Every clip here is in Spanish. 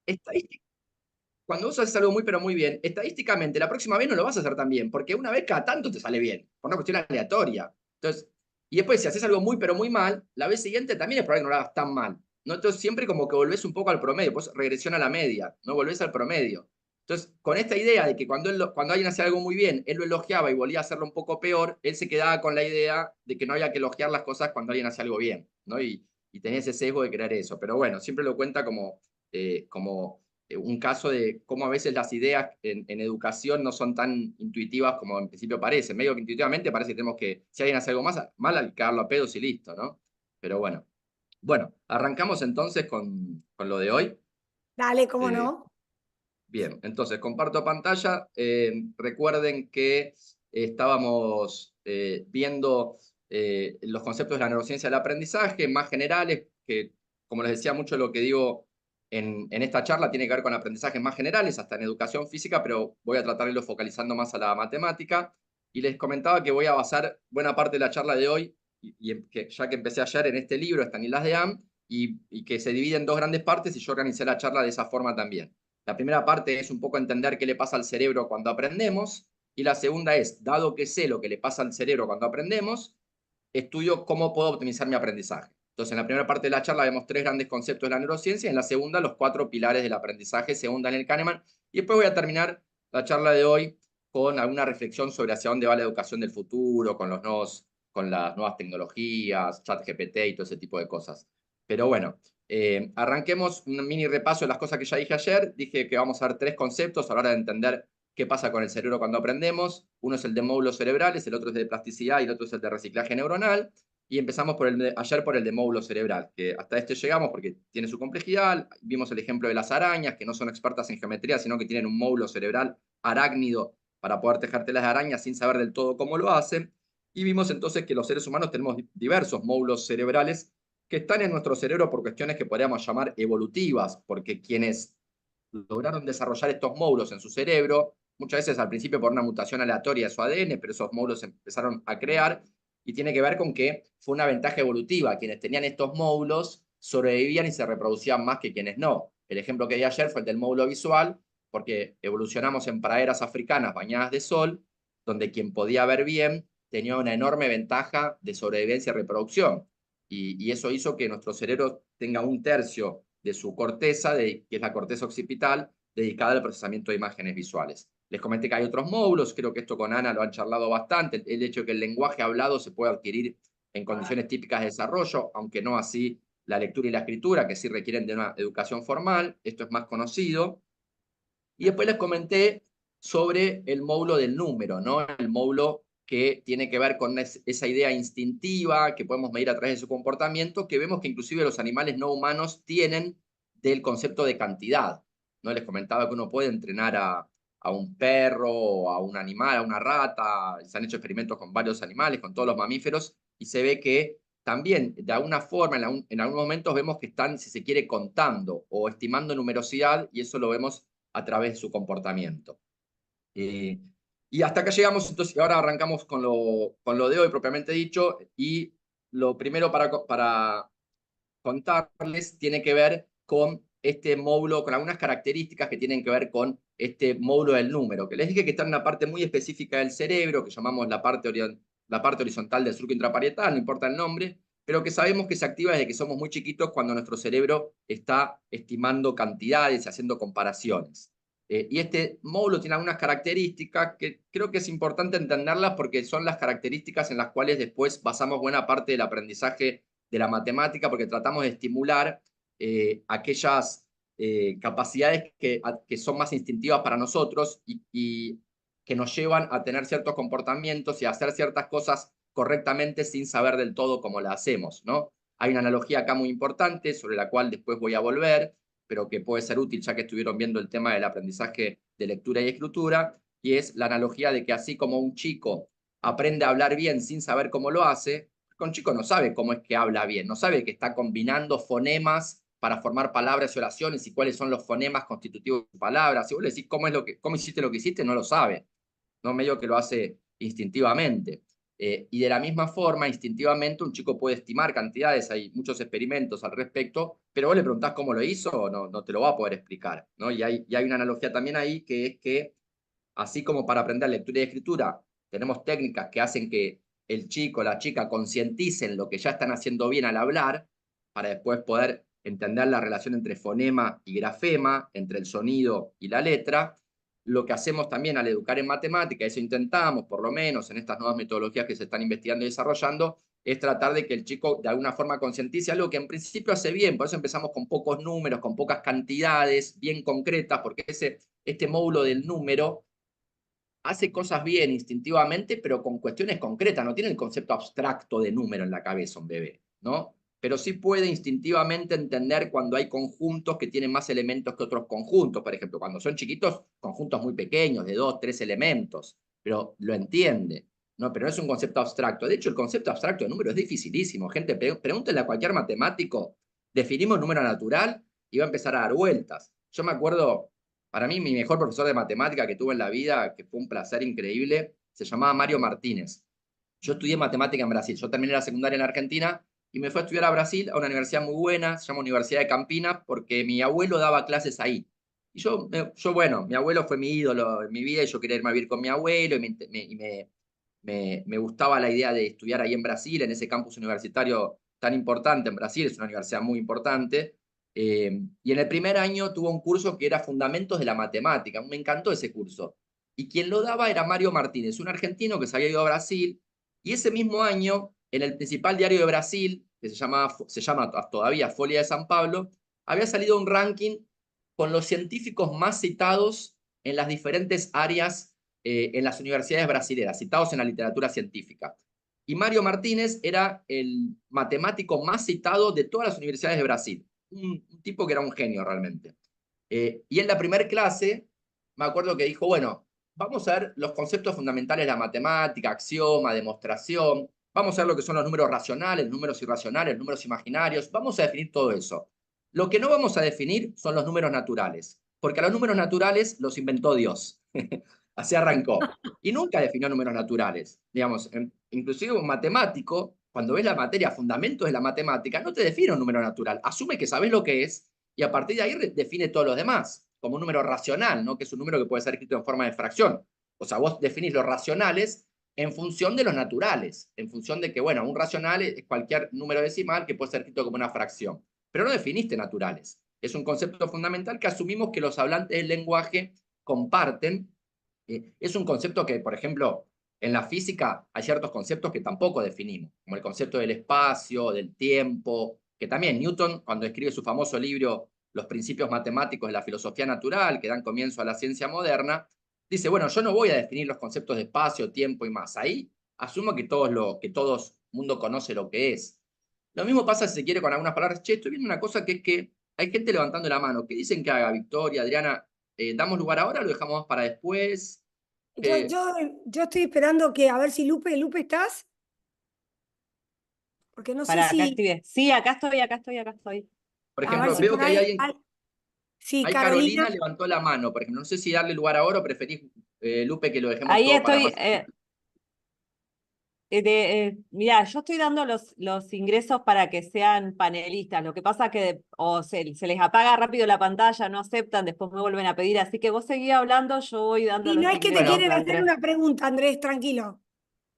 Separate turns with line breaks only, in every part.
estadísticamente, cuando vos haces algo muy, pero muy bien, estadísticamente la próxima vez no lo vas a hacer tan bien, porque una vez cada tanto te sale bien, por una cuestión aleatoria. Entonces, y después si haces algo muy, pero muy mal, la vez siguiente también es probable que no lo hagas tan mal, ¿no? Entonces siempre como que volvés un poco al promedio, pues regresión a la media, ¿no? Volvés al promedio. Entonces, con esta idea de que cuando alguien hacía algo muy bien, él lo elogiaba y volvía a hacerlo un poco peor, él se quedaba con la idea de que no había que elogiar las cosas cuando alguien hacía algo bien, ¿no? Y tenía ese sesgo de creer eso. Pero bueno, siempre lo cuenta como un caso de cómo a veces las ideas en educación no son tan intuitivas como en principio parece. Medio que intuitivamente parece que tenemos que, si alguien hace algo más mal, hay que cagarlo a pedos y listo, ¿no? Pero bueno. Bueno, arrancamos entonces con lo de hoy.
Dale, cómo
Eh,
no.
Bien, entonces comparto pantalla. Recuerden que estábamos viendo los conceptos de la neurociencia del aprendizaje más generales, que como les decía, mucho de lo que digo en esta charla tiene que ver con aprendizajes más generales, hasta en educación física, pero voy a tratar de irlo focalizando más a la matemática. Y les comentaba que voy a basar buena parte de la charla de hoy, ya que empecé ayer en este libro, Stanislas Dehaene, y que se divide en dos grandes partes, y yo organicé la charla de esa forma también. La primera parte es un poco entender qué le pasa al cerebro cuando aprendemos, y la segunda es, dado que sé lo que le pasa al cerebro cuando aprendemos, estudio cómo puedo optimizar mi aprendizaje. Entonces, en la primera parte de la charla vemos tres grandes conceptos de la neurociencia, y en la segunda los cuatro pilares del aprendizaje según Daniel Kahneman, y después voy a terminar la charla de hoy con alguna reflexión sobre hacia dónde va la educación del futuro, con las nuevas tecnologías, ChatGPT y todo ese tipo de cosas. Pero bueno, arranquemos un mini repaso de las cosas que ya dije ayer. Dije que vamos a ver tres conceptos a la hora de entender qué pasa con el cerebro cuando aprendemos. Uno es el de módulos cerebrales, el otro es de plasticidad y el otro es el de reciclaje neuronal. Y empezamos ayer por el de módulo cerebral, que hasta este llegamos porque tiene su complejidad. Vimos el ejemplo de las arañas, que no son expertas en geometría, sino que tienen un módulo cerebral arácnido para poder tejer telas de araña sin saber del todo cómo lo hacen. Y vimos entonces que los seres humanos tenemos diversos módulos cerebrales que están en nuestro cerebro por cuestiones que podríamos llamar evolutivas, porque quienes lograron desarrollar estos módulos en su cerebro, muchas veces al principio por una mutación aleatoria de su ADN, pero esos módulos se empezaron a crear, y tiene que ver con que fue una ventaja evolutiva. Quienes tenían estos módulos sobrevivían y se reproducían más que quienes no. El ejemplo que di ayer fue el del módulo visual, porque evolucionamos en praderas africanas bañadas de sol, donde quien podía ver bien tenía una enorme ventaja de sobrevivencia y reproducción. Y eso hizo que nuestro cerebro tenga un tercio de su corteza, que es la corteza occipital, dedicada al procesamiento de imágenes visuales. Les comenté que hay otros módulos, creo que esto con Ana lo han charlado bastante, el hecho de que el lenguaje hablado se puede adquirir en condiciones típicas de desarrollo, aunque no así la lectura y la escritura, que sí requieren de una educación formal, esto es más conocido. Y después les comenté sobre el módulo del número, ¿no? El módulo que tiene que ver con esa idea instintiva que podemos medir a través de su comportamiento, que vemos que inclusive los animales no humanos tienen del concepto de cantidad, ¿no? Les comentaba que uno puede entrenar a un perro, o a un animal, a una rata, se han hecho experimentos con varios animales, con todos los mamíferos, y se ve que también, de alguna forma, en algunos momentos vemos que están, si se quiere, contando o estimando numerosidad, y eso lo vemos a través de su comportamiento. Eh, y hasta acá llegamos, entonces ahora arrancamos con lo de hoy propiamente dicho, y lo primero para contarles tiene que ver con este módulo, con algunas características que tienen que ver con este módulo del número, que les dije que está en una parte muy específica del cerebro, que llamamos la parte horizontal del surco intraparietal, no importa el nombre, pero que sabemos que se activa desde que somos muy chiquitos cuando nuestro cerebro está estimando cantidades y haciendo comparaciones. Y este módulo tiene algunas características que creo que es importante entenderlas porque son las características en las cuales después basamos buena parte del aprendizaje de la matemática, porque tratamos de estimular aquellas capacidades que son más instintivas para nosotros y que nos llevan a tener ciertos comportamientos y a hacer ciertas cosas correctamente sin saber del todo cómo la hacemos, ¿no? Hay una analogía acá muy importante sobre la cual después voy a volver, pero que puede ser útil ya que estuvieron viendo el tema del aprendizaje de lectura y escritura, y es la analogía de que así como un chico aprende a hablar bien sin saber cómo lo hace, un chico no sabe cómo es que habla bien, no sabe que está combinando fonemas para formar palabras y oraciones y cuáles son los fonemas constitutivos de palabras. Si vos le decís cómo hiciste lo que hiciste, no lo sabe, no medio que lo hace instintivamente. Y de la misma forma, instintivamente, un chico puede estimar cantidades, hay muchos experimentos al respecto, pero vos le preguntás cómo lo hizo, no te lo va a poder explicar, ¿no? Y hay una analogía también ahí, que es que, así como para aprender lectura y escritura, tenemos técnicas que hacen que el chico o la chica concienticen lo que ya están haciendo bien al hablar, para después poder entender la relación entre fonema y grafema, entre el sonido y la letra. Lo que hacemos también al educar en matemática, eso intentamos, por lo menos en estas nuevas metodologías que se están investigando y desarrollando, es tratar de que el chico de alguna forma concientice algo que en principio hace bien. Por eso empezamos con pocos números, con pocas cantidades bien concretas, porque este módulo del número hace cosas bien instintivamente, pero con cuestiones concretas, no tiene el concepto abstracto de número en la cabeza un bebé, ¿no? Pero sí puede instintivamente entender cuando hay conjuntos que tienen más elementos que otros conjuntos. Por ejemplo, cuando son chiquitos, conjuntos muy pequeños, de 2, 3 elementos, pero lo entiende, ¿no? Pero no es un concepto abstracto. De hecho, el concepto abstracto de número es dificilísimo. Gente, pregúntenle a cualquier matemático, definimos número natural y va a empezar a dar vueltas. Yo me acuerdo, para mí, mi mejor profesor de matemática que tuve en la vida, que fue un placer increíble, se llamaba Mario Martínez. Yo estudié matemática en Brasil. Yo terminé la secundaria en Argentina y me fui a estudiar a Brasil, a una universidad muy buena, se llama Universidad de Campinas, porque mi abuelo daba clases ahí. Y bueno, mi abuelo fue mi ídolo en mi vida y yo quería irme a vivir con mi abuelo y me gustaba la idea de estudiar ahí en Brasil, en ese campus universitario tan importante en Brasil, es una universidad muy importante. Y en el primer año tuvo un curso que era Fundamentos de la Matemática. Me encantó ese curso. Y quien lo daba era Mario Martínez, un argentino que se había ido a Brasil. Y ese mismo año, en el principal diario de Brasil, que se llama todavía Folia de San Pablo, había salido un ranking con los científicos más citados en las diferentes áreas en las universidades brasileñas, citados en la literatura científica. Y Mario Martínez era el matemático más citado de todas las universidades de Brasil. Un tipo que era un genio realmente. Y en la primera clase, me acuerdo que dijo, bueno, vamos a ver los conceptos fundamentales de la matemática, axioma, demostración, vamos a ver lo que son los números racionales, números irracionales, números imaginarios, vamos a definir todo eso. Lo que no vamos a definir son los números naturales, porque a los números naturales los inventó Dios. Así arrancó. Y nunca definió números naturales. Digamos, inclusive un matemático, cuando ves la materia fundamentos de la matemática, no te define un número natural. Asume que sabes lo que es y a partir de ahí define todos los demás, como un número racional, ¿no? Que es un número que puede ser escrito en forma de fracción. O sea, vos definís los racionales en función de los naturales, en función de que, bueno, un racional es cualquier número decimal que puede ser escrito como una fracción. Pero no definiste naturales. Es un concepto fundamental que asumimos que los hablantes del lenguaje comparten. Es un concepto que, por ejemplo, en la física hay ciertos conceptos que tampoco definimos, como el concepto del espacio, del tiempo, que también Newton, cuando escribe su famoso libro Los principios matemáticos de la filosofía natural, que dan comienzo a la ciencia moderna, dice, bueno, yo no voy a definir los conceptos de espacio, tiempo y más. Ahí asumo que todo mundo conoce lo que es. Lo mismo pasa, si se quiere, con algunas palabras. Che, estoy viendo una cosa que es que hay gente levantando la mano. ¿Qué dicen que haga, Victoria, Adriana? ¿Damos lugar ahora o lo dejamos para después?
Yo, yo, yo estoy esperando que, a ver si Lupe, ¿estás? Porque no sé
Para acá
si,
estoy. Sí, acá estoy.
Por
a ver
ejemplo,
si
veo
por
que hay
ahí,
alguien,
sí,
hay
Carolina.
Carolina levantó la mano, por ejemplo. No sé si darle lugar ahora o preferís, Lupe, que lo dejemos
Ahí
todo para
estoy.
más.
Mirá, yo estoy dando los ingresos para que sean panelistas. Lo que pasa que o se les apaga rápido la pantalla, no aceptan, después me vuelven a pedir. Así que vos seguí hablando, yo voy dando
Y no
los
es que te
ingresos,
Bueno,
quieren hacer
Andrés.
una pregunta, Andrés, tranquilo.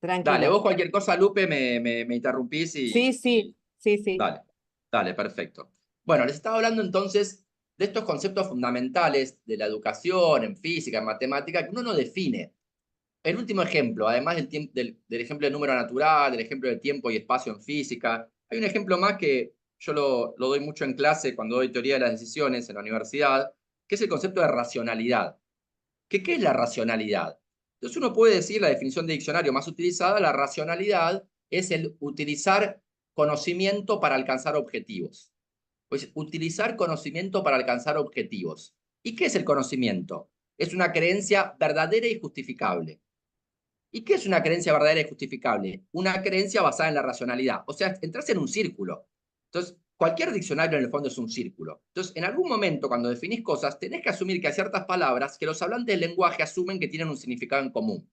dale,
Tranquilo.
vos cualquier cosa, Lupe, me interrumpís
Sí,
y
sí, sí, sí.
dale, dale, perfecto. Bueno, les estaba hablando entonces de estos conceptos fundamentales de la educación, en física, en matemática, que uno no define. El último ejemplo, además del ejemplo del número natural, del ejemplo de tiempo y espacio en física, hay un ejemplo más que yo lo doy mucho en clase cuando doy teoría de las decisiones en la universidad, que es el concepto de racionalidad. ¿Qué es la racionalidad? Entonces uno puede decir, la definición de diccionario más utilizada, la racionalidad es el utilizar conocimiento para alcanzar objetivos. Pues utilizar conocimiento para alcanzar objetivos. ¿Y qué es el conocimiento? Es una creencia verdadera y justificable. ¿Y qué es una creencia verdadera y justificable? Una creencia basada en la racionalidad. O sea, entras en un círculo. Entonces, cualquier diccionario en el fondo es un círculo. Entonces, en algún momento, cuando definís cosas, tenés que asumir que hay ciertas palabras que los hablantes del lenguaje asumen que tienen un significado en común.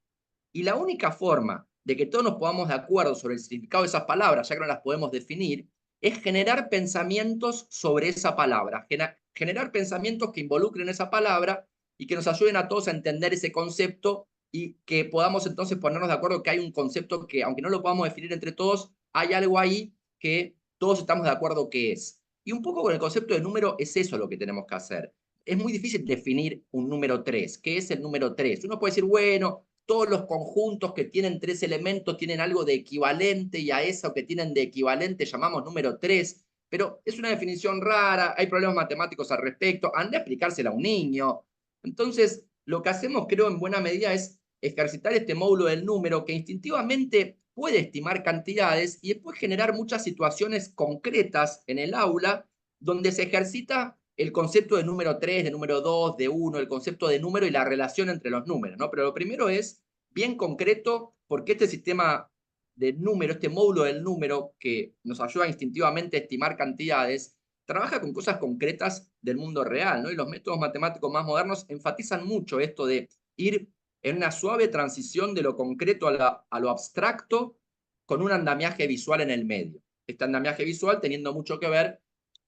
Y la única forma de que todos nos pongamos de acuerdo sobre el significado de esas palabras, ya que no las podemos definir, es generar pensamientos sobre esa palabra, generar pensamientos que involucren esa palabra y que nos ayuden a todos a entender ese concepto y que podamos entonces ponernos de acuerdo que hay un concepto que, aunque no lo podamos definir entre todos, hay algo ahí que todos estamos de acuerdo que es. Y un poco con el concepto de número es eso lo que tenemos que hacer. Es muy difícil definir un número 3. ¿Qué es el número 3? Uno puede decir, bueno, todos los conjuntos que tienen 3 elementos tienen algo de equivalente y a eso que tienen de equivalente llamamos número 3, pero es una definición rara, hay problemas matemáticos al respecto, anda a explicársela a un niño. Entonces, lo que hacemos, creo, en buena medida es ejercitar este módulo del número que instintivamente puede estimar cantidades y después generar muchas situaciones concretas en el aula donde se ejercita el concepto de número 3, de número 2, de 1, el concepto de número y la relación entre los números, ¿no? Pero lo primero es bien concreto porque este sistema de número, este módulo del número que nos ayuda instintivamente a estimar cantidades, trabaja con cosas concretas del mundo real, ¿no? Y los métodos matemáticos más modernos enfatizan mucho esto de ir en una suave transición de lo concreto a lo abstracto con un andamiaje visual en el medio. Este andamiaje visual teniendo mucho que ver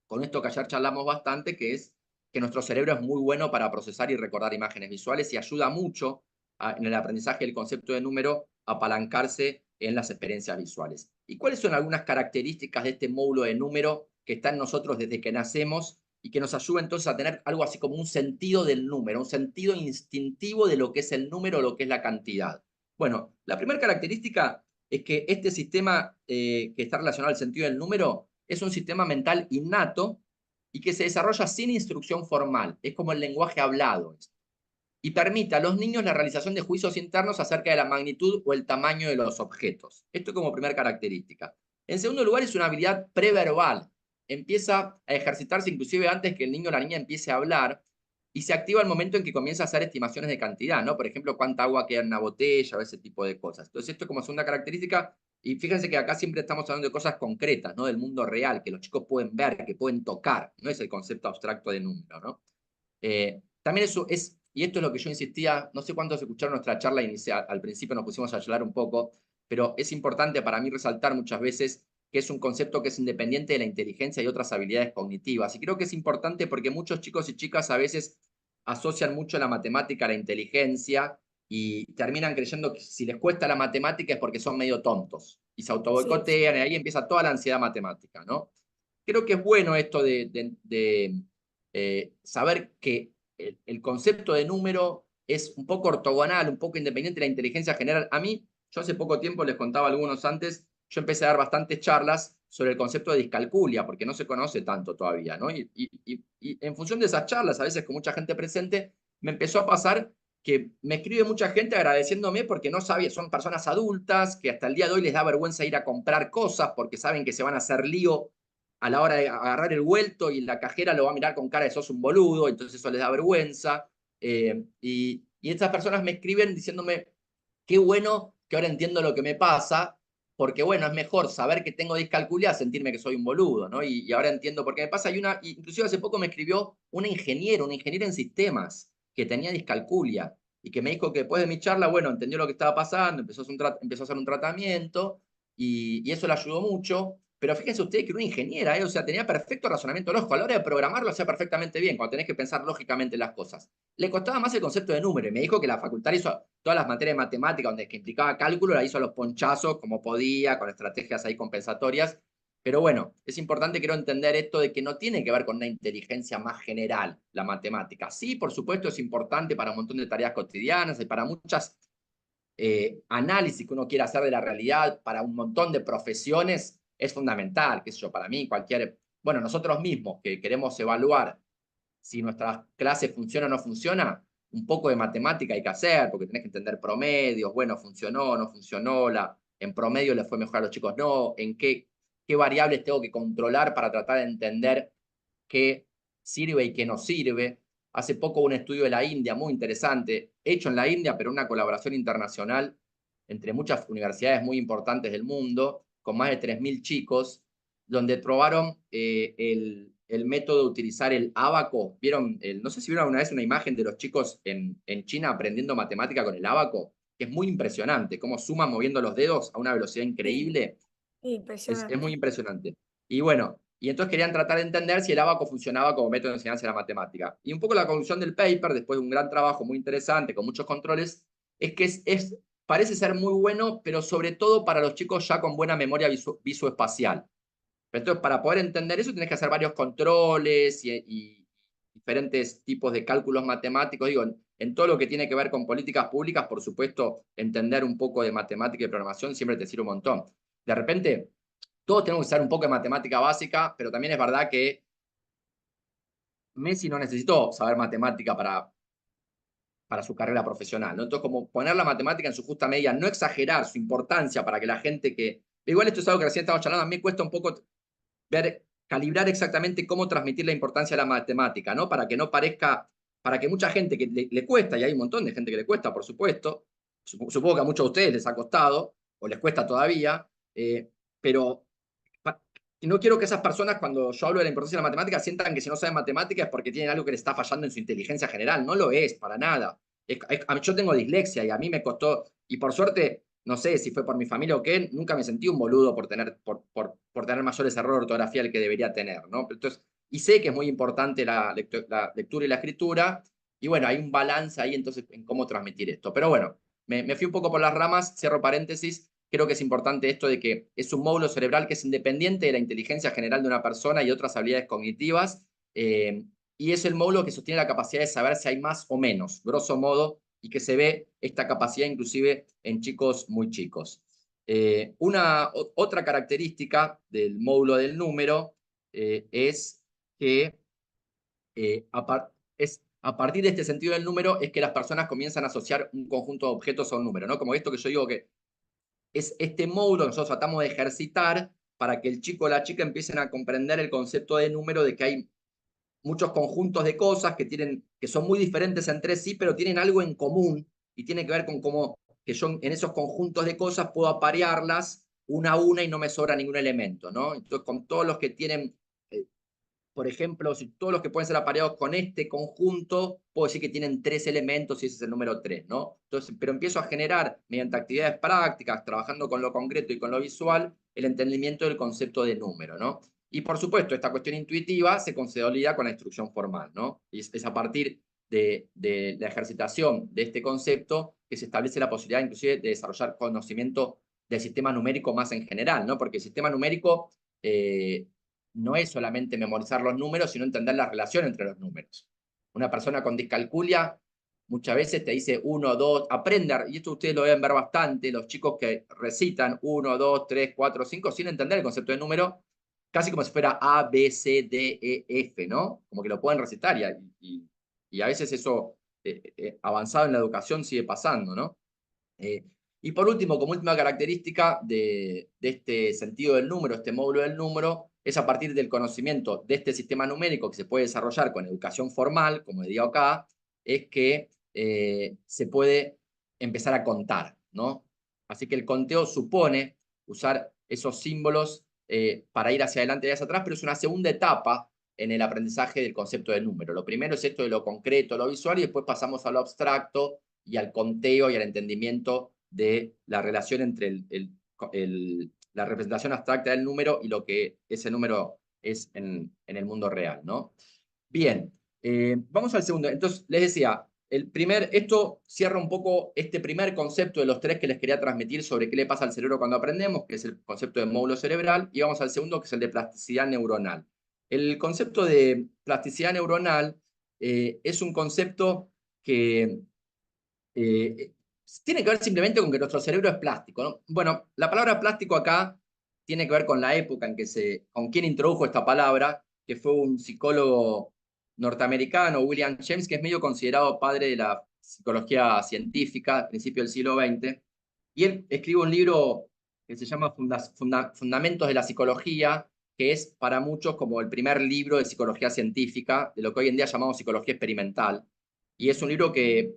con esto que ayer charlamos bastante, que es que nuestro cerebro es muy bueno para procesar y recordar imágenes visuales y ayuda mucho en el aprendizaje del concepto de número a apalancarse en las experiencias visuales. ¿Y cuáles son algunas características de este módulo de número que está en nosotros desde que nacemos y que nos ayuda entonces a tener algo así como un sentido del número, un sentido instintivo de lo que es el número, lo que es la cantidad? Bueno, la primera característica es que este sistema que está relacionado al sentido del número es un sistema mental innato y que se desarrolla sin instrucción formal. Es como el lenguaje hablado. Y permite a los niños la realización de juicios internos acerca de la magnitud o el tamaño de los objetos. Esto como primera característica. En segundo lugar, es una habilidad preverbal. Empieza a ejercitarse inclusive antes que el niño o la niña empiece a hablar y se activa el momento en que comienza a hacer estimaciones de cantidad, ¿no? Por ejemplo, cuánta agua queda en una botella o ese tipo de cosas. Entonces, esto como segunda característica. Y fíjense que acá siempre estamos hablando de cosas concretas, ¿no? Del mundo real, que los chicos pueden ver, que pueden tocar. No es el concepto abstracto de número, ¿no? También eso es, y esto es lo que yo insistía, no sé cuántos escucharon nuestra charla inicial, al principio nos pusimos a charlar un poco, pero es importante para mí resaltar muchas veces que es un concepto que es independiente de la inteligencia y otras habilidades cognitivas. Y creo que es importante porque muchos chicos y chicas a veces asocian mucho la matemática a la inteligencia y terminan creyendo que si les cuesta la matemática es porque son medio tontos y se autoboicotean y ahí empieza toda la ansiedad matemática, ¿no? Creo que es bueno esto de saber que el concepto de número es un poco ortogonal, un poco independiente de la inteligencia general. A mí, yo hace poco tiempo, les contaba algunos antes, yo empecé a dar bastantes charlas sobre el concepto de discalculia, porque no se conoce tanto todavía, ¿no? Y en función de esas charlas, a veces con mucha gente presente, me empezó a pasar que me escribe mucha gente agradeciéndome porque no sabía, son personas adultas que hasta el día de hoy les da vergüenza ir a comprar cosas porque saben que se van a hacer lío a la hora de agarrar el vuelto y la cajera lo va a mirar con cara de sos un boludo, entonces eso les da vergüenza. Y estas personas me escriben diciéndome, qué bueno que ahora entiendo lo que me pasa, porque bueno, es mejor saber que tengo discalculia a sentirme que soy un boludo, ¿no? Y ahora entiendo por qué me pasa. Inclusive hace poco me escribió una ingeniera en sistemas que tenía discalculia y que me dijo que después de mi charla, bueno, entendió lo que estaba pasando, empezó a hacer un tratamiento y eso le ayudó mucho. Pero fíjense ustedes que era una ingeniera, o sea, tenía perfecto razonamiento lógico. A la hora de programar lo hacía perfectamente bien, cuando tenés que pensar lógicamente las cosas. Le costaba más el concepto de número. Y me dijo que la facultad hizo todas las materias de matemática, donde que implicaba cálculo, la hizo a los ponchazos, como podía, con estrategias ahí compensatorias. Pero bueno, es importante, quiero entender esto de que no tiene que ver con una inteligencia más general, la matemática. Sí, por supuesto, es importante para un montón de tareas cotidianas y para muchas análisis que uno quiera hacer de la realidad, para un montón de profesiones, es fundamental, qué sé yo, para mí, bueno, nosotros mismos que queremos evaluar si nuestra clase funciona o no funciona, un poco de matemática hay que hacer, porque tenés que entender promedios, bueno, funcionó, no funcionó, en promedio les fue mejor a los chicos, no, en qué variables tengo que controlar para tratar de entender qué sirve y qué no sirve. Hace poco un estudio de la India muy interesante, hecho en la India, pero una colaboración internacional entre muchas universidades muy importantes del mundo, con más de 3.000 chicos, donde probaron el método de utilizar el ábaco. ¿Vieron? No sé si vieron alguna vez una imagen de los chicos en China aprendiendo matemática con el ábaco. que es muy impresionante, cómo suman moviendo los dedos a una velocidad
Sí,
increíble, es muy
impresionante.
impresionante. Y bueno, y entonces querían tratar de entender si el ábaco funcionaba como método de enseñanza de la matemática. Y un poco la conclusión del paper, después de un gran trabajo muy interesante, con muchos controles, es que parece ser muy bueno, pero sobre todo para los chicos ya con buena memoria visoespacial. Entonces, para poder entender eso, tienes que hacer varios controles y diferentes tipos de cálculos matemáticos. Digo, en todo lo que tiene que ver con políticas públicas, por supuesto, entender un poco de matemática y programación siempre te sirve un montón. De repente, todos tenemos que saber un poco de matemática básica, pero también es verdad que Messi no necesitó saber matemática para su carrera profesional, ¿no? Entonces, como poner la matemática en su justa medida, no exagerar su importancia para que la gente que... Igual esto es algo que recién estamos charlando, a mí me cuesta un poco calibrar exactamente cómo transmitir la importancia de la matemática, ¿no? Para que no parezca, para que mucha gente que le cuesta, y hay un montón de gente que le cuesta, por supuesto, supongo que a muchos de ustedes les ha costado, o les cuesta todavía, pero no quiero que esas personas, cuando yo hablo de la importancia de la matemática, sientan que si no saben matemática es porque tienen algo que les está fallando en su inteligencia general. No lo es, para nada. Yo tengo dislexia y a mí me costó, y por suerte, no sé si fue por mi familia o qué, nunca me sentí un boludo por tener mayores errores de ortografía del que debería tener, ¿no? Entonces, y sé que es muy importante la lectura y la escritura, y bueno, hay un balance ahí entonces en cómo transmitir esto. Pero bueno, me fui un poco por las ramas, cierro paréntesis. Creo que es importante esto de que es un módulo cerebral que es independiente de la inteligencia general de una persona y otras habilidades cognitivas, y es el módulo que sostiene la capacidad de saber si hay más o menos, grosso modo, y que se ve esta capacidad inclusive en chicos muy chicos. Otra característica del módulo del número es que a partir de este sentido del número es que las personas comienzan a asociar un conjunto de objetos a un número, ¿no? Como esto que yo digo que es este módulo que nosotros tratamos de ejercitar para que el chico o la chica empiecen a comprender el concepto de número, de que hay muchos conjuntos de cosas que son muy diferentes entre sí, pero tienen algo en común y tiene que ver con cómo que yo en esos conjuntos de cosas puedo aparearlas una a una y no me sobra ningún elemento, ¿no? Entonces, con todos los que tienen por ejemplo, si todos los que pueden ser apareados con este conjunto, puedo decir que tienen 3 elementos y ese es el número 3, ¿no? Entonces, pero empiezo a generar, mediante actividades prácticas, trabajando con lo concreto y con lo visual, el entendimiento del concepto de número, ¿no? Y por supuesto, esta cuestión intuitiva se consolida con la instrucción formal, ¿no? Y es a partir de la ejercitación de este concepto que se establece la posibilidad inclusive de desarrollar conocimiento del sistema numérico más en general, ¿no? Porque el sistema numérico no es solamente memorizar los números, sino entender la relación entre los números. Una persona con discalculia muchas veces te dice 1, 2, aprender, y esto ustedes lo deben ver bastante, los chicos que recitan 1, 2, 3, 4, 5, sin entender el concepto de número, casi como si fuera A, B, C, D, E, F, ¿no? Como que lo pueden recitar y a veces eso avanzado en la educación sigue pasando, ¿no? Y por último, como última característica de este sentido del número, este módulo del número, es a partir del conocimiento de este sistema numérico que se puede desarrollar con educación formal, como digo acá, es que se puede empezar a contar, ¿no? Así que el conteo supone usar esos símbolos para ir hacia adelante y hacia atrás, pero es una segunda etapa en el aprendizaje del concepto del número. Lo primero es esto de lo concreto, lo visual, y después pasamos a lo abstracto y al conteo y al entendimiento de la relación entre la representación abstracta del número y lo que ese número es en el mundo real, ¿no? Bien, vamos al segundo. Entonces, les decía, esto cierra un poco este primer concepto de los 3 que les quería transmitir sobre qué le pasa al cerebro cuando aprendemos, que es el concepto de módulo cerebral, y vamos al segundo, que es el de plasticidad neuronal. El concepto de plasticidad neuronal es un concepto que tiene que ver simplemente con que nuestro cerebro es plástico, ¿no? Bueno, la palabra plástico acá tiene que ver con la época en que con quien introdujo esta palabra, que fue un psicólogo norteamericano, William James, que es medio considerado padre de la psicología científica a principios del siglo XX, y él escribe un libro que se llama Fundamentos de la Psicología, que es para muchos como el primer libro de psicología científica, de lo que hoy en día llamamos psicología experimental, y es un libro que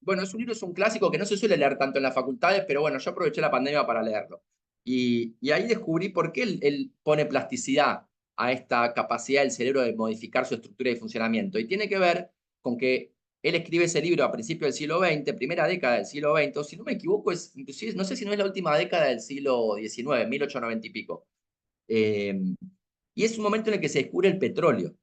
bueno, es un clásico que no se suele leer tanto en las facultades, pero bueno, yo aproveché la pandemia para leerlo. Y ahí descubrí por qué él pone plasticidad a esta capacidad del cerebro de modificar su estructura y funcionamiento. Y tiene que ver con que Él escribe ese libro a principios del siglo XX, primera década del siglo XX, o si no me equivoco, inclusive, no sé si no es la última década del siglo XIX, 1890 y pico. Y es un momento en el que se descubre el petróleo.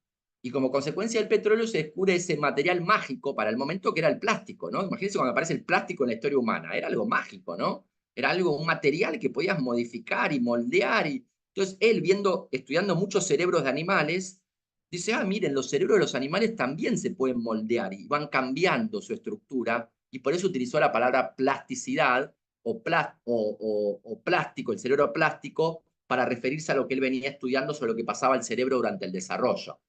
Y como consecuencia del petróleo se descubre ese material mágico para el momento que era el plástico, ¿no? Imagínense cuando aparece el plástico en la historia humana, era algo mágico, ¿no? Era algo, un material que podías modificar y moldear. Entonces él, estudiando muchos cerebros de animales, dice, miren, los cerebros de los animales también se pueden moldear y van cambiando su estructura, y por eso utilizó la palabra plasticidad o plástico, el cerebro plástico, para referirse a lo que él venía estudiando sobre lo que pasaba al cerebro durante el desarrollo.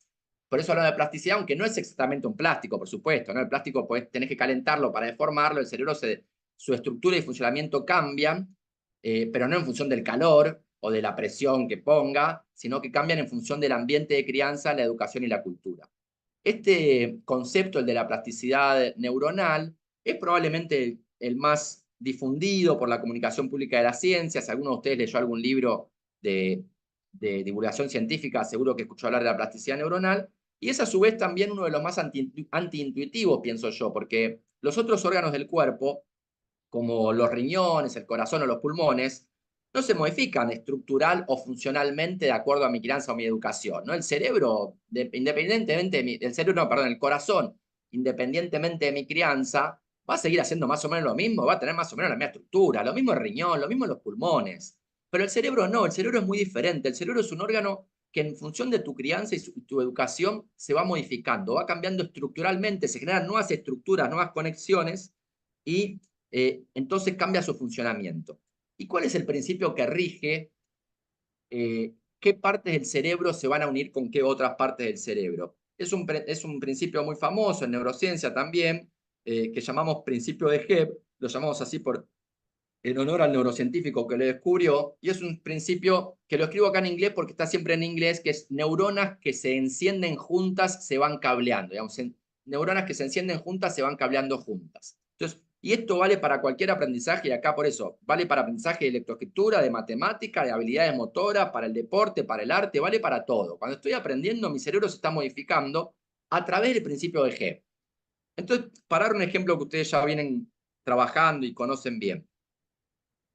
Por eso hablaba de plasticidad, aunque no es exactamente un plástico, por supuesto, ¿no? El plástico tenés que calentarlo para deformarlo, el cerebro su estructura y funcionamiento cambian, pero no en función del calor o de la presión que ponga, sino que cambian en función del ambiente de crianza, la educación y la cultura. Este concepto, el de la plasticidad neuronal, es probablemente el más difundido por la comunicación pública de las ciencias. Si alguno de ustedes leyó algún libro de divulgación científica, seguro que escuchó hablar de la plasticidad neuronal, y es a su vez también uno de los más antiintuitivos, pienso yo, porque los otros órganos del cuerpo, como los riñones, el corazón o los pulmones, no se modifican estructural o funcionalmente de acuerdo a mi crianza o mi educación, ¿no? El cerebro, independientemente el cerebro, no, perdón, el corazón, independientemente de mi crianza, va a seguir haciendo más o menos lo mismo, va a tener más o menos la misma estructura, lo mismo el riñón, lo mismo los pulmones. Pero el cerebro no, el cerebro es muy diferente. El cerebro es un órgano que en función de tu crianza y tu educación se va modificando, va cambiando estructuralmente, se generan nuevas estructuras, nuevas conexiones, y entonces cambia su funcionamiento. ¿Y cuál es el principio que rige qué partes del cerebro se van a unir con qué otras partes del cerebro? Es un principio muy famoso en neurociencia también, que llamamos principio de Hebb, lo llamamos así en honor al neurocientífico que lo descubrió, y es un principio que lo escribo acá en inglés porque está siempre en inglés, que es neuronas que se encienden juntas se van cableando, digamos, neuronas que se encienden juntas se van cableando juntas. Entonces, y esto vale para cualquier aprendizaje, y acá por eso, vale para aprendizaje de lectoescritura, de matemática, de habilidades motoras, para el deporte, para el arte, vale para todo. Cuando estoy aprendiendo, mi cerebro se está modificando a través del principio de Hebb. Entonces, para dar un ejemplo que ustedes ya vienen trabajando y conocen bien.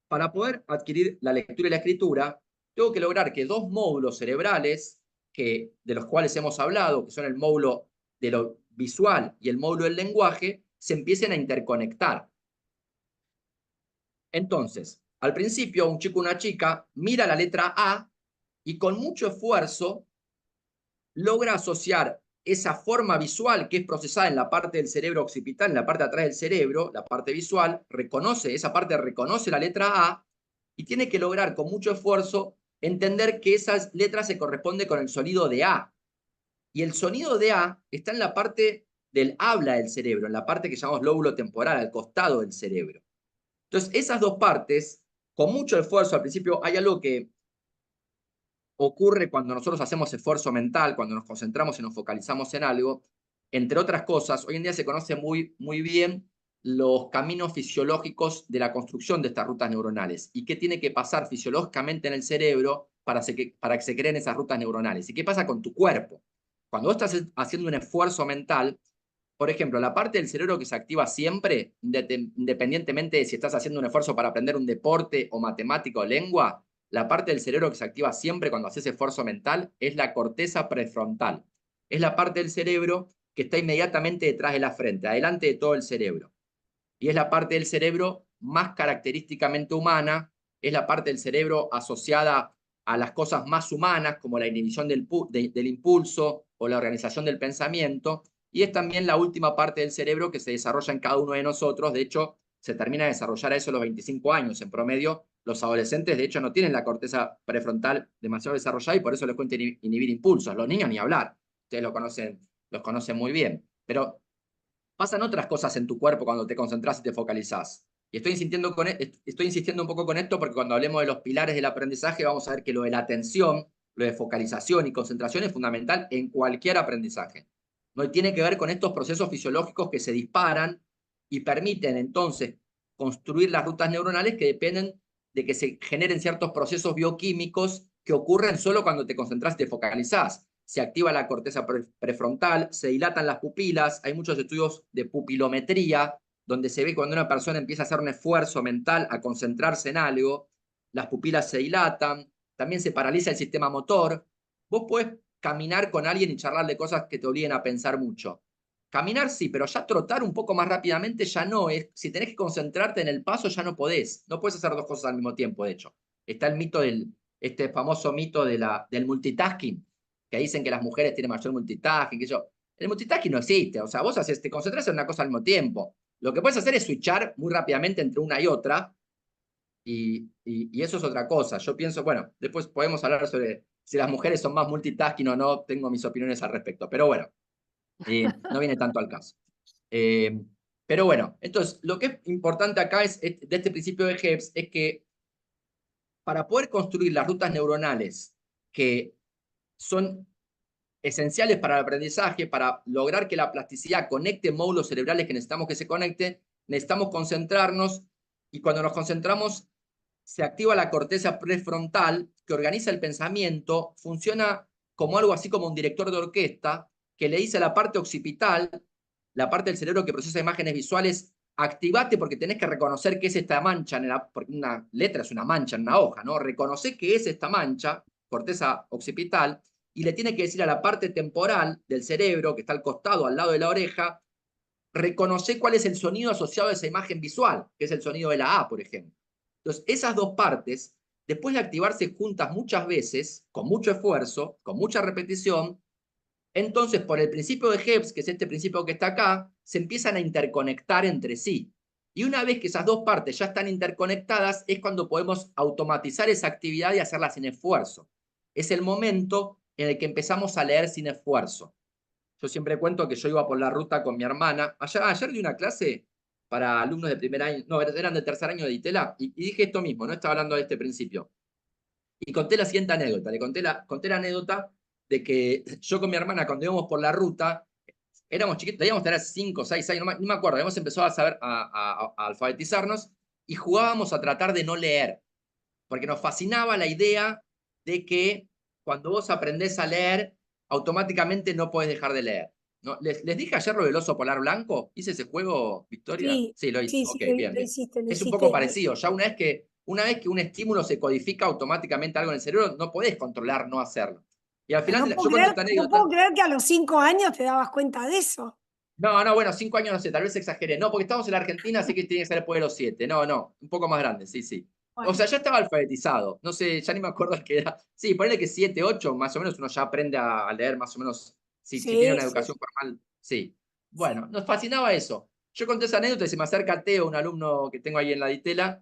Para poder adquirir la lectura y la escritura, tengo que lograr que dos módulos cerebrales, de los cuales hemos hablado, que son el módulo de lo visual y el módulo del lenguaje, se empiecen a interconectar. Entonces, al principio, un chico o una chica mira la letra A y con mucho esfuerzo logra asociar esa forma visual que es procesada en la parte del cerebro occipital, en la parte de atrás del cerebro, la parte visual, esa parte reconoce la letra A y tiene que lograr con mucho esfuerzo entender que esas letras se corresponden con el sonido de A. Y el sonido de A está en la parte del habla del cerebro, en la parte que llamamos lóbulo temporal, al costado del cerebro. Entonces, esas dos partes, con mucho esfuerzo, al principio hay algo que ocurre cuando nosotros hacemos esfuerzo mental, cuando nos concentramos y nos focalizamos en algo. Entre otras cosas, hoy en día se conoce muy bien los caminos fisiológicos de la construcción de estas rutas neuronales y qué tiene que pasar fisiológicamente en el cerebro para que se creen esas rutas neuronales. ¿Y qué pasa con tu cuerpo? Cuando vos estás haciendo un esfuerzo mental, por ejemplo, la parte del cerebro que se activa siempre, independientemente de si estás haciendo un esfuerzo para aprender un deporte o matemática o lengua, la parte del cerebro que se activa siempre cuando haces esfuerzo mental es la corteza prefrontal. Es la parte del cerebro que está inmediatamente detrás de la frente, adelante de todo el cerebro. Y es la parte del cerebro más característicamente humana, es la parte del cerebro asociada a las cosas más humanas, como la inhibición del impulso o la organización del pensamiento, y es también la última parte del cerebro que se desarrolla en cada uno de nosotros. De hecho, se termina de desarrollar a eso a los 25 años. En promedio, los adolescentes, de hecho, no tienen la corteza prefrontal demasiado desarrollada y por eso les cuesta inhibir impulsos. Los niños ni hablar. Ustedes los conocen muy bien. Pero pasan otras cosas en tu cuerpo cuando te concentras y te focalizás. Y estoy insistiendo un poco con esto porque cuando hablemos de los pilares del aprendizaje vamos a ver que lo de la atención, lo de focalización y concentración es fundamental en cualquier aprendizaje. ¿No? Y tiene que ver con estos procesos fisiológicos que se disparan y permiten entonces construir las rutas neuronales que dependen de que se generen ciertos procesos bioquímicos que ocurren solo cuando te concentras y te focalizás. se activa la corteza prefrontal, se dilatan las pupilas, hay muchos estudios de pupilometría, donde se ve cuando una persona empieza a hacer un esfuerzo mental, a concentrarse en algo, las pupilas se dilatan, también se paraliza el sistema motor. Vos podés caminar con alguien y charlar de cosas que te obliguen a pensar mucho. Caminar sí, pero ya trotar un poco más rápidamente ya no es. Si tenés que concentrarte en el paso, ya no podés. No podés hacer dos cosas al mismo tiempo, de hecho. Está el mito este famoso mito del multitasking, que dicen que las mujeres tienen mayor multitasking, que yo. El multitasking no existe. O sea, vos te concentrás en una cosa al mismo tiempo. Lo que puedes hacer es switchar muy rápidamente entre una y otra, y eso es otra cosa. Yo pienso, bueno, después podemos hablar sobre si las mujeres son más multitasking o no, tengo mis opiniones al respecto, pero bueno, no viene tanto al caso. Pero bueno, entonces, lo que es importante acá de este principio de Hebs es que para poder construir las rutas neuronales que son esenciales para el aprendizaje, para lograr que la plasticidad conecte módulos cerebrales que necesitamos que se conecten, necesitamos concentrarnos, y cuando nos concentramos se activa la corteza prefrontal que organiza el pensamiento, funciona como algo así como un director de orquesta que le dice a la parte occipital, la parte del cerebro que procesa imágenes visuales, activate porque tenés que reconocer qué es esta mancha, porque una letra es una mancha en una hoja, ¿no? Reconoce qué es esta mancha, corteza occipital, y le tiene que decir a la parte temporal del cerebro, que está al costado, al lado de la oreja, reconoce cuál es el sonido asociado a esa imagen visual, que es el sonido de la A, por ejemplo. Entonces, esas dos partes, después de activarse juntas muchas veces, con mucho esfuerzo, con mucha repetición, entonces, por el principio de Hebs, que es este principio que está acá, se empiezan a interconectar entre sí. Y una vez que esas dos partes ya están interconectadas, es cuando podemos automatizar esa actividad y hacerla sin esfuerzo. Es el momento en el que empezamos a leer sin esfuerzo. Yo siempre cuento que yo iba por la ruta con mi hermana. Ayer di una clase para alumnos de primer año, no, eran de tercer año de ITELA, y dije esto mismo, no estaba hablando de este principio. Y conté la siguiente anécdota. Le conté la anécdota de que yo con mi hermana, cuando íbamos por la ruta, éramos chiquitos, debíamos tener 5, 6 años, no me acuerdo, habíamos empezado a saber, a alfabetizarnos, y jugábamos a tratar de no leer, porque nos fascinaba la idea de que cuando vos aprendés a leer, automáticamente no podés dejar de leer. ¿No? ¿Les dije ayer lo del oso polar blanco? ¿Hice ese juego, Victoria?
Sí,
Sí, lo hice.
sí, sí,
Ok, bien,
lo
bien.
hiciste, lo
Es un poco
hiciste.
parecido. Ya una vez que un estímulo se codifica automáticamente algo en el cerebro, no podés controlar no hacerlo. Y al final, yo conté esta
No puedo
anécdota.
creer que a los 5 años te dabas cuenta de eso.
No, bueno, 5 años no sé, tal vez exageré. No, porque estamos en la Argentina, así que tiene que ser después de los 7. No, un poco más grande, sí, sí. O sea,
Bueno,
ya estaba alfabetizado. No sé, ya ni me acuerdo qué era. Sí, ponele que 7, 8, más o menos uno ya aprende a leer más o menos. Si tiene
sí,
una
sí,
educación formal, sí. Bueno, nos fascinaba eso. Yo conté esa anécdota y se me acerca Teo, un alumno que tengo ahí en la Ditela,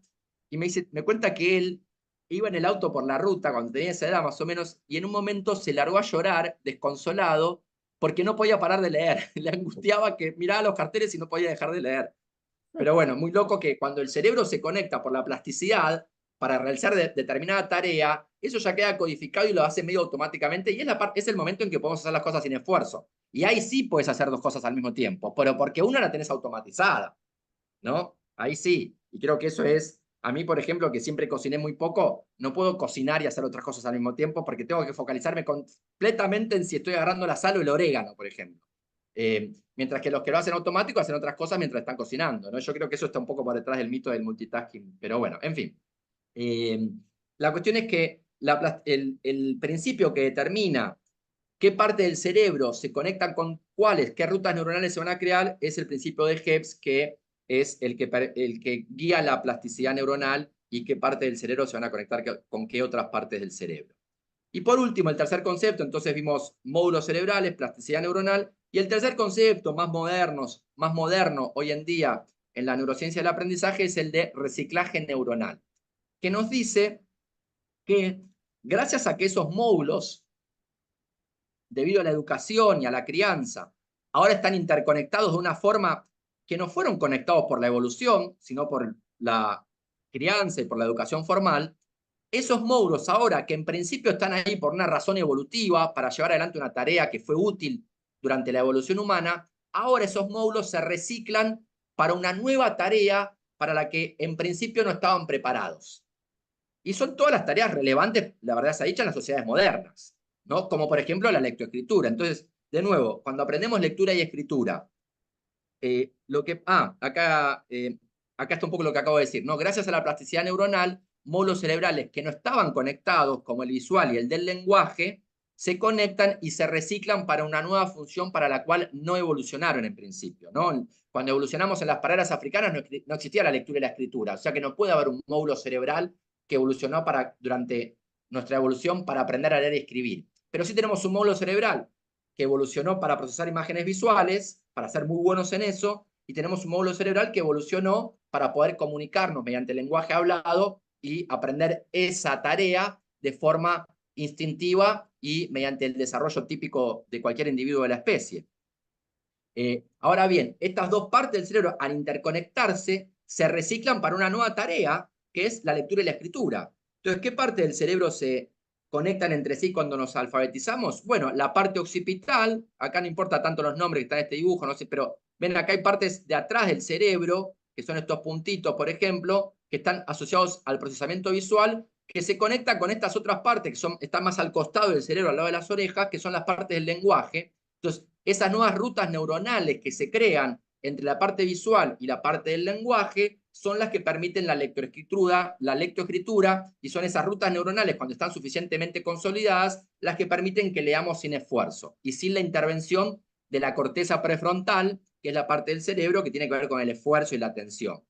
y me cuenta que él iba en el auto por la ruta cuando tenía esa edad más o menos, y en un momento se largó a llorar, desconsolado, porque no podía parar de leer. Le angustiaba que miraba los carteles y no podía dejar de leer. Pero bueno, muy loco que cuando el cerebro se conecta por la plasticidad para realizar determinada tarea, eso ya queda codificado y lo hace medio automáticamente, y es el momento en que podemos hacer las cosas sin esfuerzo. Y ahí sí puedes hacer dos cosas al mismo tiempo, pero porque una la tenés automatizada, ¿no? Ahí sí. Y creo que eso es, a mí, por ejemplo, que siempre cociné muy poco, no puedo cocinar y hacer otras cosas al mismo tiempo porque tengo que focalizarme completamente en si estoy agarrando la sal o el orégano, por ejemplo. Mientras que los que lo hacen automático hacen otras cosas mientras están cocinando, ¿no? Yo creo que eso está un poco por detrás del mito del multitasking, pero bueno, en fin. La cuestión es que el principio que determina qué parte del cerebro se conectan con cuáles, qué rutas neuronales se van a crear, es el principio de Hebs, que es el que guía la plasticidad neuronal y qué parte del cerebro se van a conectar con qué otras partes del cerebro. Y por último, el tercer concepto, entonces vimos módulos cerebrales, plasticidad neuronal, y el tercer concepto más moderno hoy en día en la neurociencia del aprendizaje es el de reciclaje neuronal, que nos dice que gracias a que esos módulos, debido a la educación y a la crianza, ahora están interconectados de una forma que no fueron conectados por la evolución, sino por la crianza y por la educación formal, esos módulos ahora, que en principio están ahí por una razón evolutiva, para llevar adelante una tarea que fue útil durante la evolución humana, ahora esos módulos se reciclan para una nueva tarea para la que en principio no estaban preparados. Y son todas las tareas relevantes, la verdad se ha dicho, en las sociedades modernas. ¿no? Como por ejemplo la lectoescritura. Entonces, de nuevo, cuando aprendemos lectura y escritura, acá está un poco lo que acabo de decir, ¿no? Gracias a la plasticidad neuronal, módulos cerebrales que no estaban conectados, como el visual y el del lenguaje, se conectan y se reciclan para una nueva función para la cual no evolucionaron en principio, ¿no? Cuando evolucionamos en las praderas africanas no existía la lectura y la escritura, o sea que no puede haber un módulo cerebral que evolucionó durante nuestra evolución para aprender a leer y escribir. Pero sí tenemos un módulo cerebral que evolucionó para procesar imágenes visuales, para ser muy buenos en eso, y tenemos un módulo cerebral que evolucionó para poder comunicarnos mediante el lenguaje hablado y aprender esa tarea de forma instintiva y mediante el desarrollo típico de cualquier individuo de la especie. Ahora bien, estas dos partes del cerebro, al interconectarse, se reciclan para una nueva tarea, que es la lectura y la escritura. Entonces, ¿qué parte del cerebro se conectan entre sí cuando nos alfabetizamos? Bueno, la parte occipital, acá no importa tanto los nombres que están en este dibujo, no sé, pero ven acá hay partes de atrás del cerebro, que son estos puntitos, por ejemplo, que están asociados al procesamiento visual, que se conectan con estas otras partes que están más al costado del cerebro, al lado de las orejas, que son las partes del lenguaje. Entonces, esas nuevas rutas neuronales que se crean entre la parte visual y la parte del lenguaje son las que permiten la lectoescritura, y son esas rutas neuronales, cuando están suficientemente consolidadas, las que permiten que leamos sin esfuerzo y sin la intervención de la corteza prefrontal, que es la parte del cerebro que tiene que ver con el esfuerzo y la atención.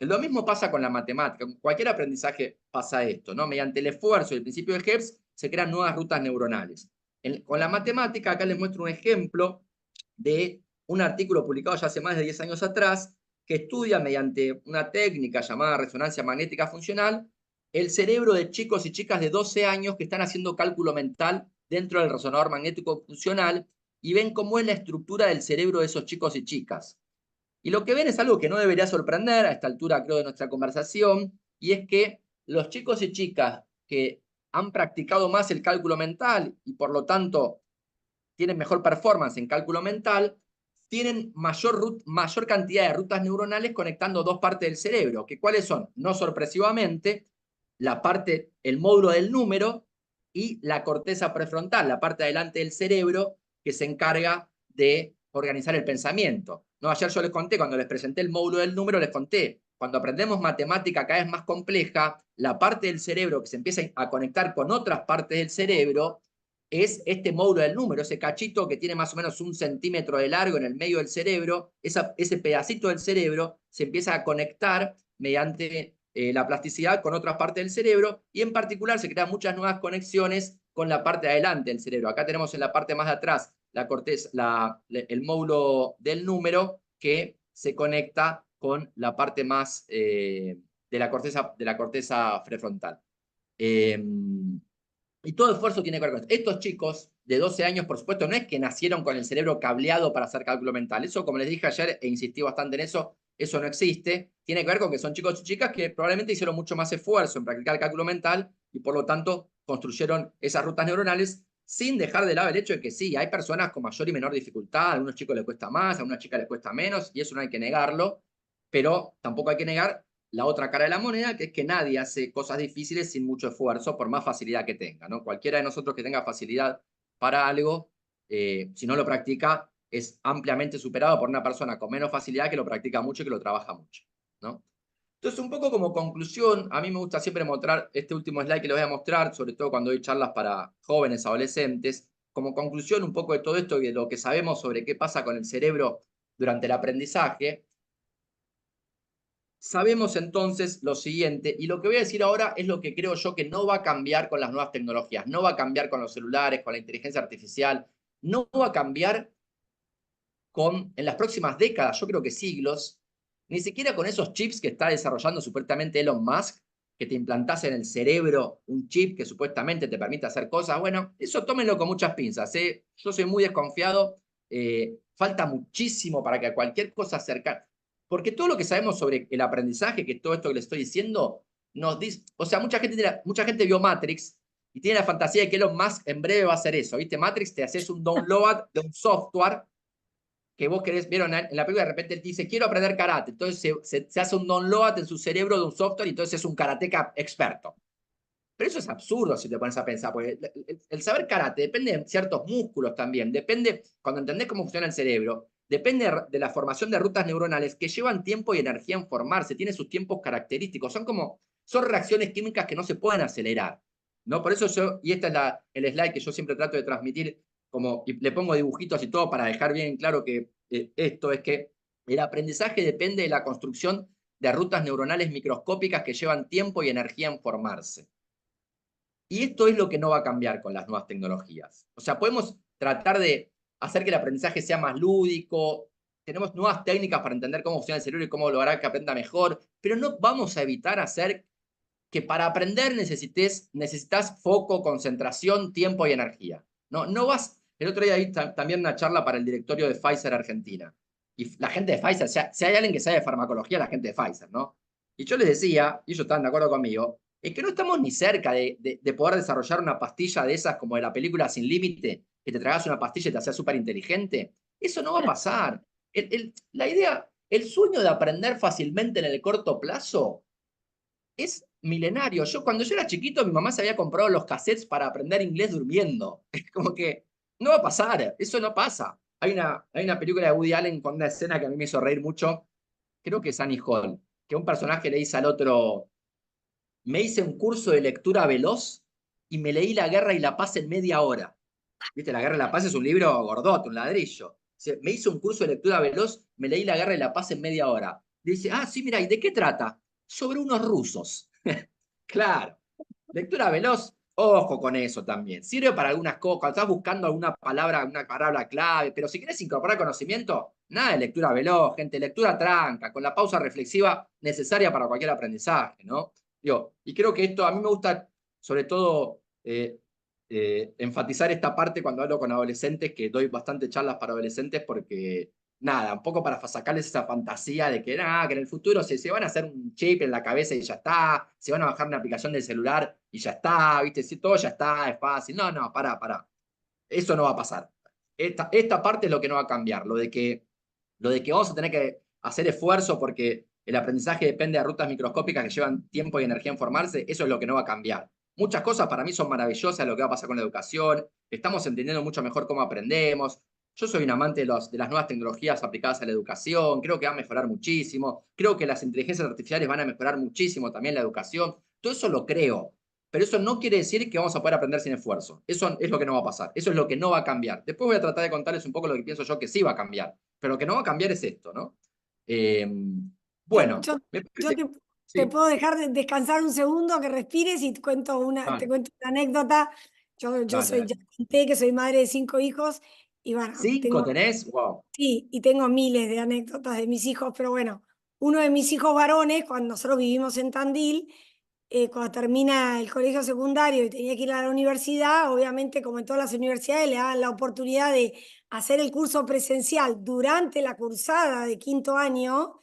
Lo mismo pasa con la matemática, con cualquier aprendizaje pasa esto, ¿no? Mediante el esfuerzo y el principio de Hebs se crean nuevas rutas neuronales. Con la matemática, acá les muestro un ejemplo de un artículo publicado ya hace más de 10 años atrás, que estudia mediante una técnica llamada resonancia magnética funcional el cerebro de chicos y chicas de 12 años que están haciendo cálculo mental dentro del resonador magnético funcional y ven cómo es la estructura del cerebro de esos chicos y chicas. Y lo que ven es algo que no debería sorprender a esta altura, creo, de nuestra conversación, y es que los chicos y chicas que han practicado más el cálculo mental y por lo tanto tienen mejor performance en cálculo mental, tienen mayor cantidad de rutas neuronales conectando dos partes del cerebro, que cuáles son, no sorpresivamente, el módulo del número y la corteza prefrontal, la parte adelante del cerebro que se encarga de organizar el pensamiento. No, ayer yo les conté, cuando les presenté el módulo del número, les conté, cuando aprendemos matemática cada vez más compleja, la parte del cerebro que se empieza a conectar con otras partes del cerebro es este módulo del número, ese cachito que tiene más o menos 1 centímetro de largo en el medio del cerebro, ese pedacito del cerebro se empieza a conectar mediante la plasticidad con otras partes del cerebro y en particular se crean muchas nuevas conexiones con la parte de adelante del cerebro. Acá tenemos en la parte más de atrás la corteza, el módulo del número que se conecta con la parte más de la corteza prefrontal. Y todo esfuerzo tiene que ver con esto. Estos chicos de 12 años, por supuesto, no es que nacieron con el cerebro cableado para hacer cálculo mental. Eso, como les dije ayer, e insistí bastante en eso, eso no existe. Tiene que ver con que son chicos y chicas que probablemente hicieron mucho más esfuerzo en practicar el cálculo mental y por lo tanto construyeron esas rutas neuronales sin dejar de lado el hecho de que sí, hay personas con mayor y menor dificultad, a algunos chicos les cuesta más, a unas chicas les cuesta menos, y eso no hay que negarlo, pero tampoco hay que negar la otra cara de la moneda, que es que nadie hace cosas difíciles sin mucho esfuerzo, por más facilidad que tenga, ¿no? Cualquiera de nosotros que tenga facilidad para algo, si no lo practica, es ampliamente superado por una persona con menos facilidad que lo practica mucho y que lo trabaja mucho, ¿no? Entonces, un poco como conclusión, a mí me gusta siempre mostrar este último slide que les voy a mostrar, sobre todo cuando doy charlas para jóvenes, adolescentes, como conclusión un poco de todo esto y de lo que sabemos sobre qué pasa con el cerebro durante el aprendizaje. Sabemos entonces lo siguiente, y lo que voy a decir ahora es lo que creo yo que no va a cambiar con las nuevas tecnologías, no va a cambiar con los celulares, con la inteligencia artificial, no va a cambiar en las próximas décadas, yo creo que siglos, ni siquiera con esos chips que está desarrollando supuestamente Elon Musk, que te implantás en el cerebro un chip que supuestamente te permite hacer cosas. Bueno, eso tómenlo con muchas pinzas, ¿eh? Yo soy muy desconfiado, falta muchísimo para que cualquier cosa cercana, porque todo lo que sabemos sobre el aprendizaje, que todo esto que les estoy diciendo, nos dice, o sea, mucha gente vio Matrix y tiene la fantasía de que Elon Musk en breve va a hacer eso, ¿viste? Matrix, te haces un download de un software que vos querés, vieron en la película, de repente él dice, quiero aprender karate, entonces se hace un download en su cerebro de un software y entonces es un karateca experto. Pero eso es absurdo si te pones a pensar, porque el saber karate depende de ciertos músculos también, depende, cuando entendés cómo funciona el cerebro, depende de la formación de rutas neuronales que llevan tiempo y energía en formarse, tiene sus tiempos característicos, son reacciones químicas que no se pueden acelerar, ¿no? Por eso yo, y este es el slide que yo siempre trato de transmitir, y le pongo dibujitos y todo para dejar bien claro que esto es que el aprendizaje depende de la construcción de rutas neuronales microscópicas que llevan tiempo y energía en formarse. Y esto es lo que no va a cambiar con las nuevas tecnologías. O sea, podemos tratar de hacer que el aprendizaje sea más lúdico, tenemos nuevas técnicas para entender cómo funciona el cerebro y cómo lograr que aprenda mejor, pero no vamos a evitar hacer que para aprender necesitas foco, concentración, tiempo y energía. No vas. El otro día vi también una charla para el directorio de Pfizer Argentina. Y la gente de Pfizer, si hay alguien que sabe de farmacología, la gente de Pfizer, ¿no? Y yo les decía, y ellos estaban de acuerdo conmigo, es que no estamos ni cerca de poder desarrollar una pastilla de esas como de la película Sin Límite, que te tragas una pastilla y te haces súper inteligente. Eso no va a pasar. La idea, el sueño de aprender fácilmente en el corto plazo es milenario. Cuando yo era chiquito, mi mamá se había comprado los cassettes para aprender inglés durmiendo. Es como que no va a pasar, eso no pasa. Hay una película de Woody Allen con una escena que a mí me hizo reír mucho, creo que es Annie Hall, que un personaje le dice al otro, me hice un curso de lectura veloz y me leí La Guerra y la Paz en media hora. ¿Viste? La Guerra y la Paz es un libro gordote, un ladrillo. Me hice un curso de lectura veloz, me leí La Guerra y la Paz en media hora. Dice, sí, mira, ¿y de qué trata? Sobre unos rusos. Claro, lectura veloz, ojo con eso también. Sirve para algunas cosas, cuando estás buscando alguna palabra clave, pero si quieres incorporar conocimiento, nada de lectura veloz, gente, lectura tranca, con la pausa reflexiva necesaria para cualquier aprendizaje, ¿no? Digo, y creo que esto a mí me gusta, sobre todo, enfatizar esta parte cuando hablo con adolescentes, que doy bastante charlas para adolescentes, porque nada, un poco para sacarles esa fantasía de que, que en el futuro se van a hacer un chip en la cabeza y ya está, se van a bajar una aplicación del celular y ya está, ¿viste? Si todo ya está, es fácil. No, pará. Eso no va a pasar. Esta parte es lo que no va a cambiar, lo de que vamos a tener que hacer esfuerzo porque el aprendizaje depende de rutas microscópicas que llevan tiempo y energía en formarse, eso es lo que no va a cambiar. Muchas cosas para mí son maravillosas lo que va a pasar con la educación, estamos entendiendo mucho mejor cómo aprendemos. Yo soy un amante de las nuevas tecnologías aplicadas a la educación, creo que va a mejorar muchísimo, creo que las inteligencias artificiales van a mejorar muchísimo también la educación, todo eso lo creo, pero eso no quiere decir que vamos a poder aprender sin esfuerzo, eso es lo que no va a pasar, eso es lo que no va a cambiar. Después voy a tratar de contarles un poco lo que pienso yo que sí va a cambiar, pero lo que no va a cambiar es esto, ¿no? Eh,
Yo,
bueno,
yo,
me
yo
parece.
te
Sí,
puedo dejar descansar un segundo, que respires y te
dale,
cuento una anécdota. Yo
dale,
soy,
dale.
ya conté que soy madre de 5 hijos y bueno,
¿Cinco tenés? Wow.
sí, y tengo miles de anécdotas de mis hijos, pero bueno, uno de mis hijos varones, cuando nosotros vivimos en Tandil, cuando termina el colegio secundario y tenía que ir a la universidad, obviamente, como en todas las universidades, le daban la oportunidad de hacer el curso presencial durante la cursada de quinto año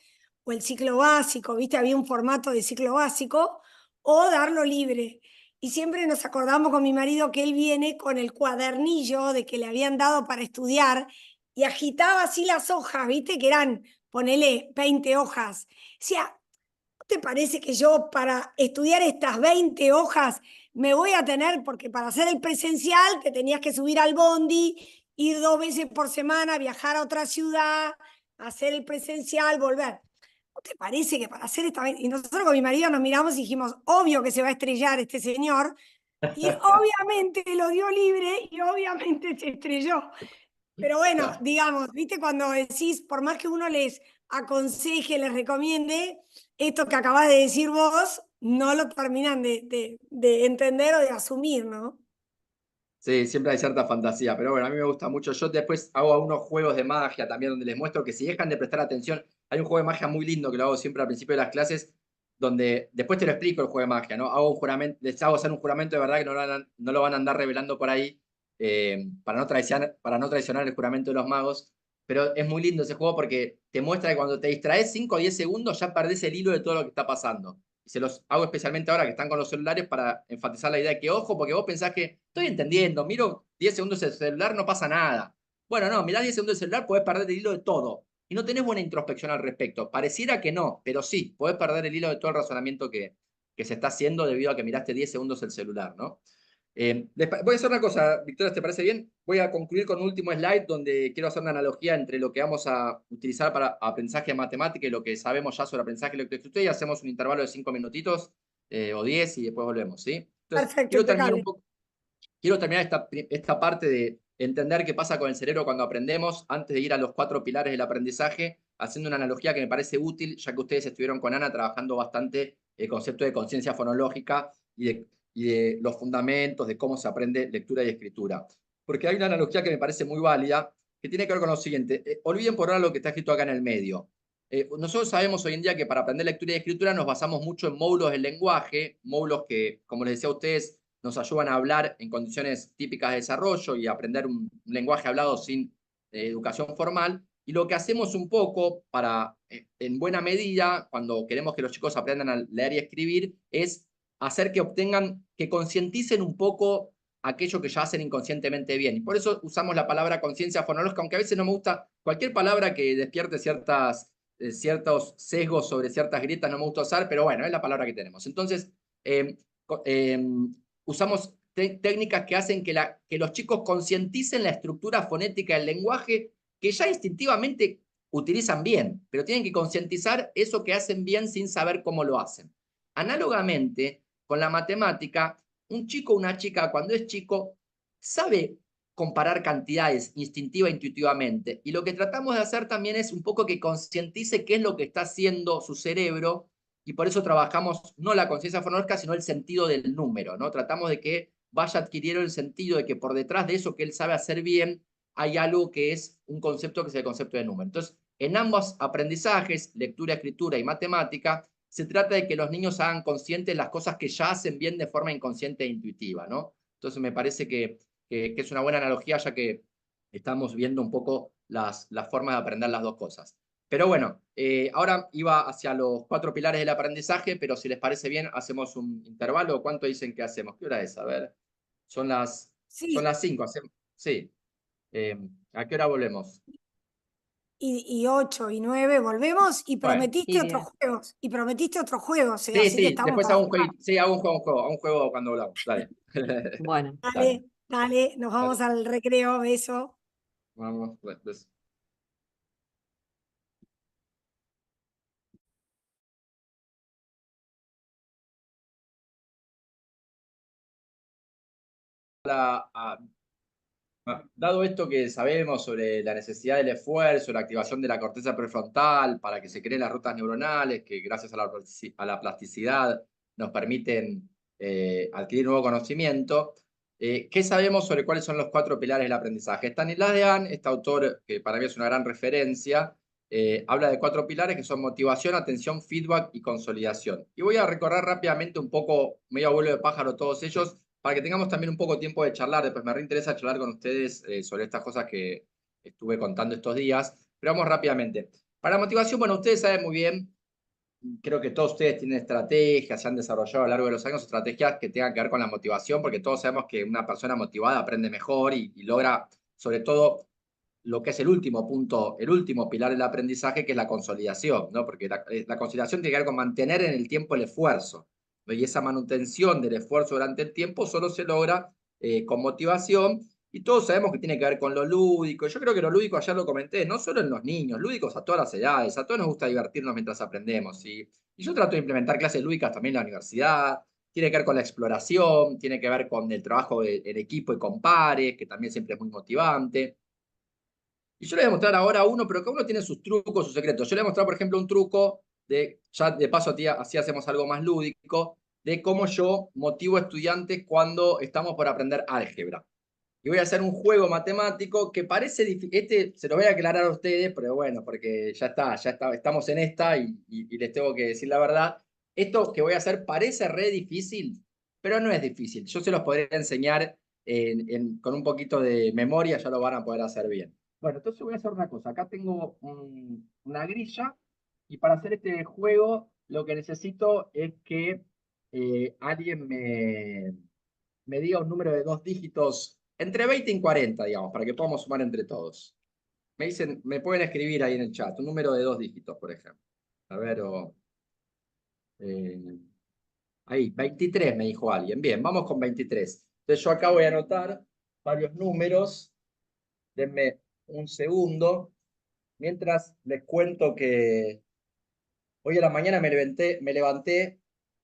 o el ciclo básico, ¿viste? Había un formato de ciclo básico, o darlo libre. Y siempre nos acordamos con mi marido que él viene con el cuadernillo de que le habían dado para estudiar y agitaba así las hojas, ¿viste? Que eran, ponele, 20 hojas. Decía, ¿te parece que yo para estudiar estas 20 hojas me voy a tener, porque para hacer el presencial te tenías que subir al bondi, ir 2 veces por semana, viajar a otra ciudad, hacer el presencial, volver? ¿No te parece que para hacer esta... Y nosotros con mi marido nos miramos y dijimos, obvio que se va a estrellar este señor, y obviamente lo dio libre y obviamente se estrelló. Pero bueno, digamos, viste cuando decís, por más que uno les aconseje, les recomiende, esto que acabas de decir vos, no lo terminan de entender o de asumir, ¿no?
Sí, siempre hay cierta fantasía, pero bueno, a mí me gusta mucho. Yo después hago unos juegos de magia también donde les muestro que si dejan de prestar atención, hay un juego de magia muy lindo que lo hago siempre al principio de las clases, donde después te lo explico el juego de magia, ¿no? Hago un juramento, les hago hacer un juramento de verdad que no lo van a andar revelando por ahí para no traicionar el juramento de los magos, pero es muy lindo ese juego porque te muestra que cuando te distraes 5 o 10 segundos ya perdés el hilo de todo lo que está pasando. Se los hago especialmente ahora que están con los celulares para enfatizar la idea de que, ojo, porque vos pensás que estoy entendiendo, miro 10 segundos el celular, no pasa nada. Bueno, no, mirás 10 segundos el celular, podés perder el hilo de todo. Y no tenés buena introspección al respecto. Pareciera que no, pero sí, podés perder el hilo de todo el razonamiento que que se está haciendo debido a que miraste 10 segundos el celular, ¿no? Voy a hacer una cosa, Victoria, ¿te parece bien? Voy a concluir con un último slide donde quiero hacer una analogía entre lo que vamos a utilizar para aprendizaje de matemática y lo que sabemos ya sobre aprendizaje de lectoescritura, y hacemos un intervalo de 5 minutitos o 10 y después volvemos, ¿sí? Entonces,
Perfecto,
quiero terminar
impecable.
quiero terminar esta parte de entender qué pasa con el cerebro cuando aprendemos, antes de ir a los 4 pilares del aprendizaje, haciendo una analogía que me parece útil, ya que ustedes estuvieron con Ana trabajando bastante el concepto de conciencia fonológica y de los fundamentos de cómo se aprende lectura y escritura. Porque hay una analogía que me parece muy válida, que tiene que ver con lo siguiente. Olviden por ahora lo que está escrito acá en el medio. Nosotros sabemos hoy en día que para aprender lectura y escritura nos basamos mucho en módulos del lenguaje, módulos que, como les decía a ustedes, nos ayudan a hablar en condiciones típicas de desarrollo y aprender un lenguaje hablado sin educación formal. Y lo que hacemos un poco para, en buena medida, cuando queremos que los chicos aprendan a leer y escribir, es hacer que obtengan, que concienticen un poco aquello que ya hacen inconscientemente bien. Y por eso usamos la palabra conciencia fonológica, aunque a veces no me gusta cualquier palabra que despierte ciertos sesgos sobre ciertas grietas, no me gusta usar, pero bueno, es la palabra que tenemos. Entonces, usamos técnicas que hacen que los chicos concienticen la estructura fonética del lenguaje que ya instintivamente utilizan bien, pero tienen que concientizar eso que hacen bien sin saber cómo lo hacen. Análogamente, con la matemática, un chico o una chica cuando es chico sabe comparar cantidades instintiva e intuitivamente, y lo que tratamos de hacer también es un poco que concientice qué es lo que está haciendo su cerebro, y por eso trabajamos no la conciencia fonológica, sino el sentido del número, ¿no? Tratamos de que vaya adquiriendo el sentido de que por detrás de eso que él sabe hacer bien, hay algo que es un concepto que es el concepto de número. Entonces, en ambos aprendizajes, lectura, escritura y matemática, se trata de que los niños hagan conscientes las cosas que ya hacen bien de forma inconsciente e intuitiva, ¿no? Entonces, me parece que es una buena analogía, ya que estamos viendo un poco las formas de aprender las dos cosas. Pero bueno, ahora iba hacia los 4 pilares del aprendizaje, pero si les parece bien, hacemos un intervalo. ¿Cuánto dicen que hacemos? ¿Qué hora es? A ver, son las
Sí,
5. Sí. ¿A qué hora volvemos?
y 8 y 9 volvemos y
Bueno,
prometiste
Y
otros
10.
juegos. Y prometiste otros juegos,
sí,
así que
sí,
estamos
después
para
hago un
jugar.
juego. Sí, hago un juego cuando hablamos. Dale.
Bueno.
Dale,
Dale, dale, nos vamos
dale.
al recreo, beso.
Vamos, pues. Dado esto que sabemos sobre la necesidad del esfuerzo, la activación de la corteza prefrontal para que se creen las rutas neuronales que gracias a la plasticidad nos permiten adquirir nuevo conocimiento, ¿qué sabemos sobre cuáles son los 4 pilares del aprendizaje? Stanislas Dehaene, este autor que para mí es una gran referencia, habla de 4 pilares que son motivación, atención, feedback y consolidación. Y voy a recorrer rápidamente un poco, medio abuelo de pájaro, todos ellos, para que tengamos también un poco de tiempo de charlar. Después me reinteresa charlar con ustedes sobre estas cosas que estuve contando estos días, pero vamos rápidamente. Para motivación, bueno, ustedes saben muy bien, creo que todos ustedes tienen estrategias, se han desarrollado a lo largo de los años estrategias que tengan que ver con la motivación, porque todos sabemos que una persona motivada aprende mejor y logra, sobre todo, lo que es el último punto, el último pilar del aprendizaje, que es la consolidación, ¿no? Porque la consolidación tiene que ver con mantener en el tiempo el esfuerzo, ¿no? Y esa manutención del esfuerzo durante el tiempo solo se logra con motivación, y todos sabemos que tiene que ver con lo lúdico. Yo creo que lo lúdico, ayer lo comenté, no solo en los niños, lúdicos a todas las edades, a todos nos gusta divertirnos mientras aprendemos, y yo trato de implementar clases lúdicas también en la universidad. Tiene que ver con la exploración, tiene que ver con el trabajo en equipo y con pares, que también siempre es muy motivante. Y yo le voy a mostrar ahora uno, pero cada uno tiene sus trucos, sus secretos. Yo le voy a mostrar, por ejemplo, un truco ya de paso, así hacemos algo más lúdico, de cómo yo motivo a estudiantes cuando estamos por aprender álgebra. Y voy a hacer un juego matemático que parece difícil. Este se lo voy a aclarar a ustedes, pero bueno, porque ya está, estamos en esta y les tengo que decir la verdad. Esto que voy a hacer parece re difícil, pero no es difícil. Yo se los podría enseñar con un poquito de memoria, ya lo van a poder hacer bien. Bueno, entonces voy a hacer una cosa. Acá tengo una grilla, y para hacer este juego lo que necesito es que alguien me diga un número de 2 dígitos, entre 20 y 40, digamos, para que podamos sumar entre todos. Me pueden escribir ahí en el chat, un número de 2 dígitos, por ejemplo. A ver, eh, Ahí, 23 me dijo alguien. Bien, vamos con 23. Entonces yo acá voy a anotar varios números. Denme un segundo. Mientras les cuento que hoy a la mañana me levanté,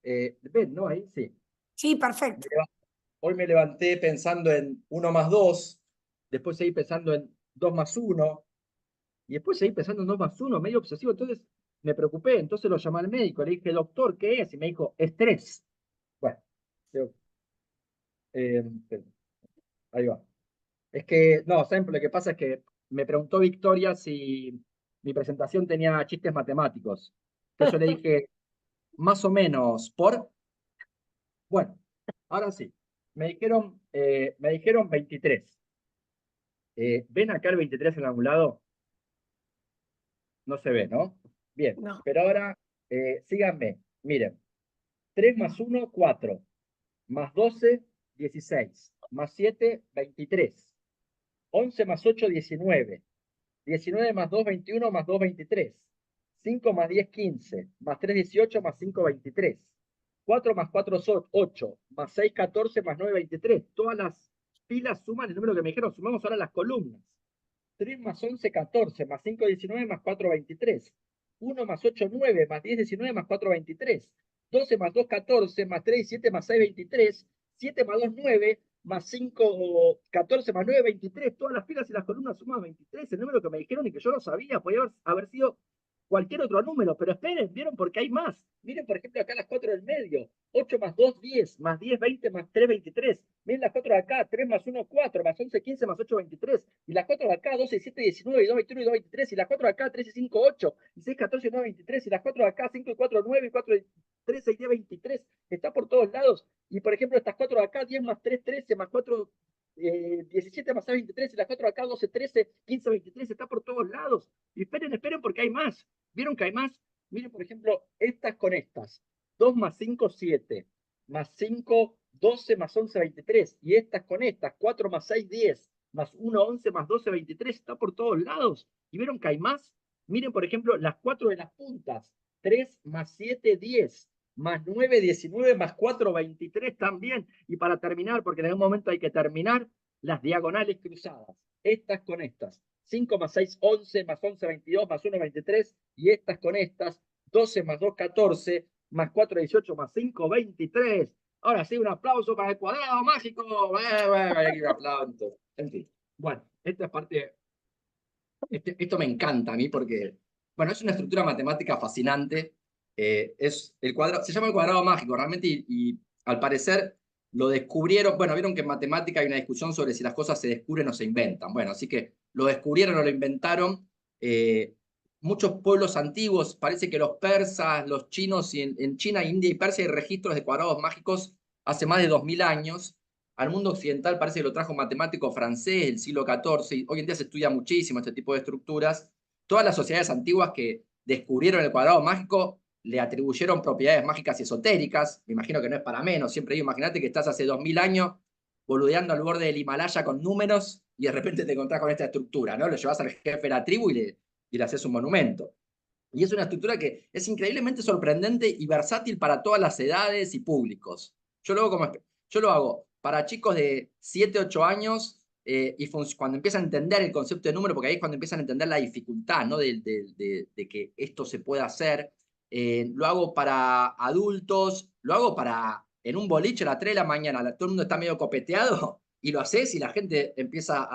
¿ven, no? Ahí, sí.
Sí, perfecto.
Hoy me levanté pensando en 1 más 2, después seguí pensando en 2 más 1, y después seguí pensando en 2 más 1, medio obsesivo. Entonces me preocupé, entonces lo llamé al médico, le dije, doctor, ¿qué es? Y me dijo, estrés. Bueno, eh, ahí va. Es que, no, ¿saben? Lo que pasa es que me preguntó Victoria si mi presentación tenía chistes matemáticos. Entonces yo le dije, más o menos, por. Bueno, ahora sí. Me dijeron 23. ¿Ven acá el 23 en algún lado? No se ve, ¿no? Bien,
No.
pero ahora síganme. Miren, 3 más 1, 4. Más 12, 16. Más 7, 23. 11 más 8, 19. 19 más 2, 21, más 2, 23. 5 más 10, 15. Más 3, 18, más 5, 23. 4 más 4, 8. Más 6, 14, más 9, 23. Todas las pilas suman el número que me dijeron. Sumamos ahora las columnas. 3 más 11, 14. Más 5, 19, más 4, 23. 1 más 8, 9. Más 10, 19, más 4, 23. 12 más 2, 14. Más 3, 7, más 6, 23. 7 más 2, 9. Más 5, 14, más 9, 23. Todas las pilas y las columnas suman 23. El número que me dijeron y que yo no sabía. Podía haber sido cualquier otro número. Pero esperen, ¿vieron? Porque hay más. Miren, por ejemplo, acá las 4 del medio. 8 más 2, 10. Más 10, 20. Más 3, 23. Miren las 4 de acá. 3 más 1, 4. Más 11, 15. Más 8, 23. Y las 4 de acá. 12, 7, 19. Y 2, 21. Y 2, 23. Y las 4 de acá. 13, 5, 8. Y 6, 14. Y 9, 23. Y las 4 de acá. 5 y 4, 9. Y 4, 13 y 10, 23. Está por todos lados. Y por ejemplo, estas 4 de acá. 10 más 3, 13. Más 4, 17 más 6, 23. Y las 4 de acá. 12, 13. 15, 23. Está por todos lados. Y esperen porque hay más. ¿Vieron que hay más? Miren, por ejemplo, estas con estas. 2 más 5, 7. Más 5, 12, más 11, 23. Y estas con estas. 4 más 6, 10. Más 1, 11, más 12, 23. Está por todos lados. ¿Y vieron que hay más? Miren, por ejemplo, las 4 de las puntas. 3 más 7, 10. Más 9, 19, más 4, 23 también. Y para terminar, porque en algún momento hay que terminar, las diagonales cruzadas. Estas con estas. 5 más 6, 11, más 11, 22, más 1, 23, y estas con estas, 12 más 2, 14, más 4, 18, más 5, 23. Ahora sí, un aplauso para el cuadrado mágico. Un aplauso. En fin, bueno, esta es parte, esto me encanta a mí porque, bueno, es una estructura matemática fascinante. Se llama el cuadrado mágico, realmente, y al parecer lo descubrieron. Bueno, vieron que en matemática hay una discusión sobre si las cosas se descubren o se inventan. Bueno, así que lo descubrieron o lo inventaron. Muchos pueblos antiguos, parece que los persas, los chinos, y en China, India y Persia hay registros de cuadrados mágicos hace más de 2000 años. Al mundo occidental parece que lo trajo un matemático francés del siglo XIV. Y hoy en día se estudia muchísimo este tipo de estructuras. Todas las sociedades antiguas que descubrieron el cuadrado mágico le atribuyeron propiedades mágicas y esotéricas. Me imagino que no es para menos. Siempre digo, imagínate que estás hace 2000 años boludeando al borde del Himalaya con números y de repente te encontrás con esta estructura, ¿no? Lo llevas al jefe de la tribu y le haces un monumento. Y es una estructura que es increíblemente sorprendente y versátil para todas las edades y públicos. Yo lo hago para chicos de 7, 8 años y cuando empiezan a entender el concepto de número, porque ahí es cuando empiezan a entender la dificultad, ¿no? de que esto se pueda hacer. Lo hago para adultos, lo hago en un boliche a las 3 de la mañana, todo el mundo está medio copeteado y lo haces y la gente empieza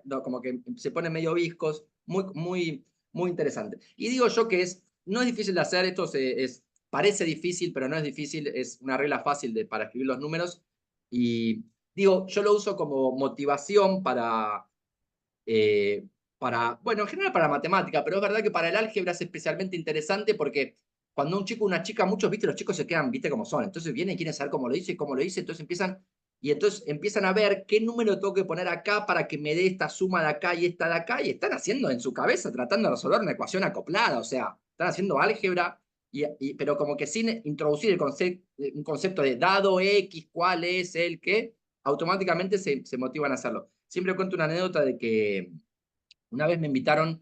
no, como que se pone medio viscos, muy interesante. Y digo yo que no es difícil de hacer, parece difícil, pero no es difícil, es una regla fácil para escribir los números. Y digo, yo lo uso como motivación bueno, en general para matemática, pero es verdad que para el álgebra es especialmente interesante porque cuando un chico o una chica, muchos, viste, los chicos se quedan, viste, como son. Entonces vienen y quieren saber cómo lo hice, entonces empiezan a ver qué número tengo que poner acá para que me dé esta suma de acá y esta de acá, y están haciendo en su cabeza, tratando de resolver una ecuación acoplada, o sea, están haciendo álgebra, pero como que sin introducir un concepto de dado X, cuál es el que, automáticamente se motivan a hacerlo. Siempre cuento una anécdota de que una vez me invitaron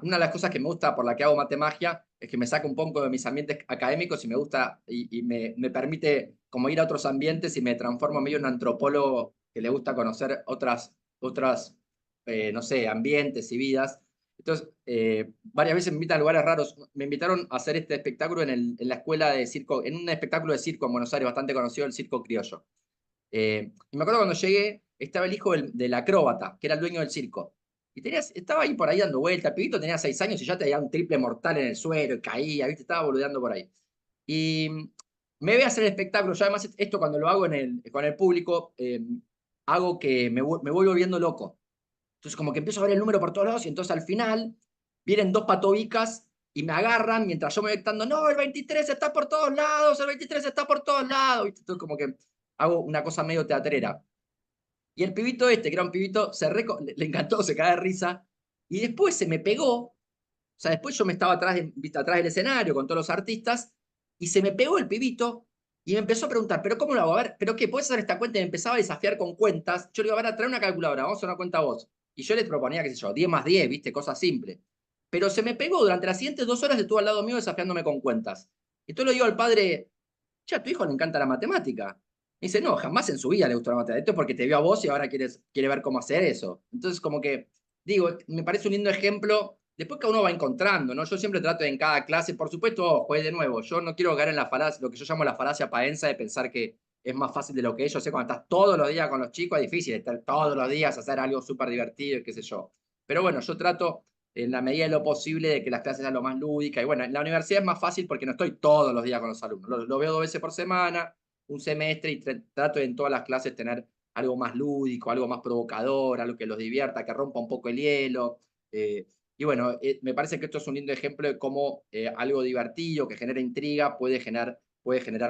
una de las cosas que me gusta por la que hago matemagia es que me saca un poco de mis ambientes académicos y me gusta y me permite como ir a otros ambientes y me transformo medio en un antropólogo que le gusta conocer otras no sé, ambientes y vidas. Entonces, varias veces me invitan a lugares raros. Me invitaron a hacer este espectáculo en la escuela de circo, en un espectáculo de circo en Buenos Aires, bastante conocido, el Circo Criollo. Y me acuerdo cuando llegué, estaba el hijo del acróbata, que era el dueño del circo. Y estaba ahí por ahí dando vueltas. El pibito tenía 6 años y ya tenía un triple mortal en el suelo y caía, ¿viste? Estaba boludeando por ahí. Y me ve a hacer el espectáculo. Yo además esto cuando lo hago con el público, hago que me voy volviendo loco. Entonces como que empiezo a ver el número por todos lados y entonces al final vienen 2 patobicas y me agarran mientras yo me voy gritando, no, el 23 está por todos lados, el 23 está por todos lados. ¿Viste? Entonces como que hago una cosa medio teatrera. Y el pibito que era un pibito, le encantó, se cae de risa. Y después se me pegó. O sea, después yo me estaba atrás del escenario con todos los artistas y se me pegó el pibito y me empezó a preguntar, ¿pero cómo lo hago? A ver, ¿pero qué? ¿Puedes hacer esta cuenta? Y me empezaba a desafiar con cuentas. Yo le iba a ver, a traer una calculadora, vamos a hacer una cuenta vos. Y yo les proponía, qué sé yo, 10 más 10, ¿viste? Cosas simples. Pero se me pegó, durante las siguientes 2 horas estuvo al lado mío desafiándome con cuentas. Y entonces le digo al padre, che, a tu hijo le encanta la matemática. Me dice, no, jamás en su vida le gustó la matemática. Esto es porque te vio a vos y ahora quiere ver cómo hacer eso. Entonces, como que, digo, me parece un lindo ejemplo. Después cada uno va encontrando, ¿no? Yo siempre trato en cada clase, por supuesto, juez de nuevo, yo no quiero caer en la falacia, lo que yo llamo la falacia paensa de pensar que es más fácil de lo que es. Yo sé, cuando estás todos los días con los chicos es difícil estar todos los días, hacer algo súper divertido y qué sé yo. Pero bueno, yo trato en la medida de lo posible de que las clases sean lo más lúdicas. Y bueno, en la universidad es más fácil porque no estoy todos los días con los alumnos. Lo veo 2 veces por semana, un semestre, y trato en todas las clases tener algo más lúdico, algo más provocador, algo que los divierta, que rompa un poco el hielo. Y bueno, me parece que esto es un lindo ejemplo de cómo algo divertido, que genera intriga, puede generar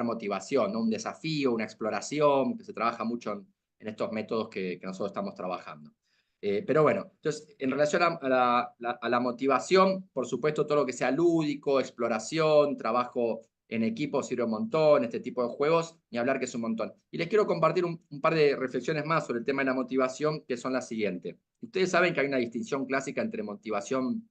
motivación, ¿no? Un desafío, una exploración, que se trabaja mucho en estos métodos que nosotros estamos trabajando. Pero bueno, entonces, en relación a la motivación, por supuesto, todo lo que sea lúdico, exploración, trabajo en equipo sirve un montón, este tipo de juegos, ni hablar que es un montón. Y les quiero compartir un par de reflexiones más sobre el tema de la motivación, que son las siguientes. Ustedes saben que hay una distinción clásica entre motivación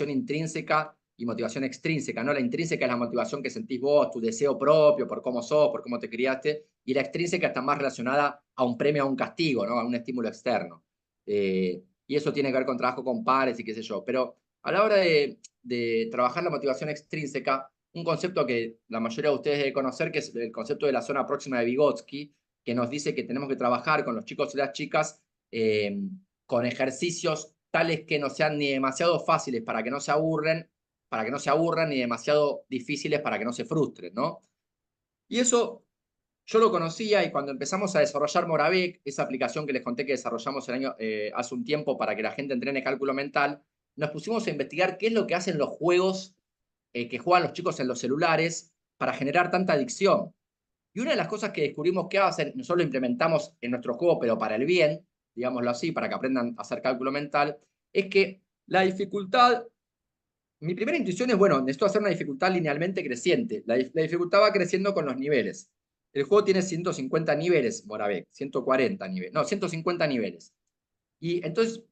intrínseca y motivación extrínseca, ¿no? La intrínseca es la motivación que sentís vos, tu deseo propio, por cómo sos, por cómo te criaste, y la extrínseca está más relacionada a un premio, a un castigo, ¿no? A un estímulo externo. Y eso tiene que ver con trabajo con pares y qué sé yo. Pero a la hora de trabajar la motivación extrínseca, un concepto que la mayoría de ustedes deben conocer, que es el concepto de la zona próxima de Vygotsky, que nos dice que tenemos que trabajar con los chicos y las chicas con ejercicios tales que no sean ni demasiado fáciles para que no se aburran, ni demasiado difíciles para que no se frustren, ¿no? Y eso yo lo conocía, y cuando empezamos a desarrollar Moravec, esa aplicación que les conté que desarrollamos hace un tiempo para que la gente entrene cálculo mental, nos pusimos a investigar qué es lo que hacen los juegos que juegan los chicos en los celulares para generar tanta adicción. Y una de las cosas que descubrimos que hacen, nosotros lo implementamos en nuestro juego, pero para el bien, digámoslo así, para que aprendan a hacer cálculo mental, es que la dificultad, mi primera intuición es, bueno, necesito hacer una dificultad linealmente creciente. La dificultad va creciendo con los niveles. El juego tiene 150 niveles, Moravec, 140 niveles, no, 150 niveles. Y entonces,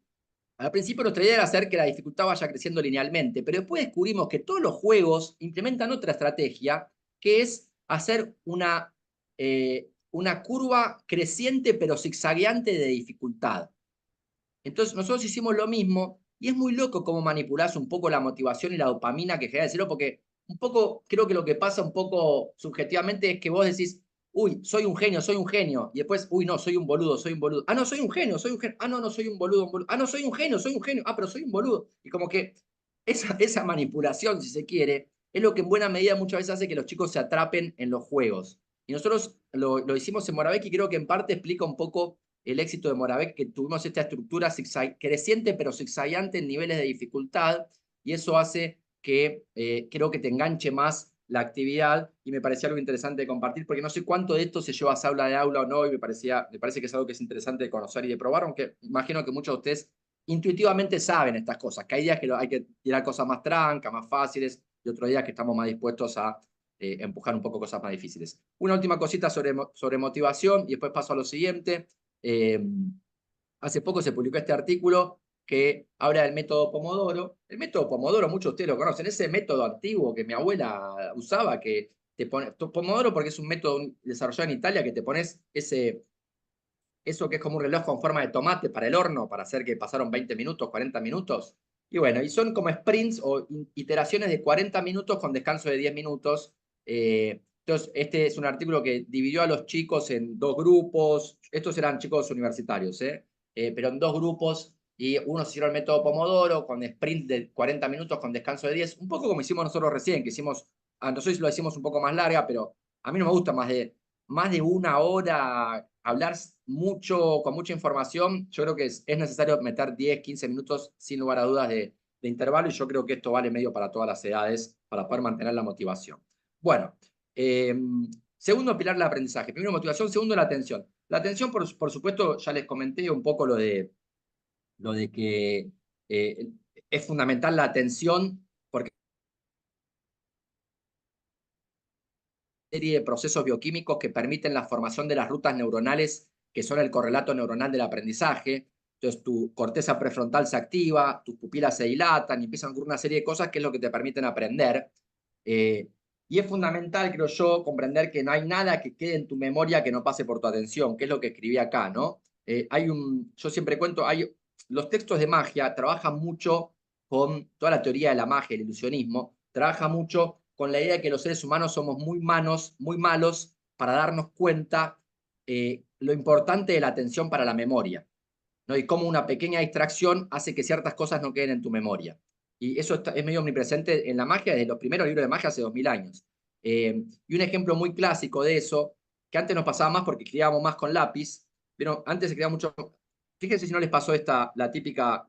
al principio nuestra idea era hacer que la dificultad vaya creciendo linealmente, pero después descubrimos que todos los juegos implementan otra estrategia, que es hacer una curva creciente pero zigzagueante de dificultad. Entonces nosotros hicimos lo mismo, y es muy loco cómo manipulás un poco la motivación y la dopamina que genera el cerebro, porque un poco, creo que lo que pasa un poco subjetivamente es que vos decís, uy, soy un genio, y después, uy, no, soy un boludo, ah, no, soy un genio, ah, no, no, soy un boludo, ah, no, soy un genio, ah, pero soy un boludo. Y como que esa manipulación, si se quiere, es lo que en buena medida muchas veces hace que los chicos se atrapen en los juegos. Y nosotros lo hicimos en Moravec, y creo que en parte explica un poco el éxito de Moravec, que tuvimos esta estructura creciente pero zigzagueante en niveles de dificultad, y eso hace que creo que te enganche más la actividad, y me parecía algo interesante de compartir, porque no sé cuánto de esto se lleva a aula de aula o no, y me parece que es algo que es interesante de conocer y de probar, aunque imagino que muchos de ustedes intuitivamente saben estas cosas, que hay días que hay que tirar cosas más trancas, más fáciles, y otros días que estamos más dispuestos a empujar un poco cosas más difíciles. Una última cosita sobre motivación, y después paso a lo siguiente. Hace poco se publicó este artículo que habla del método Pomodoro. El método Pomodoro, muchos de ustedes lo conocen, ese método antiguo que mi abuela usaba, que te pone Pomodoro porque es un método desarrollado en Italia que te pones eso que es como un reloj con forma de tomate para el horno, para hacer que pasaron 20 minutos, 40 minutos. Y bueno, y son como sprints o iteraciones de 40 minutos con descanso de 10 minutos. Entonces, este es un artículo que dividió a los chicos en dos grupos. Estos eran chicos universitarios, pero en dos grupos. Y unos hicieron el método Pomodoro con sprint de 40 minutos con descanso de 10. Un poco como hicimos nosotros recién, que hicimos, nosotros lo hicimos un poco más larga, pero a mí no me gusta más de una hora, hablar mucho, con mucha información. Yo creo que es necesario meter 10, 15 minutos sin lugar a dudas de intervalo, y yo creo que esto vale medio para todas las edades para poder mantener la motivación. Bueno, segundo pilar del aprendizaje. Primero, motivación. Segundo, la atención. La atención, por supuesto, ya les comenté un poco lo de que es fundamental la atención, porque serie de procesos bioquímicos que permiten la formación de las rutas neuronales que son el correlato neuronal del aprendizaje. Entonces tu corteza prefrontal se activa, tus pupilas se dilatan y empiezan a ocurrir una serie de cosas que es lo que te permiten aprender. Y es fundamental, creo yo, comprender que no hay nada que quede en tu memoria que no pase por tu atención, que es lo que escribí acá, ¿no? Yo siempre cuento, los textos de magia trabajan mucho con toda la teoría de la magia, el ilusionismo, trabaja mucho con la idea de que los seres humanos somos muy malos para darnos cuenta lo importante de la atención para la memoria, ¿no? Y cómo una pequeña distracción hace que ciertas cosas no queden en tu memoria. Y eso es medio omnipresente en la magia desde los primeros libros de magia hace 2000 años. Y un ejemplo muy clásico de eso, que antes nos pasaba más porque escribíamos más con lápiz, pero antes se escribía mucho. Fíjense si no les pasó esta típica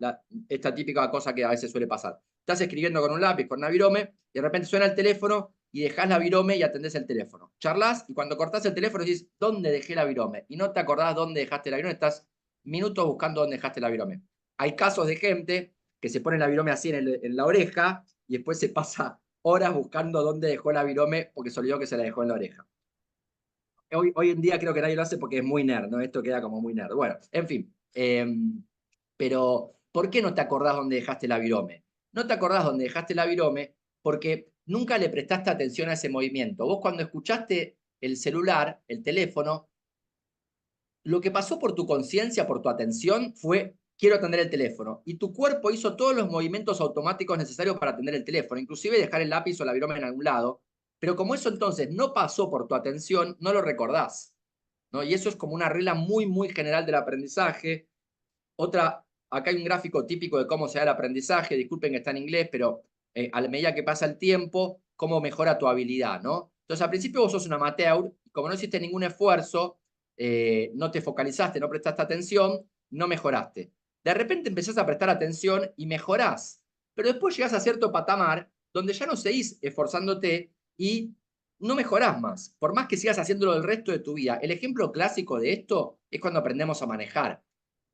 cosa que a veces suele pasar. Estás escribiendo con un lápiz, con una virome, y de repente suena el teléfono y dejás la virome y atendés el teléfono. Charlas y cuando cortás el teléfono decís, ¿dónde dejé la virome? Y no te acordás dónde dejaste la virome, estás minutos buscando dónde dejaste la virome. Hay casos de gente que se pone la virome así en la oreja y después se pasa horas buscando dónde dejó la virome porque se olvidó que se la dejó en la oreja. Hoy en día creo que nadie lo hace porque es muy nerd, ¿no? Esto queda como muy nerd. Bueno, en fin. Pero, ¿por qué no te acordás dónde dejaste la virome? No te acordás dónde dejaste la virome porque nunca le prestaste atención a ese movimiento. Vos cuando escuchaste el celular, el teléfono, lo que pasó por tu conciencia, por tu atención, fue quiero atender el teléfono. Y tu cuerpo hizo todos los movimientos automáticos necesarios para atender el teléfono, inclusive dejar el lápiz o la virome en algún lado. Pero como eso entonces no pasó por tu atención, no lo recordás, ¿no? Y eso es como una regla muy general del aprendizaje. Acá hay un gráfico típico de cómo se da el aprendizaje. Disculpen que está en inglés, pero a la medida que pasa el tiempo, cómo mejora tu habilidad, ¿no? Entonces, al principio vos sos un amateur, y como no hiciste ningún esfuerzo, no te focalizaste, no prestaste atención, no mejoraste. De repente empezás a prestar atención y mejorás. Pero después llegás a cierto patamar donde ya no seguís esforzándote y no mejorás más, por más que sigas haciéndolo el resto de tu vida. El ejemplo clásico de esto es cuando aprendemos a manejar.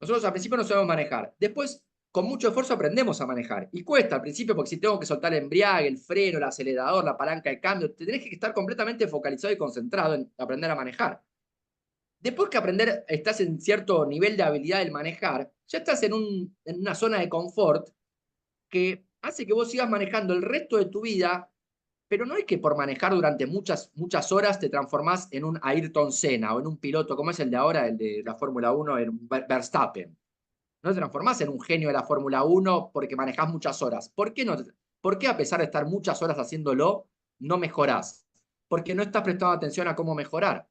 Nosotros al principio no sabemos manejar. Después, con mucho esfuerzo, aprendemos a manejar. Y cuesta al principio porque si tengo que soltar el embriague, el freno, el acelerador, la palanca de cambio, te tenés que estar completamente focalizado y concentrado en aprender a manejar. Después que estás en cierto nivel de habilidad del manejar, ya estás en una zona de confort que hace que vos sigas manejando el resto de tu vida, pero no es que por manejar durante muchas horas te transformás en un Ayrton Senna o en un piloto como es el de ahora, el de la Fórmula 1, en un Verstappen. No te transformás en un genio de la Fórmula 1 porque manejás muchas horas. ¿Por qué a pesar de estar muchas horas haciéndolo, no mejorás? Porque no estás prestando atención a cómo mejorar.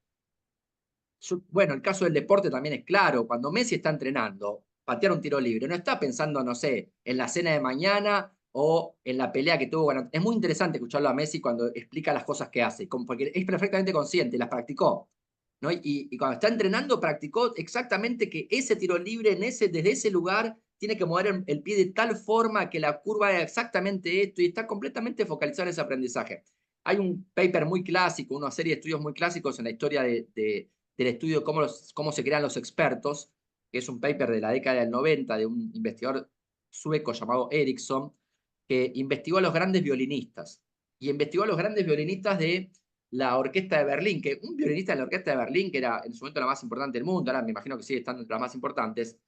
Bueno, el caso del deporte también es claro. Cuando Messi está entrenando, patear un tiro libre, no está pensando, no sé, en la cena de mañana o en la pelea que tuvo. Bueno, es muy interesante escucharlo a Messi cuando explica las cosas que hace, porque es perfectamente consciente, las practicó, ¿no? Y cuando está entrenando, practicó exactamente que ese tiro libre desde ese lugar tiene que mover el pie de tal forma que la curva era exactamente esto y está completamente focalizado en ese aprendizaje. Hay un paper muy clásico, una serie de estudios muy clásicos en la historia del estudio de cómo se crean los expertos, que es un paper de la década del 90 de un investigador sueco llamado Ericsson, que investigó a los grandes violinistas. Y investigó a los grandes violinistas de la Orquesta de Berlín, que un violinista de la Orquesta de Berlín, que era en su momento la más importante del mundo, ahora me imagino que sigue estando entre las más importantes,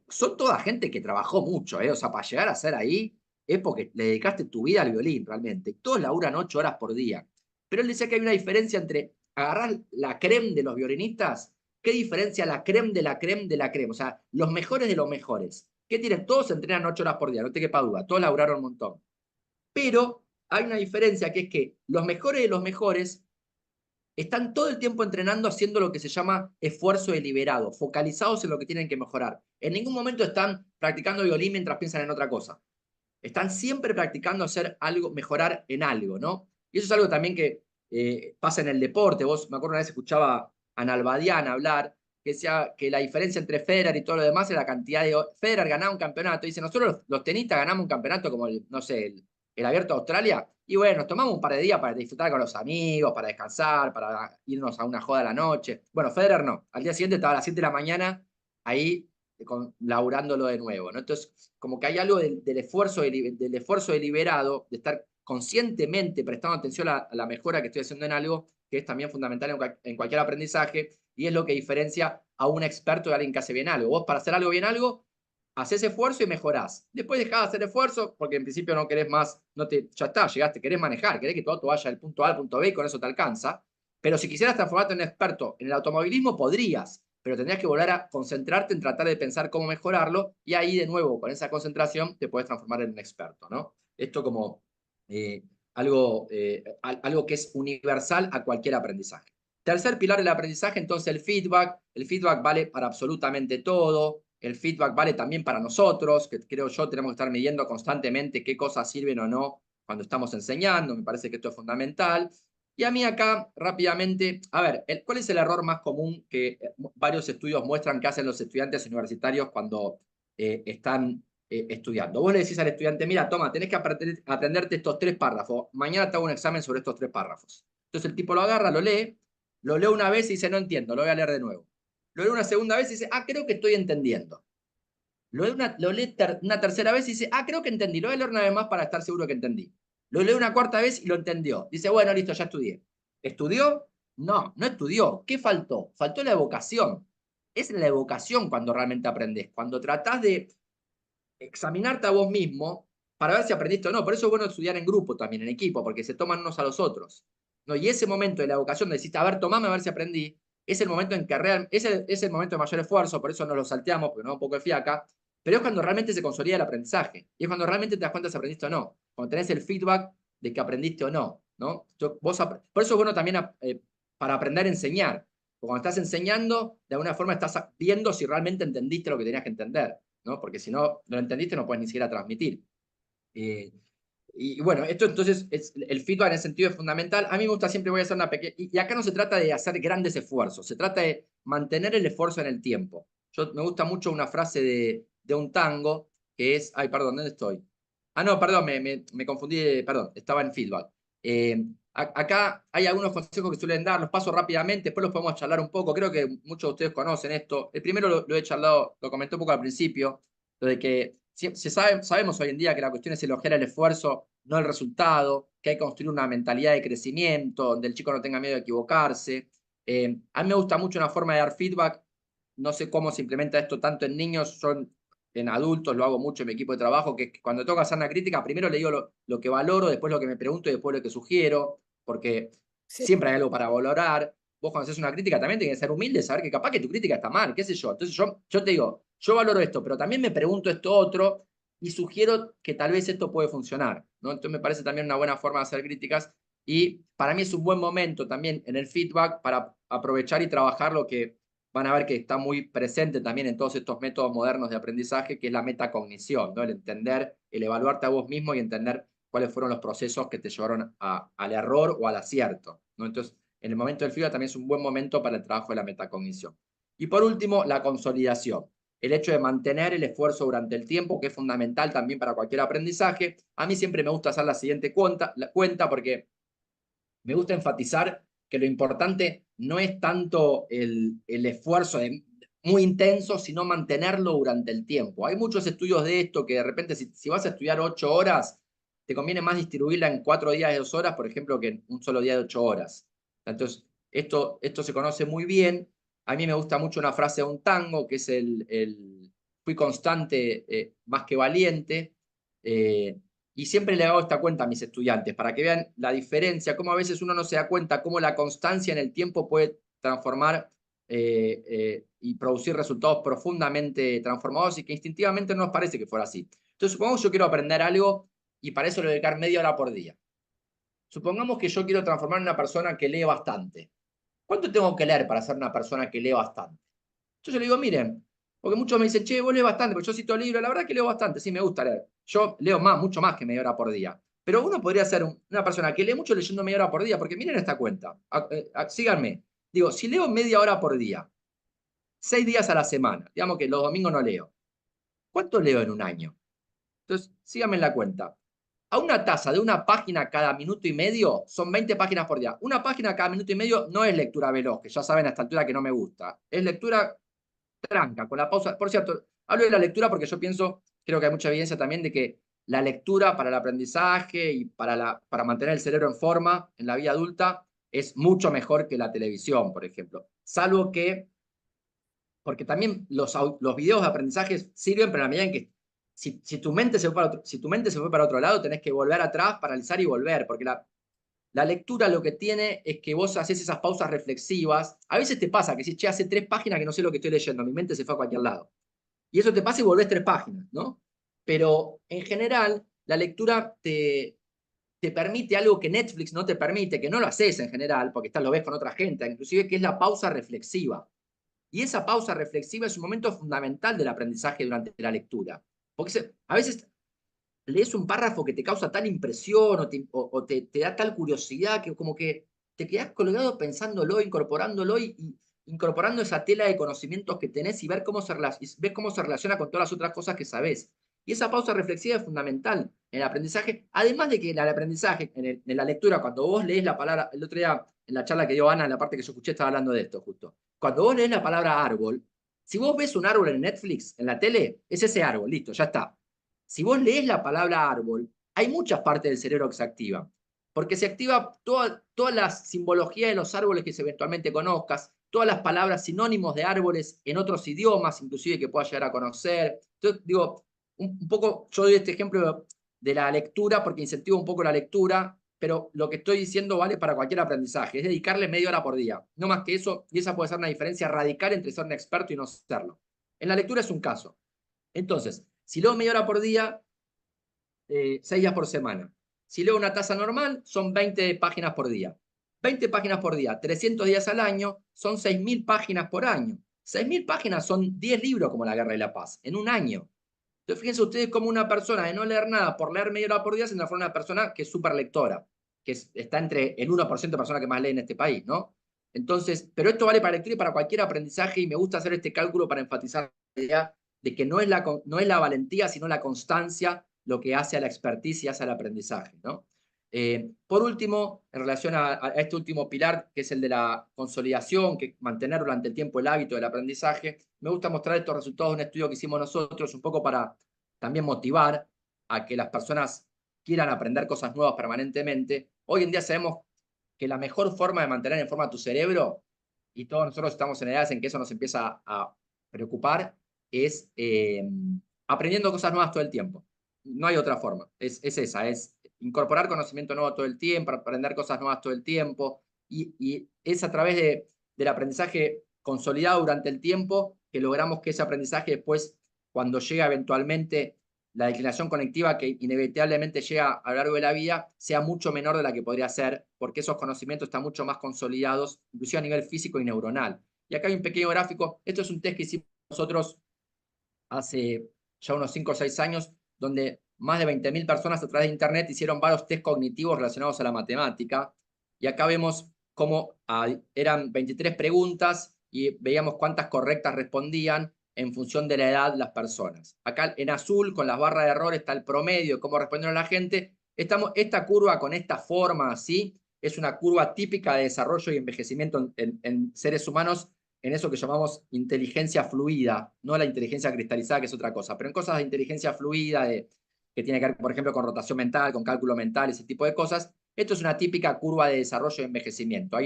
son toda gente que trabajó mucho, o sea, para llegar a ser ahí es porque le dedicaste tu vida al violín realmente. Todos laburan 8 horas por día. Pero él decía que hay una diferencia entre agarrar la creme de los violinistas. ¿Qué diferencia la creme de la creme de la creme? O sea, los mejores de los mejores. ¿Qué tienen? Todos se entrenan 8 horas por día, no te quepa duda. Todos laburaron un montón. Pero hay una diferencia que es que los mejores de los mejores están todo el tiempo entrenando haciendo lo que se llama esfuerzo deliberado, focalizados en lo que tienen que mejorar. En ningún momento están practicando violín mientras piensan en otra cosa. Están siempre practicando hacer algo, mejorar en algo, ¿no? Y eso es algo también que pasa en el deporte. Vos, me acuerdo una vez escuchaba a Nalbadian hablar, que decía que la diferencia entre Federer y todo lo demás era la cantidad de... Federer ganaba un campeonato, dice, nosotros los tenistas ganamos un campeonato como, no sé, el Abierto de Australia, y bueno, nos tomamos un par de días para disfrutar con los amigos, para descansar, para irnos a una joda a la noche. Bueno, Federer no, al día siguiente estaba a las 7 de la mañana ahí laburándolo de nuevo, ¿no? Entonces, como que hay algo del esfuerzo deliberado, de estar conscientemente prestando atención a la mejora que estoy haciendo en algo, que es también fundamental en cualquier aprendizaje, y es lo que diferencia a un experto de alguien que hace bien algo. Vos para hacer algo bien algo, haces esfuerzo y mejorás. Después dejás de hacer esfuerzo porque en principio no querés más, ya está, llegaste, querés manejar, querés que tu auto vaya del punto A al punto B y con eso te alcanza. Pero si quisieras transformarte en un experto en el automovilismo, podrías, pero tendrías que volver a concentrarte en tratar de pensar cómo mejorarlo y ahí de nuevo, con esa concentración, te puedes transformar en un experto, ¿no? Esto como algo que es universal a cualquier aprendizaje. Tercer pilar del aprendizaje, entonces el feedback. El feedback vale para absolutamente todo. El feedback vale también para nosotros, que creo yo tenemos que estar midiendo constantemente qué cosas sirven o no cuando estamos enseñando. Me parece que esto es fundamental. Y a mí acá, rápidamente, a ver, ¿cuál es el error más común que varios estudios muestran que hacen los estudiantes universitarios cuando están estudiando? Vos le decís al estudiante, mira, toma, tenés que aprenderte estos 3 párrafos. Mañana te hago un examen sobre estos 3 párrafos. Entonces el tipo lo agarra, lo lee una vez y dice, no entiendo, lo voy a leer de nuevo. Lo lee una segunda vez y dice, creo que estoy entendiendo. Lo lee una tercera vez y dice, creo que entendí, lo voy a leer una vez más para estar seguro que entendí. Lo lee una cuarta vez y lo entendió. Dice, bueno, listo, ya estudié. ¿Estudió? No, no estudió. ¿Qué faltó? Faltó la evocación. Es la evocación cuando realmente aprendes. Cuando tratás de examinarte a vos mismo para ver si aprendiste o no. Por eso es bueno estudiar en grupo también, en equipo, porque se toman unos a los otros. ¿No? Y ese momento de la evocación de decir, a ver, tomame a ver si aprendí, es el momento en que es el momento de mayor esfuerzo, por eso nos lo salteamos, porque nos da un poco de fiaca, pero es cuando realmente se consolida el aprendizaje. Y es cuando realmente te das cuenta si aprendiste o no. Cuando tenés el feedback de que aprendiste o no. ¿No? Por eso es bueno también para aprender a enseñar. Porque cuando estás enseñando, de alguna forma estás viendo si realmente entendiste lo que tenías que entender, ¿no? Porque si no lo entendiste, no puedes ni siquiera transmitir. Y bueno, esto entonces, el feedback en ese sentido es fundamental. A mí me gusta siempre, voy a hacer una pequeña... Y acá no se trata de hacer grandes esfuerzos, se trata de mantener el esfuerzo en el tiempo. Me gusta mucho una frase de un tango que es... Ay, perdón, ¿dónde estoy? No, perdón, me confundí, perdón, estaba en feedback. Acá hay algunos consejos que suelen dar, los paso rápidamente, después los podemos charlar un poco. Creo que muchos de ustedes conocen esto. El primero lo he charlado, lo comenté un poco al principio, lo de que sabemos hoy en día que la cuestión es elogiar el esfuerzo, no el resultado, que hay que construir una mentalidad de crecimiento, donde el chico no tenga miedo de equivocarse. A mí me gusta mucho una forma de dar feedback, no sé cómo se implementa esto tanto en niños, en adultos lo hago mucho en mi equipo de trabajo, que cuando tengo que hacer una crítica, primero le digo lo que valoro, después lo que me pregunto y después lo que sugiero, porque
Sí.
siempre hay algo para valorar. Vos cuando haces una crítica también tienes que ser humilde, saber que capaz que tu crítica está mal, qué sé yo. Entonces yo te digo, yo valoro esto, pero también me pregunto esto otro y sugiero que tal vez esto puede funcionar, ¿no? Entonces me parece también una buena forma de hacer críticas y para mí es un buen momento también en el feedback para aprovechar y trabajar lo que van a ver que está muy presente también en todos estos métodos modernos de aprendizaje, que es la metacognición, ¿no? El entender, el evaluarte a vos mismo y entender cuáles fueron los procesos que te llevaron al error o al acierto, ¿no? Entonces, en el momento del feedback también es un buen momento para el trabajo de la metacognición. Y por último, la consolidación. El hecho de mantener el esfuerzo durante el tiempo, que es fundamental también para cualquier aprendizaje. A mí siempre me gusta hacer la siguiente cuenta porque me gusta enfatizar que lo importante no es tanto el esfuerzo muy intenso, sino mantenerlo durante el tiempo. Hay muchos estudios de esto que de repente si vas a estudiar 8 horas, te conviene más distribuirla en 4 días de 2 horas, por ejemplo, que en un solo día de 8 horas. Entonces, esto se conoce muy bien. A mí me gusta mucho una frase de un tango, que es el fui constante más que valiente, y siempre le hago esta cuenta a mis estudiantes para que vean la diferencia, cómo a veces uno no se da cuenta cómo la constancia en el tiempo puede transformar y producir resultados profundamente transformadores y que instintivamente no nos parece que fuera así. Entonces, supongamos que yo quiero aprender algo y para eso le voy a dedicar media hora por día. Supongamos que yo quiero transformar en una persona que lee bastante. ¿Cuánto tengo que leer para ser una persona que lee bastante? Yo le digo, miren, porque muchos me dicen, che, vos lees bastante, porque yo cito libros, la verdad que leo bastante, sí me gusta leer. Yo leo mucho más que media hora por día. Pero uno podría ser una persona que lee mucho leyendo media hora por día, porque miren esta cuenta, síganme. Digo, si leo media hora por día, 6 días a la semana, digamos que los domingos no leo, ¿cuánto leo en un año? Entonces, síganme en la cuenta. A una tasa de una página cada minuto y medio, son 20 páginas por día. Una página cada minuto y medio no es lectura veloz, que ya saben a esta altura que no me gusta. Es lectura tranca, con la pausa. Por cierto, hablo de la lectura porque yo pienso, creo que hay mucha evidencia también de que la lectura para el aprendizaje y para mantener el cerebro en forma en la vida adulta es mucho mejor que la televisión, por ejemplo. Salvo que, porque también los videos de aprendizaje sirven, pero en la medida en que si tu mente se fue para otro lado, tenés que volver atrás, paralizar y volver, porque la lectura lo que tiene es que vos haces esas pausas reflexivas. A veces te pasa que si, che, hace 3 páginas que no sé lo que estoy leyendo, mi mente se fue a cualquier lado. Y eso te pasa y volvés 3 páginas, ¿no? Pero en general, la lectura te permite algo que Netflix no te permite, que no lo haces en general, porque lo ves con otra gente, inclusive, que es la pausa reflexiva. Y esa pausa reflexiva es un momento fundamental del aprendizaje durante la lectura. Porque a veces lees un párrafo que te causa tal impresión o te da tal curiosidad que como que te quedás colgado pensándolo, incorporándolo y incorporando esa tela de conocimientos que tenés y ves cómo se relaciona con todas las otras cosas que sabés. Y esa pausa reflexiva es fundamental en el aprendizaje, además de que en el aprendizaje, en la lectura, cuando vos lees la palabra, el otro día en la charla que dio Ana, en la parte que yo escuché, estaba hablando de esto justo. Cuando vos lees la palabra árbol, si vos ves un árbol en Netflix, en la tele, es ese árbol, listo, ya está. Si vos lees la palabra árbol, hay muchas partes del cerebro que se activan, porque se activa toda la simbología de los árboles que eventualmente conozcas, todas las palabras sinónimos de árboles en otros idiomas, inclusive que puedas llegar a conocer. Entonces, digo, un poco, yo doy este ejemplo de la lectura porque incentivo un poco la lectura, pero lo que estoy diciendo vale para cualquier aprendizaje, es dedicarle media hora por día, no más que eso, y esa puede ser una diferencia radical entre ser un experto y no serlo. En la lectura es un caso. Entonces, si leo media hora por día, 6 días por semana. Si leo una tasa normal, son 20 páginas por día. 20 páginas por día, 300 días al año, son 6.000 páginas por año. 6.000 páginas son 10 libros como La Guerra y la Paz, en un año. Entonces, fíjense ustedes cómo una persona de no leer nada por leer media hora por día se transforma en una persona que es súper lectora, que está entre el 1% de personas que más leen en este país, ¿no? Entonces, pero esto vale para lectura y para cualquier aprendizaje y me gusta hacer este cálculo para enfatizar la idea de que no es la valentía, sino la constancia lo que hace a la expertise y hace al aprendizaje, ¿no? Por último, en relación a este último pilar, que es el de la consolidación, que mantener durante el tiempo el hábito del aprendizaje, me gusta mostrar estos resultados de un estudio que hicimos nosotros, un poco para también motivar a que las personas quieran aprender cosas nuevas permanentemente. Hoy en día sabemos que la mejor forma de mantener en forma tu cerebro, y todos nosotros estamos en edades en que eso nos empieza a preocupar, es aprendiendo cosas nuevas todo el tiempo. No hay otra forma, es esa, es incorporar conocimiento nuevo todo el tiempo, aprender cosas nuevas todo el tiempo, y es a través del aprendizaje consolidado durante el tiempo que logramos que ese aprendizaje después, cuando llega eventualmente la declinación conectiva que inevitablemente llega a lo largo de la vida, sea mucho menor de la que podría ser, porque esos conocimientos están mucho más consolidados, inclusive a nivel físico y neuronal. Y acá hay un pequeño gráfico, esto es un test que hicimos nosotros hace ya unos 5 o 6 años, donde más de 20.000 personas a través de Internet hicieron varios test cognitivos relacionados a la matemática. Y acá vemos cómo eran 23 preguntas y veíamos cuántas correctas respondían en función de la edad de las personas. Acá en azul, con las barras de error, está el promedio de cómo respondieron la gente. Esta curva con esta forma así es una curva típica de desarrollo y envejecimiento en seres humanos, en eso que llamamos inteligencia fluida, no la inteligencia cristalizada, que es otra cosa, pero en cosas de inteligencia fluida, que tiene que ver, por ejemplo, con rotación mental, con cálculo mental, ese tipo de cosas. Esto es una típica curva de desarrollo y envejecimiento.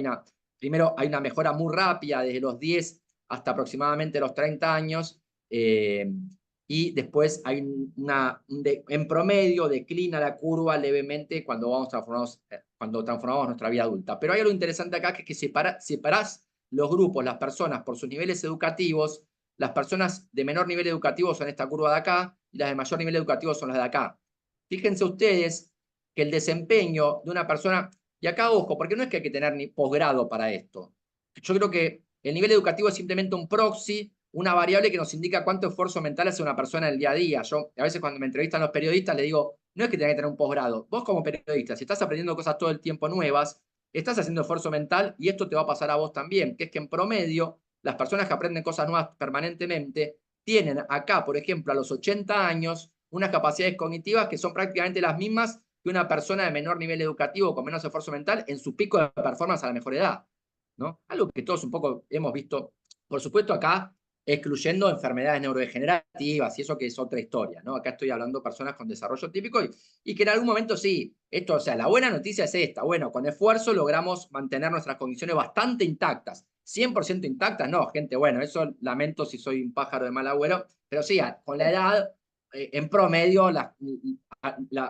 Primero hay una mejora muy rápida desde los 10 hasta aproximadamente los 30 años, y después hay en promedio declina la curva levemente cuando transformamos nuestra vida adulta. Pero hay algo interesante acá, que es que separás los grupos, las personas por sus niveles educativos. Las personas de menor nivel educativo son esta curva de acá, y las de mayor nivel educativo son las de acá. Fíjense ustedes que el desempeño de una persona, y acá ojo, porque no es que hay que tener ni posgrado para esto. Yo creo que el nivel educativo es simplemente un proxy, una variable que nos indica cuánto esfuerzo mental hace una persona en el día a día. Yo a veces cuando me entrevistan los periodistas les digo, no es que tengas que tener un posgrado. Vos como periodista, si estás aprendiendo cosas todo el tiempo nuevas, estás haciendo esfuerzo mental y esto te va a pasar a vos también, que es que en promedio las personas que aprenden cosas nuevas permanentemente tienen acá, por ejemplo, a los 80 años, unas capacidades cognitivas que son prácticamente las mismas que una persona de menor nivel educativo con menos esfuerzo mental en su pico de performance a la mejor edad, ¿no? Algo que todos un poco hemos visto, por supuesto acá, excluyendo enfermedades neurodegenerativas y eso, que es otra historia, ¿no? Acá estoy hablando de personas con desarrollo típico y que en algún momento sí, esto, o sea, la buena noticia es esta, bueno, con esfuerzo logramos mantener nuestras condiciones bastante intactas. 100% intactas, no, gente, bueno, eso lamento si soy un pájaro de mal agüero, pero sí, con la edad, en promedio, la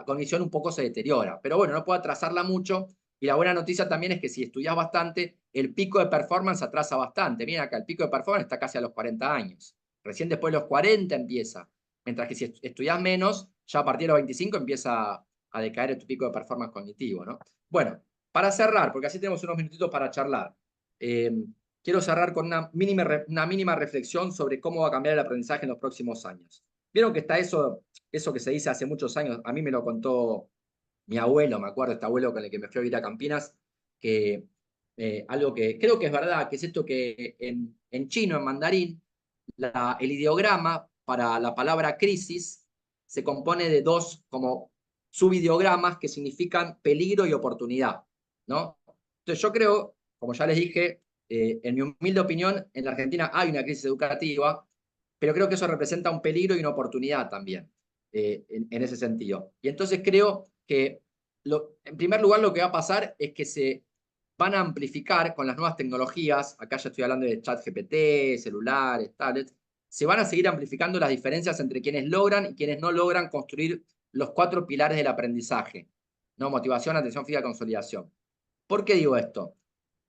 condición un poco se deteriora. Pero bueno, no puedo atrasarla mucho. Y la buena noticia también es que si estudias bastante, el pico de performance atrasa bastante. Miren acá, el pico de performance está casi a los 40 años. Recién después de los 40 empieza. Mientras que si estudias menos, ya a partir de los 25 empieza a decaer tu pico de performance cognitivo, ¿no? Bueno, para cerrar, porque así tenemos unos minutitos para charlar, quiero cerrar con una mínima reflexión sobre cómo va a cambiar el aprendizaje en los próximos años. Vieron que está eso que se dice hace muchos años, a mí me lo contó mi abuelo, me acuerdo, este abuelo con el que me fui a vivir a Campinas, que algo que creo que es verdad, que es esto que en chino, en mandarín, el ideograma para la palabra crisis se compone de dos como subideogramas que significan peligro y oportunidad, ¿no? Entonces yo creo, como ya les dije, en mi humilde opinión, en la Argentina hay una crisis educativa, pero creo que eso representa un peligro y una oportunidad también, en ese sentido. Y entonces creo que, en primer lugar, lo que va a pasar es que se van a amplificar con las nuevas tecnologías, acá ya estoy hablando de ChatGPT, celulares, tablets, se van a seguir amplificando las diferencias entre quienes logran y quienes no logran construir los 4 pilares del aprendizaje, ¿no? Motivación, atención fija, consolidación. ¿Por qué digo esto?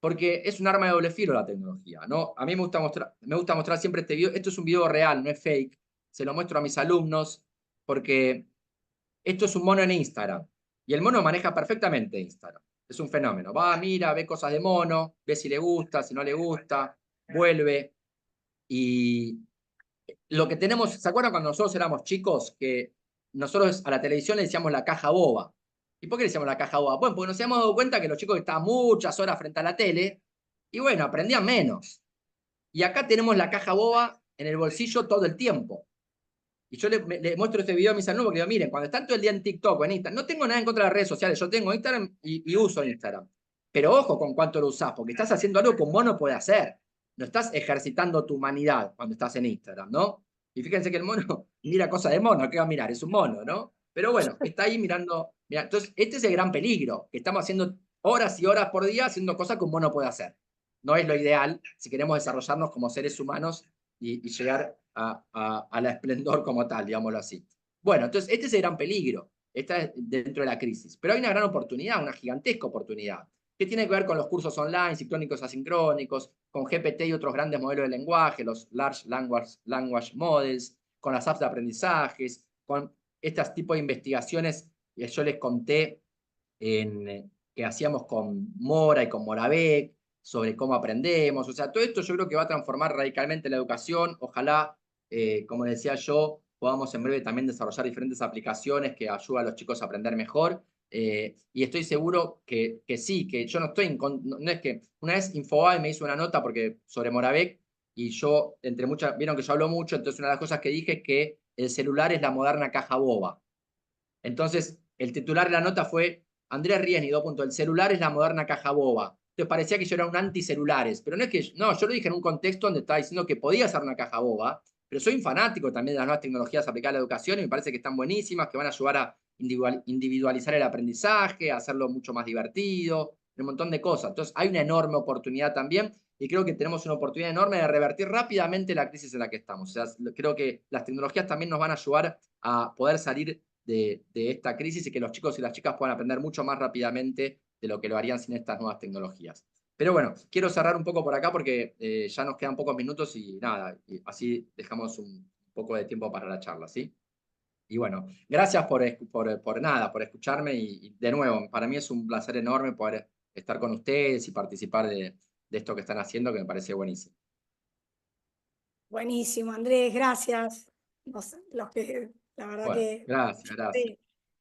Porque es un arma de doble filo la tecnología, ¿no? A mí me gusta mostrar siempre este video. Esto es un video real, no es fake. Se lo muestro a mis alumnos porque esto es un mono en Instagram. Y el mono maneja perfectamente Instagram. Es un fenómeno. Va, mira, ve cosas de mono, ve si le gusta, si no le gusta, vuelve. Y lo que tenemos, ¿se acuerdan cuando nosotros éramos chicos que nosotros a la televisión le decíamos la caja boba? ¿Y por qué le decíamos la caja boba? Bueno, porque nos habíamos dado cuenta que los chicos estaban muchas horas frente a la tele y bueno, aprendían menos. Y acá tenemos la caja boba en el bolsillo todo el tiempo. Y yo le muestro este video a mis alumnos porque digo, miren, cuando están todo el día en TikTok o en Instagram, no tengo nada en contra de las redes sociales, yo tengo Instagram y uso Instagram. Pero ojo con cuánto lo usás, porque estás haciendo algo que un mono puede hacer. No estás ejercitando tu humanidad cuando estás en Instagram, ¿no? Y fíjense que el mono mira cosas de mono, ¿qué va a mirar? Es un mono, ¿no? Pero bueno, está ahí mirando. Mirá, entonces, este es el gran peligro, que estamos haciendo horas y horas por día haciendo cosas que un mono puede hacer. No es lo ideal si queremos desarrollarnos como seres humanos y llegar a la esplendor como tal, digámoslo así. Bueno, entonces este es el gran peligro, está dentro de la crisis. Pero hay una gran oportunidad, una gigantesca oportunidad, que tiene que ver con los cursos online, sincrónicos, asincrónicos, con GPT y otros grandes modelos de lenguaje, los Large Language Models, con las apps de aprendizajes, con estos tipos de investigaciones que yo les conté que hacíamos con Mora y con Moravec, sobre cómo aprendemos. O sea, todo esto yo creo que va a transformar radicalmente la educación. Ojalá, como decía yo, podamos en breve también desarrollar diferentes aplicaciones que ayuden a los chicos a aprender mejor. Y estoy seguro que sí, que yo no estoy, no es que una vez Infobae me hizo una nota sobre Moravec y yo, entre muchas, vieron que yo hablo mucho, entonces una de las cosas que dije es que el celular es la moderna caja boba. Entonces, el titular de la nota fue Andrés Riesni, el celular es la moderna caja boba. Entonces parecía que yo era un anticelulares, pero no es que, no, yo lo dije en un contexto donde estaba diciendo que podía ser una caja boba, pero soy un fanático también de las nuevas tecnologías aplicadas a la educación y me parece que están buenísimas, que van a ayudar a individualizar el aprendizaje, a hacerlo mucho más divertido, un montón de cosas. Entonces hay una enorme oportunidad también y creo que tenemos una oportunidad enorme de revertir rápidamente la crisis en la que estamos. O sea, creo que las tecnologías también nos van a ayudar a poder salir de esta crisis y que los chicos y las chicas puedan aprender mucho más rápidamente de lo que lo harían sin estas nuevas tecnologías. Pero bueno, quiero cerrar un poco por acá porque ya nos quedan pocos minutos y nada, y así dejamos un poco de tiempo para la charla, ¿sí? Y bueno, gracias por escucharme y de nuevo, para mí es un placer enorme poder estar con ustedes y participar de esto que están haciendo, que me parece buenísimo.
Buenísimo, Andrés, gracias. La verdad
Bueno,
que
gracias.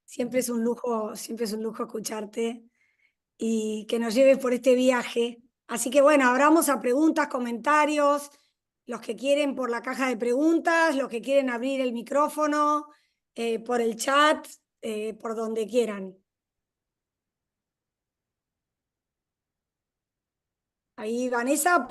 siempre es un lujo escucharte y que nos lleves por este viaje. Así que bueno, abramos a preguntas, comentarios, los que quieren por la caja de preguntas, los que quieren abrir el micrófono, por el chat, por donde quieran. Ahí, Vanessa,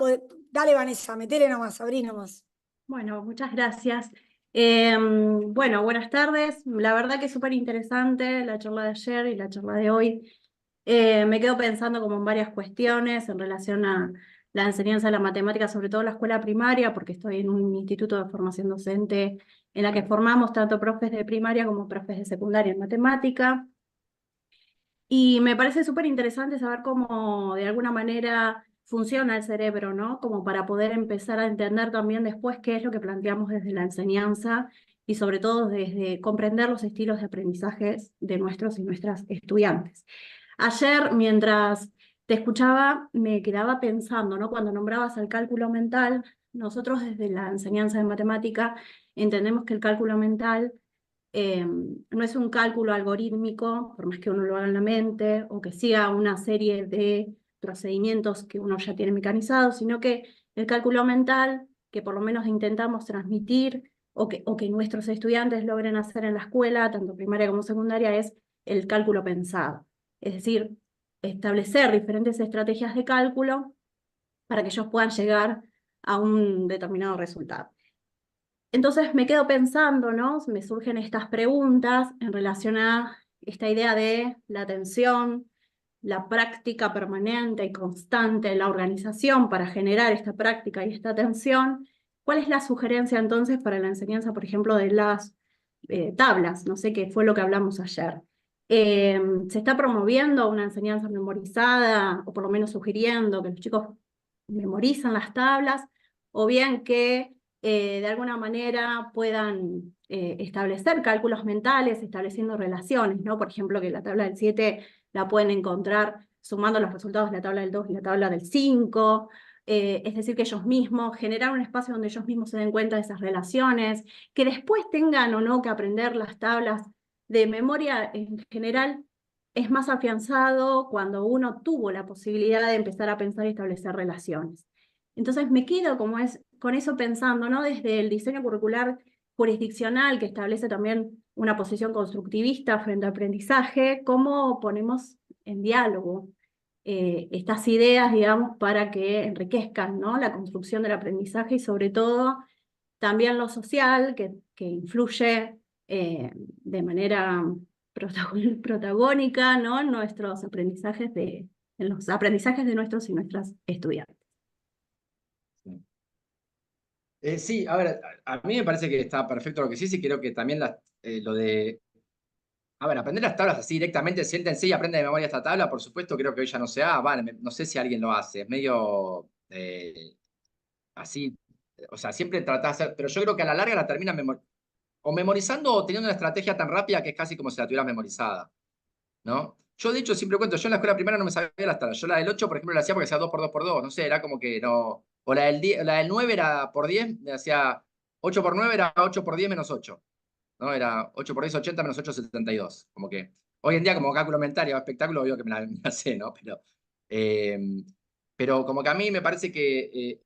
dale, Vanessa, metele nomás, abrí nomás.
Bueno, muchas gracias. Bueno, buenas tardes. La verdad que es súper interesante la charla de ayer y la charla de hoy. Me quedo pensando como en varias cuestiones en relación a la enseñanza de la matemática, sobre todo en la escuela primaria, porque estoy en un instituto de formación docente en la que formamos tanto profes de primaria como profes de secundaria en matemática. Y me parece súper interesante saber cómo de alguna manera funciona el cerebro, ¿no? Como para poder empezar a entender también después qué es lo que planteamos desde la enseñanza y sobre todo desde comprender los estilos de aprendizaje de nuestros y nuestras estudiantes. Ayer, mientras te escuchaba, me quedaba pensando, ¿no? Cuando nombrabas el cálculo mental, nosotros desde la enseñanza de matemática entendemos que el cálculo mental no es un cálculo algorítmico, por más que uno lo haga en la mente, o que siga una serie de procedimientos que uno ya tiene mecanizados, sino que el cálculo mental, que por lo menos intentamos transmitir, o que nuestros estudiantes logren hacer en la escuela, tanto primaria como secundaria, es el cálculo pensado. Es decir, establecer diferentes estrategias de cálculo para que ellos puedan llegar a un determinado resultado. Entonces me quedo pensando, ¿no? Me surgen estas preguntas en relación a esta idea de la atención, la práctica permanente y constante, la organización para generar esta práctica y esta atención. ¿Cuál es la sugerencia entonces para la enseñanza, por ejemplo, de las tablas? No sé qué fue lo que hablamos ayer. ¿Se está promoviendo una enseñanza memorizada, o por lo menos sugiriendo que los chicos memorizan las tablas, o bien que de alguna manera puedan establecer cálculos mentales, estableciendo relaciones, ¿no? Por ejemplo, que la tabla del 7 la pueden encontrar sumando los resultados de la tabla del 2 y la tabla del 5, es decir, que ellos mismos, generar un espacio donde ellos mismos se den cuenta de esas relaciones, que después tengan o no que aprender las tablas de memoria en general, es más afianzado cuando uno tuvo la posibilidad de empezar a pensar y establecer relaciones. Entonces me quedo con eso pensando, ¿no? Desde el diseño curricular jurisdiccional, que establece también una posición constructivista frente al aprendizaje, cómo ponemos en diálogo estas ideas, digamos, para que enriquezcan, ¿no? La construcción del aprendizaje y sobre todo también lo social, que influye de manera protagónica, ¿no? En nuestros aprendizajes en los aprendizajes de nuestros y nuestras estudiantes.
Sí, a ver, a mí me parece que está perfecto lo que sí, creo que también lo de, a ver, aprender las tablas así directamente, siéntense y aprenden de memoria esta tabla, por supuesto, creo que hoy ya no se vale, no sé si alguien lo hace, es medio así, o sea, siempre tratás de hacer, pero yo creo que a la larga la terminan o memorizando o teniendo una estrategia tan rápida que es casi como si la tuviera memorizada, ¿no? Yo, de hecho, siempre cuento, yo en la escuela primaria no me sabía las tablas. Yo la del 8, por ejemplo, la hacía porque hacía 2 por 2 por 2. No sé, era como que no. O la del 9 era por 10, me hacía 8 por 9 era 8 por 10 menos 8. ¿No? Era 8 por 10, 80 menos 8, 72. Como que hoy en día, como cálculo mental y espectáculo, obvio que me la sé, ¿no? Eh, pero como que a mí me parece que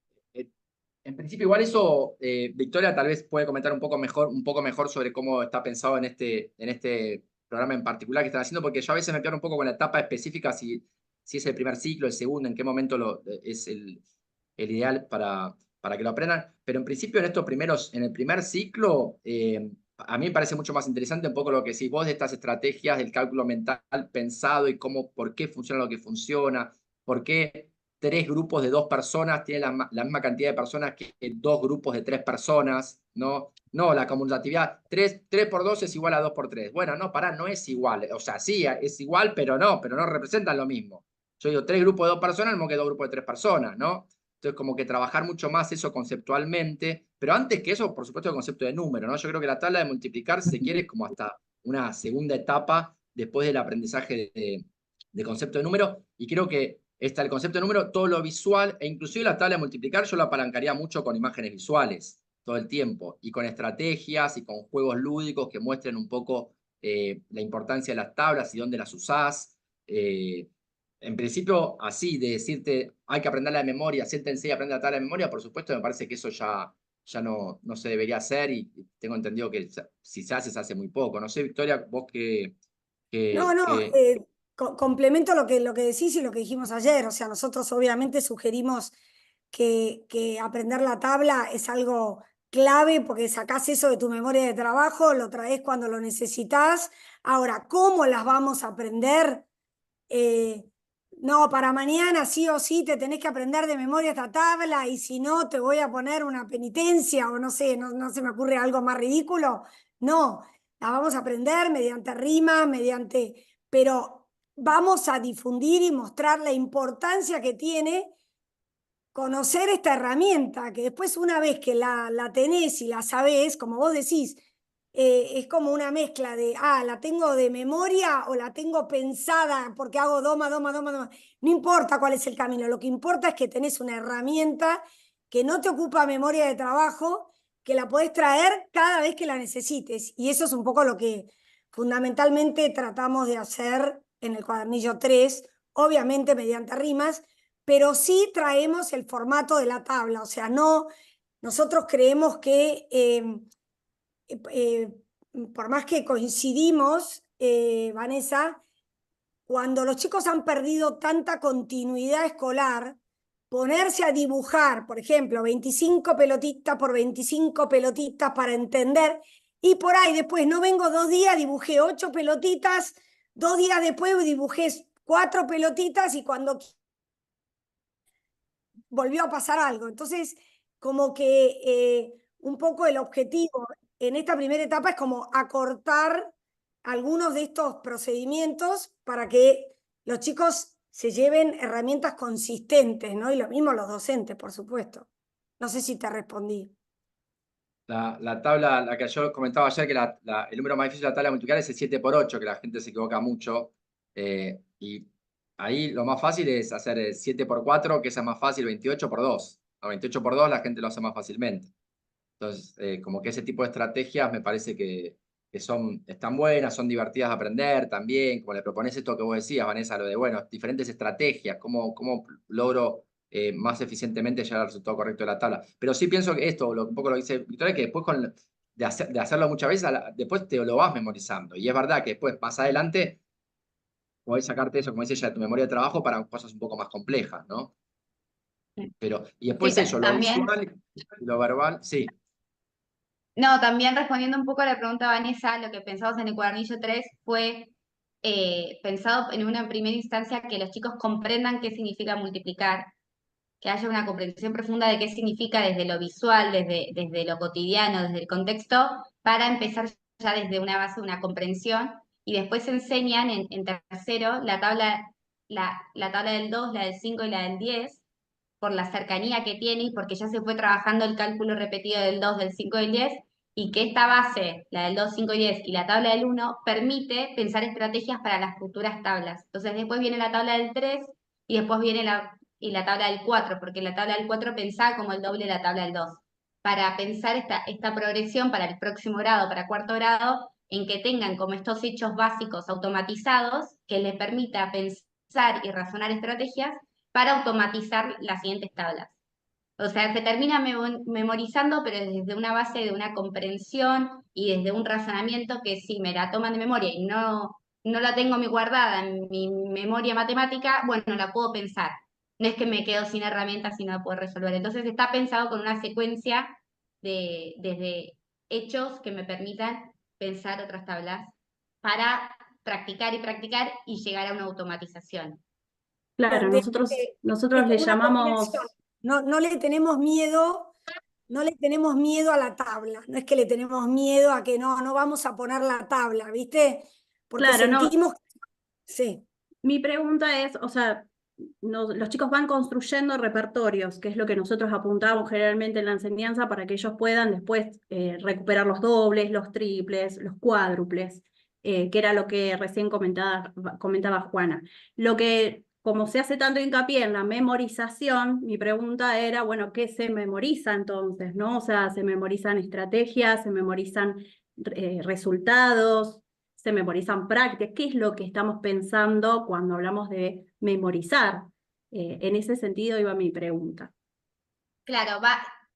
en principio, igual eso, Victoria tal vez puede comentar un poco mejor sobre cómo está pensado en este programa en particular que están haciendo, porque yo a veces me pierdo un poco con la etapa específica, si es el primer ciclo, el segundo, en qué momento es el ideal para que lo aprendan. Pero en principio, en el primer ciclo, a mí me parece mucho más interesante un poco lo que decís vos de estas estrategias del cálculo mental pensado y por qué funciona lo que funciona, por qué 3 grupos de 2 personas tienen la misma cantidad de personas que 2 grupos de 3 personas, ¿no? No, la conmutatividad, 3 por 2 es igual a 2 por 3. Bueno, no, pará, no es igual. O sea, sí, es igual, pero no representan lo mismo. Yo digo 3 grupos de 2 personas, no que 2 grupos de 3 personas, ¿no? Entonces, como que trabajar mucho más eso conceptualmente, pero antes que eso, por supuesto, el concepto de número, ¿no? Yo creo que la tabla de multiplicar, si se quiere, es como hasta una segunda etapa después del aprendizaje de concepto de número, y creo que está el concepto de número, todo lo visual, e inclusive la tabla de multiplicar yo la apalancaría mucho con imágenes visuales todo el tiempo, y con estrategias y con juegos lúdicos que muestren un poco la importancia de las tablas y dónde las usás. En principio, así, de decirte, hay que aprenderla de memoria, siéntense y aprender la tabla de memoria, por supuesto, me parece que eso ya no se debería hacer, y tengo entendido que si se hace muy poco. No sé, Victoria, vos
No, no,
que
complemento lo que decís y lo que dijimos ayer. O sea, nosotros obviamente sugerimos que aprender la tabla es algo clave porque sacás eso de tu memoria de trabajo, lo traes cuando lo necesitas. Ahora, ¿cómo las vamos a aprender? No, para mañana sí o sí te tenés que aprender de memoria esta tabla y si no te voy a poner una penitencia o no sé, no se me ocurre algo más ridículo. No, la vamos a aprender mediante rima, pero vamos a difundir y mostrar la importancia que tiene conocer esta herramienta, que después una vez que la tenés y la sabés, como vos decís, es como una mezcla de, la tengo de memoria o la tengo pensada porque hago doma, doma, doma, doma. No importa cuál es el camino, lo que importa es que tenés una herramienta que no te ocupa memoria de trabajo, que la podés traer cada vez que la necesites. Y eso es un poco lo que fundamentalmente tratamos de hacer en el cuadernillo 3, obviamente mediante rimas, pero sí traemos el formato de la tabla. O sea, no, nosotros creemos que eh, por más que coincidimos, Vanessa, cuando los chicos han perdido tanta continuidad escolar, ponerse a dibujar, por ejemplo, 25 pelotitas por 25 pelotitas para entender, y por ahí después no vengo 2 días, dibujé 8 pelotitas, 2 días después dibujé 4 pelotitas y cuando volvió a pasar algo. Entonces, como que un poco el objetivo en esta primera etapa es como acortar algunos de estos procedimientos para que los chicos se lleven herramientas consistentes, ¿no? Y lo mismo los docentes, por supuesto. No sé si te respondí.
la tabla, la que yo comentaba ayer, que el número más difícil de la tabla multiplicar es el 7 por 8, que la gente se equivoca mucho. Y ahí lo más fácil es hacer el 7 por 4, que esa es más fácil, 28 por 2. A 28 por 2 la gente lo hace más fácilmente. Entonces, como que ese tipo de estrategias me parece que están buenas, son divertidas de aprender también, como le propones esto que vos decías, Vanessa, lo de, bueno, diferentes estrategias, cómo logro más eficientemente llegar al resultado correcto de la tabla. Pero sí pienso que esto, un poco lo dice Victoria, que después de hacerlo muchas veces, después te lo vas memorizando. Y es verdad que después, más adelante, podés sacarte eso, como dice ella, de tu memoria de trabajo para cosas un poco más complejas, ¿no? Y
Sí,
después eso, lo
también.
visual y lo verbal, sí.
No, también respondiendo un poco a la pregunta de Vanessa, lo que pensamos en el cuadernillo 3 fue pensado en una primera instancia que los chicos comprendan qué significa multiplicar, que haya una comprensión profunda de qué significa desde lo visual, desde lo cotidiano, desde el contexto, para empezar ya desde una base, una comprensión, y después se enseñan en tercero la tabla del 2, la del 5 y la del 10, por la cercanía que tiene y porque ya se fue trabajando el cálculo repetido del 2, del 5 y el 10, y que esta base, la del 2, 5 y 10 y la tabla del 1, permite pensar estrategias para las futuras tablas. Entonces después viene la tabla del 3 y después viene la tabla del 4, porque la tabla del 4 pensaba como el doble de la tabla del 2. Para pensar esta progresión para el próximo grado, para cuarto grado, en que tengan como estos hechos básicos automatizados que les permita pensar y razonar estrategias para automatizar las siguientes tablas. O sea, se termina memorizando, pero desde una base de una comprensión y desde un razonamiento que si me la toman de memoria y no la tengo mi guardada en mi memoria matemática, bueno, la puedo pensar. No es que me quedo sin herramientas y no la puedo resolver. Entonces está pensado con una secuencia desde hechos que me permitan pensar otras tablas para practicar y practicar y llegar a una automatización.
Claro,
donde
nosotros
es
le
como una combinación.
llamamos,
No le tenemos miedo, no le tenemos miedo a la tabla, no es que le tenemos miedo a que no vamos a poner la tabla, ¿viste? Porque
claro, no,
sentimos, sí,
mi pregunta es, o sea, los chicos van construyendo repertorios, que es lo que nosotros apuntamos generalmente en la enseñanza para que ellos puedan después recuperar los dobles, los triples, los cuádruples, que era lo que recién comentaba Juana. Lo que, como se hace tanto hincapié en la memorización, mi pregunta era, bueno, ¿qué se memoriza entonces, no? O sea, ¿se memorizan estrategias, se memorizan resultados? Se memorizan prácticas, ¿qué es lo que estamos pensando cuando hablamos de memorizar? En ese sentido iba mi pregunta.
Claro,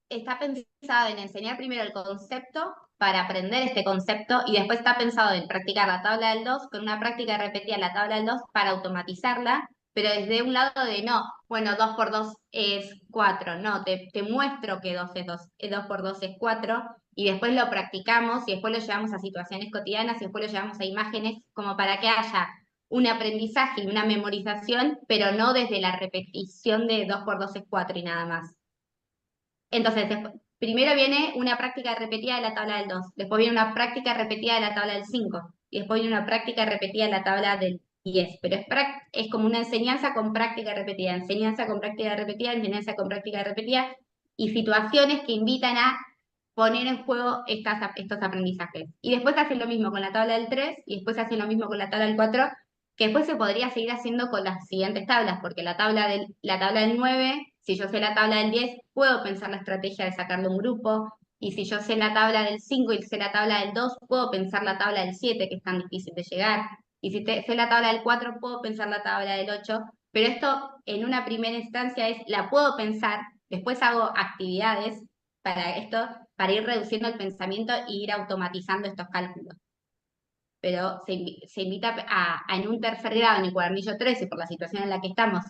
está pensado en enseñar primero el concepto para aprender este concepto y después está pensado en practicar la tabla del 2 con una práctica repetida la tabla del 2 para automatizarla, pero desde un lado de no, bueno, 2 por 2 es 4, no, te muestro que 2 es 2, 2 por 2 es 4 y después lo practicamos y después lo llevamos a situaciones cotidianas y después lo llevamos a imágenes como para que haya un aprendizaje y una memorización, pero no desde la repetición de 2 por 2 es 4 y nada más. Entonces, primero viene una práctica repetida de la tabla del 2, después viene una práctica repetida de la tabla del 5, y después viene una práctica repetida de la tabla del 10, pero es como una enseñanza con práctica repetida, enseñanza con práctica repetida, enseñanza con práctica repetida, y situaciones que invitan a poner en juego estos aprendizajes. Y después hacen lo mismo con la tabla del 3, y después hacen lo mismo con la tabla del 4, que después se podría seguir haciendo con las siguientes tablas, porque la tabla del 9, si yo sé la tabla del 10, puedo pensar la estrategia de sacarle un grupo, y si yo sé la tabla del 5 y sé la tabla del 2, puedo pensar la tabla del 7, que es tan difícil de llegar, y si sé la tabla del 4, puedo pensar la tabla del 8, pero esto en una primera instancia la puedo pensar, después hago actividades para esto, para ir reduciendo el pensamiento e ir automatizando estos cálculos, pero se invita en un tercer grado, en el cuadernillo 13, por la situación en la que estamos,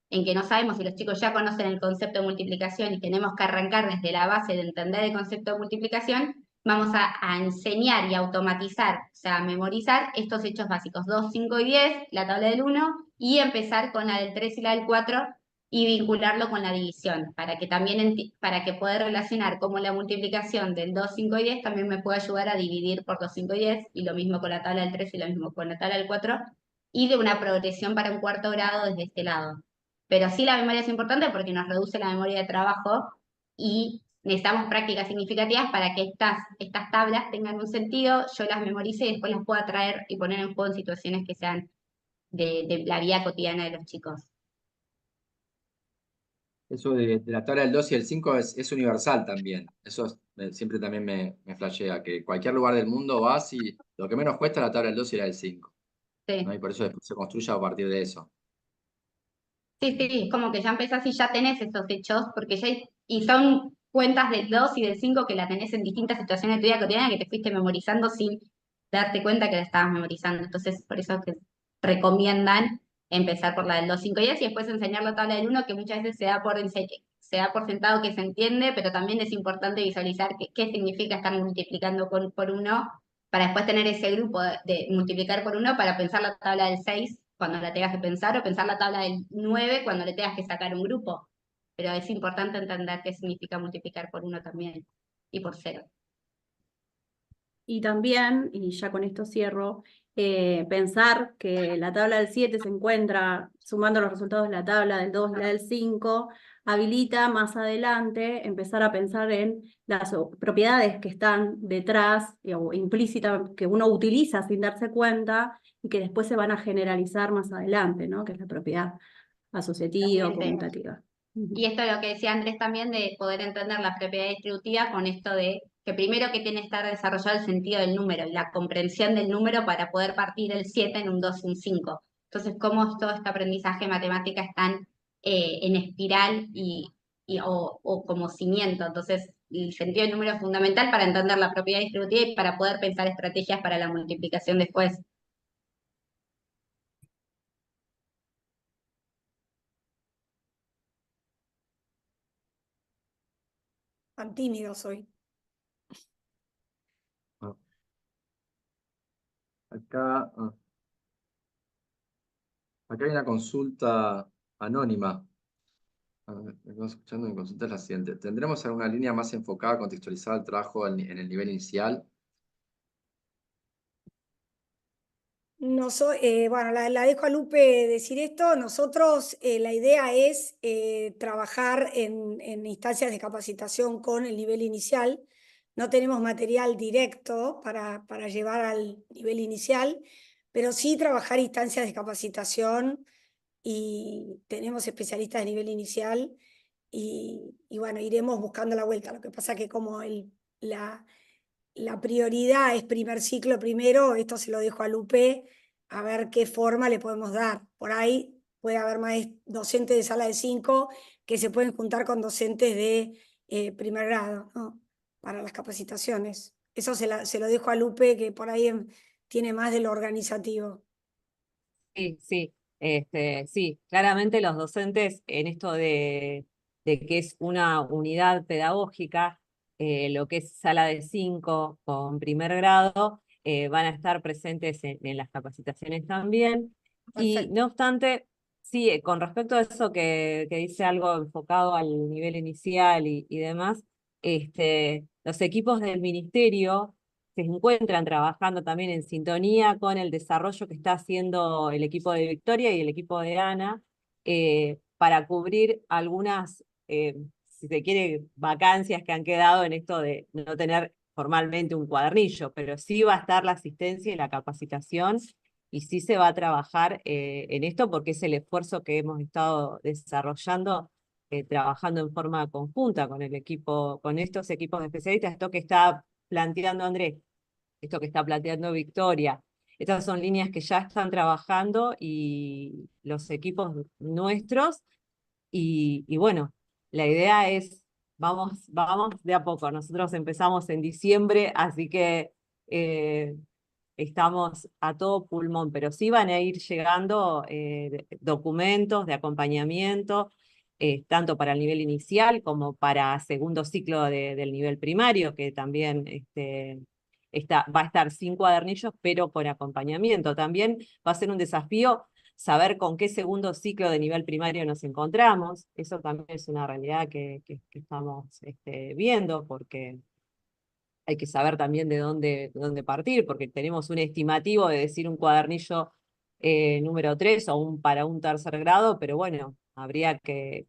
en que no sabemos si los chicos ya conocen el concepto de multiplicación y tenemos que arrancar desde la base de entender el concepto de multiplicación, vamos a enseñar y automatizar, o sea, a memorizar estos hechos básicos, 2, 5 y 10, la tabla del 1, y empezar con la del 3 y la del 4, y vincularlo con la división, para que también para que poder relacionar cómo la multiplicación del 2, 5 y 10 también me puede ayudar a dividir por 2, 5 y 10, y lo mismo con la tabla del 3 y lo mismo con la tabla del 4, y de una progresión para un cuarto grado desde este lado. Pero sí la memoria es importante porque nos reduce la memoria de trabajo y necesitamos prácticas significativas para que estas tablas tengan un sentido, yo las memorice y después las pueda traer y poner en juego en situaciones que sean de la vida cotidiana de los chicos.
Eso de la tabla del 2 y el 5 es universal también. Eso siempre también me flashea, que cualquier lugar del mundo vas y lo que menos cuesta es la tabla del 2 y la del 5,
Sí.
¿no? Y por eso después se construye a partir de eso.
Sí, sí, es como que ya empezás y ya tenés esos hechos, porque y son cuentas del 2 y del 5 que la tenés en distintas situaciones de tu vida cotidiana que te fuiste memorizando sin darte cuenta que la estabas memorizando. Entonces, por eso que recomiendan empezar por la del 2, 5 y 10 y después enseñar la tabla del 1, que muchas veces se da por sentado que se entiende, pero también es importante visualizar qué significa estar multiplicando por 1, para después tener ese grupo de multiplicar por 1 para pensar la tabla del 6 cuando la tengas que pensar, o pensar la tabla del 9 cuando le tengas que sacar un grupo. Pero es importante entender qué significa multiplicar por 1 también, y por 0.
Y también, y ya con esto cierro, pensar que la tabla del 7 se encuentra sumando los resultados de la tabla del 2 y la del 5, habilita más adelante empezar a pensar en las propiedades que están detrás o implícitas que uno utiliza sin darse cuenta y que después se van a generalizar más adelante, ¿no? Que es la propiedad asociativa o conmutativa.
Y esto es lo que decía Andrés también, de poder entender la propiedad distributiva con esto de que primero que tiene que estar desarrollado el sentido del número y la comprensión del número para poder partir el 7 en un 2 y un 5. Entonces, cómo todo este aprendizaje de matemática están en espiral o como cimiento. Entonces, el sentido del número es fundamental para entender la propiedad distributiva y para poder pensar estrategias para la multiplicación después.
tan tímido soy.
Ah, Acá, acá hay una consulta Anónima. A ver, me quedo escuchando, mi consulta es la siguiente. ¿Tendremos alguna línea más enfocada, contextualizada al trabajo en el nivel inicial?
Bueno, la dejo a Lupe decir esto. Nosotros, la idea es trabajar en instancias de capacitación con el nivel inicial. No tenemos material directo para llevar al nivel inicial, pero sí trabajar instancias de capacitación y tenemos especialistas de nivel inicial y bueno, iremos buscando la vuelta. Lo que pasa que como la prioridad es primer ciclo primero, esto se lo dejo a Lupe a ver qué forma le podemos dar. Por ahí puede haber más docentes de sala de 5 que se pueden juntar con docentes de primer grado, ¿no? Para las capacitaciones. Eso se lo dejo a Lupe, que por ahí tiene más de lo organizativo.
Sí, sí, sí, claramente los docentes en esto de que es una unidad pedagógica, lo que es sala de 5 con primer grado, van a estar presentes en las capacitaciones también. Y
Perfecto.
no obstante, sí, con respecto a eso que dice algo enfocado al nivel inicial y demás, los equipos del ministerio se encuentran trabajando también en sintonía con el desarrollo que está haciendo el equipo de Victoria y el equipo de Ana para cubrir algunas, si se quiere, vacancias que han quedado en esto de no tener formalmente un cuadernillo, pero sí va a estar la asistencia y la capacitación y sí se va a trabajar en esto porque es el esfuerzo que hemos estado desarrollando trabajando en forma conjunta con el equipo, con estos equipos de especialistas, esto que está planteando Andrés, esto que está planteando Victoria. Estas son líneas que ya están trabajando y los equipos nuestros y bueno, la idea es, vamos de a poco. Nosotros empezamos en diciembre, así que estamos a todo pulmón, pero sí van a ir llegando documentos de acompañamiento, tanto para el nivel inicial como para segundo ciclo del nivel primario, que también va a estar sin cuadernillos, pero con acompañamiento. También va a ser un desafío saber con qué segundo ciclo de nivel primario nos encontramos. Eso también es una realidad que estamos viendo, porque hay que saber también de dónde partir, porque tenemos un estimativo de decir un cuadernillo número 3 o para un tercer grado, pero bueno, habría que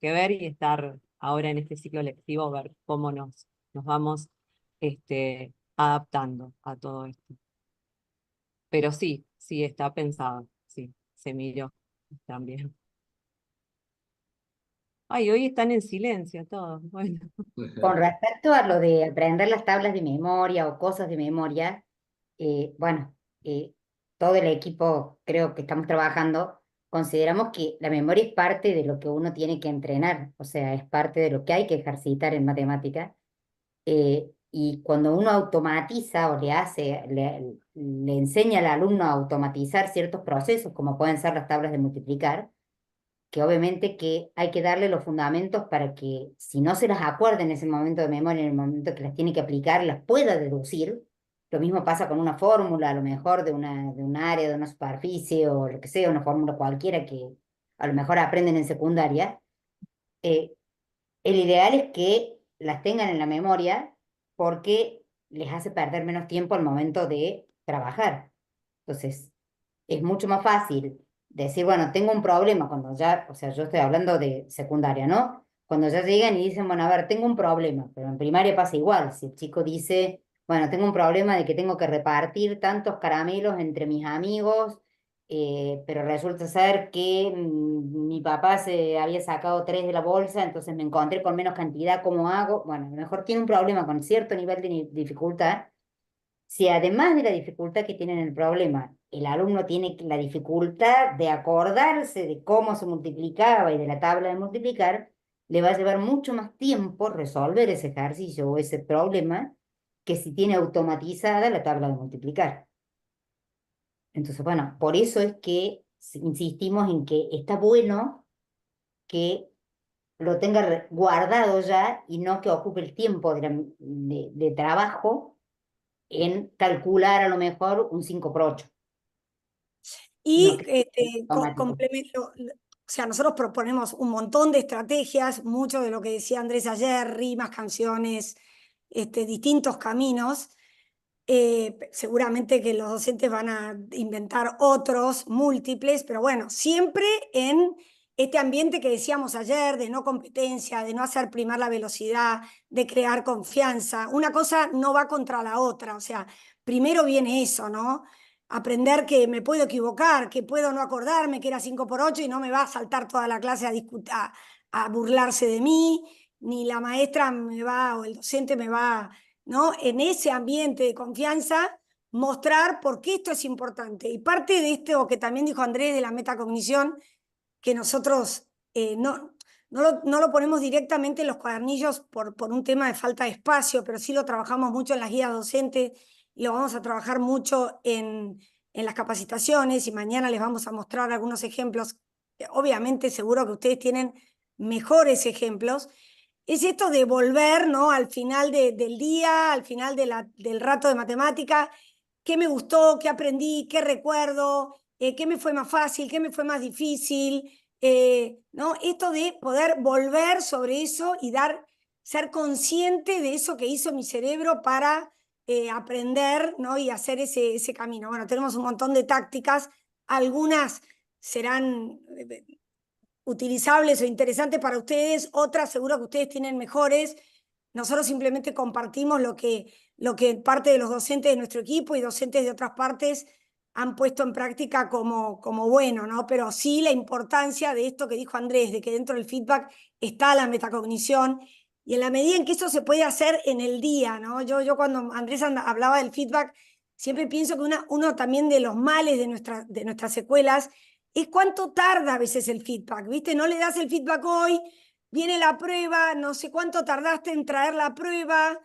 ver y estar ahora en este ciclo lectivo, ver cómo nos vamos adaptando a todo esto. Pero sí, sí está pensado, sí, se miró también. Ay, hoy están en silencio todos, bueno.
Con respecto a lo de aprender las tablas de memoria o cosas de memoria, bueno, todo el equipo creo que estamos trabajando, consideramos que la memoria es parte de lo que uno tiene que entrenar, o sea, es parte de lo que hay que ejercitar en matemática. Y cuando uno automatiza o le enseña al alumno a automatizar ciertos procesos, como pueden ser las tablas de multiplicar, que obviamente que hay que darle los fundamentos para que si no se las acuerda en ese momento de memoria, en el momento que las tiene que aplicar, las pueda deducir. Lo mismo pasa con una fórmula, a lo mejor de un área, de una superficie o lo que sea, una fórmula cualquiera que a lo mejor aprenden en secundaria. Eh, el ideal es que las tengan en la memoria porque les hace perder menos tiempo al momento de trabajar. Entonces, es mucho más fácil decir, bueno, tengo un problema cuando ya, o sea, yo estoy hablando de secundaria, ¿no? Cuando ya llegan y dicen, bueno, a ver, tengo un problema, pero en primaria pasa igual. Si el chico dice, bueno, tengo un problema de que tengo que repartir tantos caramelos entre mis amigos, pero resulta ser que mi papá se había sacado 3 de la bolsa, entonces me encontré con menos cantidad, ¿cómo hago? Bueno, a lo mejor tiene un problema con cierto nivel de dificultad. Si además de la dificultad que tiene en el problema, el alumno tiene la dificultad de acordarse de cómo se multiplicaba y de la tabla de multiplicar, le va a llevar mucho más tiempo resolver ese ejercicio o ese problema que si tiene automatizada la tabla de multiplicar. Entonces, bueno, por eso es que insistimos en que está bueno que lo tenga guardado ya y no que ocupe el tiempo de trabajo en calcular a lo mejor un 5 por 8, sino
Y
que es automático.
sea, nosotros proponemos un montón de estrategias, mucho de lo que decía Andrés ayer, rimas, canciones, distintos caminos. Seguramente que los docentes van a inventar otros, múltiples, pero bueno, siempre en este ambiente que decíamos ayer, de no competencia, de no hacer primar la velocidad, de crear confianza. Una cosa no va contra la otra, o sea, primero viene eso, ¿no? Aprender que me puedo equivocar, que puedo no acordarme que era 5×8 y no me va a saltar toda la clase a burlarse de mí, ni la maestra me va, o el docente me va, ¿no? En ese ambiente de confianza, mostrar por qué esto es importante. Y parte de esto que también dijo Andrés de la metacognición, que nosotros no lo ponemos directamente en los cuadernillos por un tema de falta de espacio, pero sí lo trabajamos mucho en las guías docentes y lo vamos a trabajar mucho en las capacitaciones, y mañana les vamos a mostrar algunos ejemplos. Obviamente seguro que ustedes tienen mejores ejemplos. Es esto de volver, ¿no?, al final del día, al final del rato de matemática, qué me gustó, qué aprendí, qué recuerdo, qué me fue más fácil, qué me fue más difícil, ¿no? Esto de poder volver sobre eso y ser consciente de eso que hizo mi cerebro para aprender, ¿no?, y hacer ese camino. Bueno, tenemos un montón de tácticas, algunas serán utilizables o interesantes para ustedes, otras seguro que ustedes tienen mejores. Nosotros simplemente compartimos lo que parte de los docentes de nuestro equipo y docentes de otras partes han puesto en práctica como bueno, ¿no? Pero sí la importancia de esto que dijo Andrés, de que dentro del feedback está la metacognición, y en la medida en que eso se puede hacer en el día, ¿no? Yo cuando Andrés hablaba del feedback, siempre pienso que uno también de los males de nuestras escuelas es cuánto tarda a veces el feedback, ¿viste? No le das el feedback hoy, viene la prueba, no sé cuánto tardaste en traer la prueba,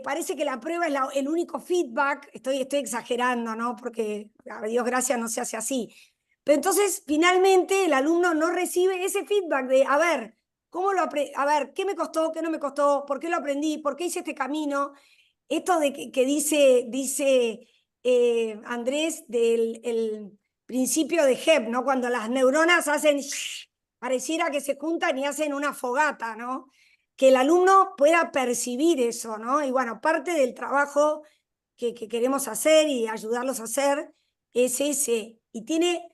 parece que la prueba es el único feedback, estoy exagerando, ¿no? Porque a Dios gracias no se hace así. Pero entonces finalmente el alumno no recibe ese feedback de, a ver, a ver, ¿qué me costó, qué no me costó, por qué lo aprendí, por qué hice este camino? Esto de que dice Andrés del principio de Hebb, ¿no? Cuando las neuronas hacen, pareciera que se juntan y hacen una fogata, ¿no? Que el alumno pueda percibir eso, ¿no? Y bueno, parte del trabajo que queremos hacer y ayudarlos a hacer es ese. Y tiene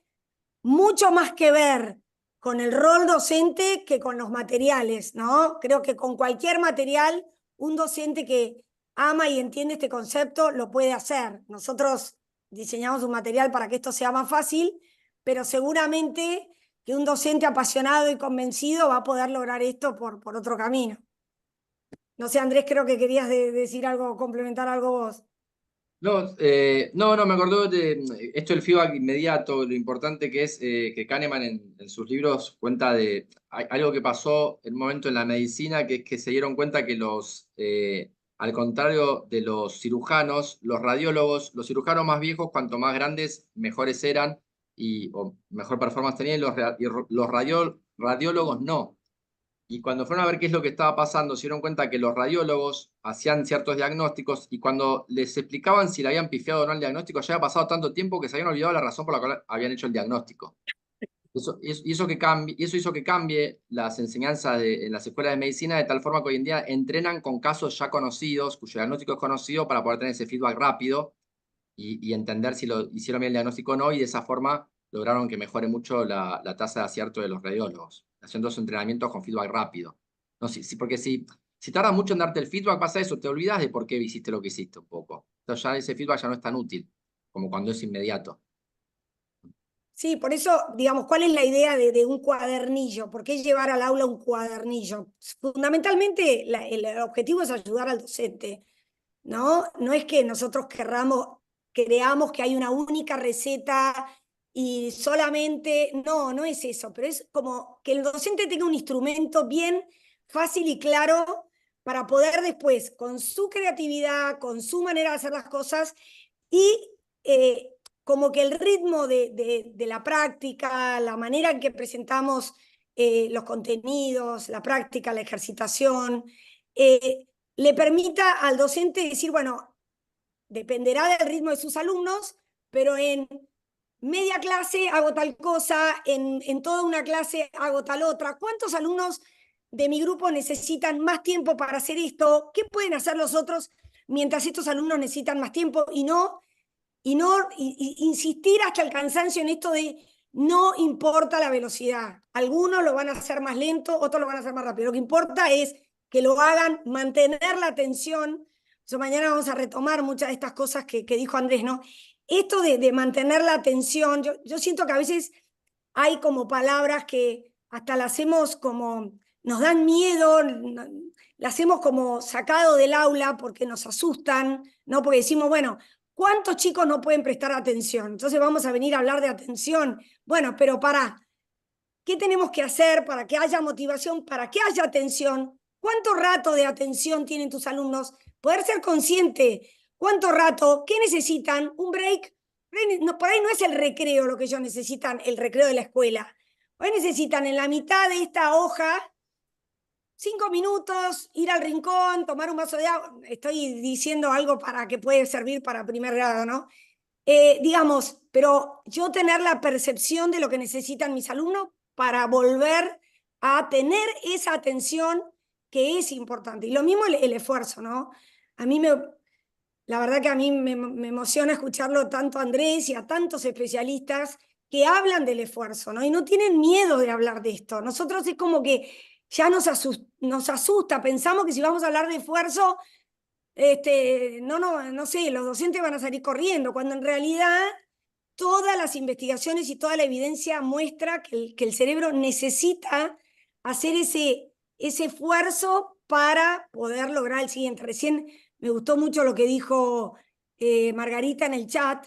mucho más que ver con el rol docente que con los materiales, ¿no? Creo que con cualquier material, un docente que ama y entiende este concepto lo puede hacer. Nosotros diseñamos un material para que esto sea más fácil, pero seguramente que un docente apasionado y convencido va a poder lograr esto por otro camino. No sé, Andrés, creo que querías decir algo, complementar algo vos.
No, no, me acordó de esto del feedback inmediato, lo importante que es que Kahneman en sus libros cuenta de algo que pasó en un momento en la medicina, que es que se dieron cuenta que al contrario de los cirujanos, los cirujanos más viejos, cuanto más grandes, mejores eran o mejor performance tenían, y los radiólogos no. Y cuando fueron a ver qué es lo que estaba pasando, se dieron cuenta que los radiólogos hacían ciertos diagnósticos y cuando les explicaban si le habían pifiado o no el diagnóstico, ya había pasado tanto tiempo que se habían olvidado la razón por la cual habían hecho el diagnóstico. Eso hizo que cambie las enseñanzas en las escuelas de medicina de tal forma que hoy en día entrenan con casos ya conocidos, cuyo diagnóstico es conocido, para poder tener ese feedback rápido y entender si lo hicieron bien el diagnóstico o no, y de esa forma lograron que mejore mucho la tasa de acierto de los radiólogos, haciendo esos entrenamientos con feedback rápido. No, porque si tarda mucho en darte el feedback, pasa eso, te olvidas de por qué hiciste lo que hiciste un poco. Entonces ya ese feedback ya no es tan útil como cuando es inmediato.
Sí, por eso, digamos, ¿cuál es la idea de un cuadernillo? ¿Por qué llevar al aula un cuadernillo? Fundamentalmente, el objetivo es ayudar al docente, ¿no? No es que nosotros creamos que hay una única receta y solamente, no es eso, pero es como que el docente tenga un instrumento bien fácil y claro para poder después, con su creatividad, con su manera de hacer las cosas, y como que el ritmo de la práctica, la manera en que presentamos los contenidos, la práctica, la ejercitación, le permita al docente decir, bueno, dependerá del ritmo de sus alumnos, pero en media clase hago tal cosa, en toda una clase hago tal otra. ¿Cuántos alumnos de mi grupo necesitan más tiempo para hacer esto? ¿Qué pueden hacer los otros mientras estos alumnos necesitan más tiempo? Y insistir hasta el cansancio en esto de no importa la velocidad. Algunos lo van a hacer más lento, otros lo van a hacer más rápido. Lo que importa es que lo hagan, mantener la atención. Eso mañana vamos a retomar muchas de estas cosas que dijo Andrés, ¿no? Esto de mantener la atención, yo siento que a veces hay como palabras que hasta las hacemos como, nos dan miedo, las hacemos como sacado del aula porque nos asustan, ¿no? Porque decimos, bueno, ¿cuántos chicos no pueden prestar atención? Entonces vamos a venir a hablar de atención. Bueno, pero ¿qué tenemos que hacer para que haya motivación, para que haya atención? ¿Cuánto rato de atención tienen tus alumnos? Poder ser consciente. ¿Cuánto rato? ¿Qué necesitan? ¿Un break? No, por ahí no es el recreo lo que ellos necesitan, el recreo de la escuela. Hoy necesitan en la mitad de esta hoja 5 minutos, ir al rincón, tomar un vaso de agua. Estoy diciendo algo para que puede servir para primer grado, ¿no? Digamos, pero yo tener la percepción de lo que necesitan mis alumnos para volver a tener esa atención que es importante. Y lo mismo el esfuerzo, ¿no? A mí la verdad que a mí me emociona escucharlo tanto a Andrés y a tantos especialistas que hablan del esfuerzo, ¿no? Y no tienen miedo de hablar de esto. Nosotros es como que ya nos asusta, pensamos que si vamos a hablar de esfuerzo, no sé, los docentes van a salir corriendo, cuando en realidad todas las investigaciones y toda la evidencia muestra que el cerebro necesita hacer ese esfuerzo para poder lograr el siguiente. Recién me gustó mucho lo que dijo Margarita en el chat,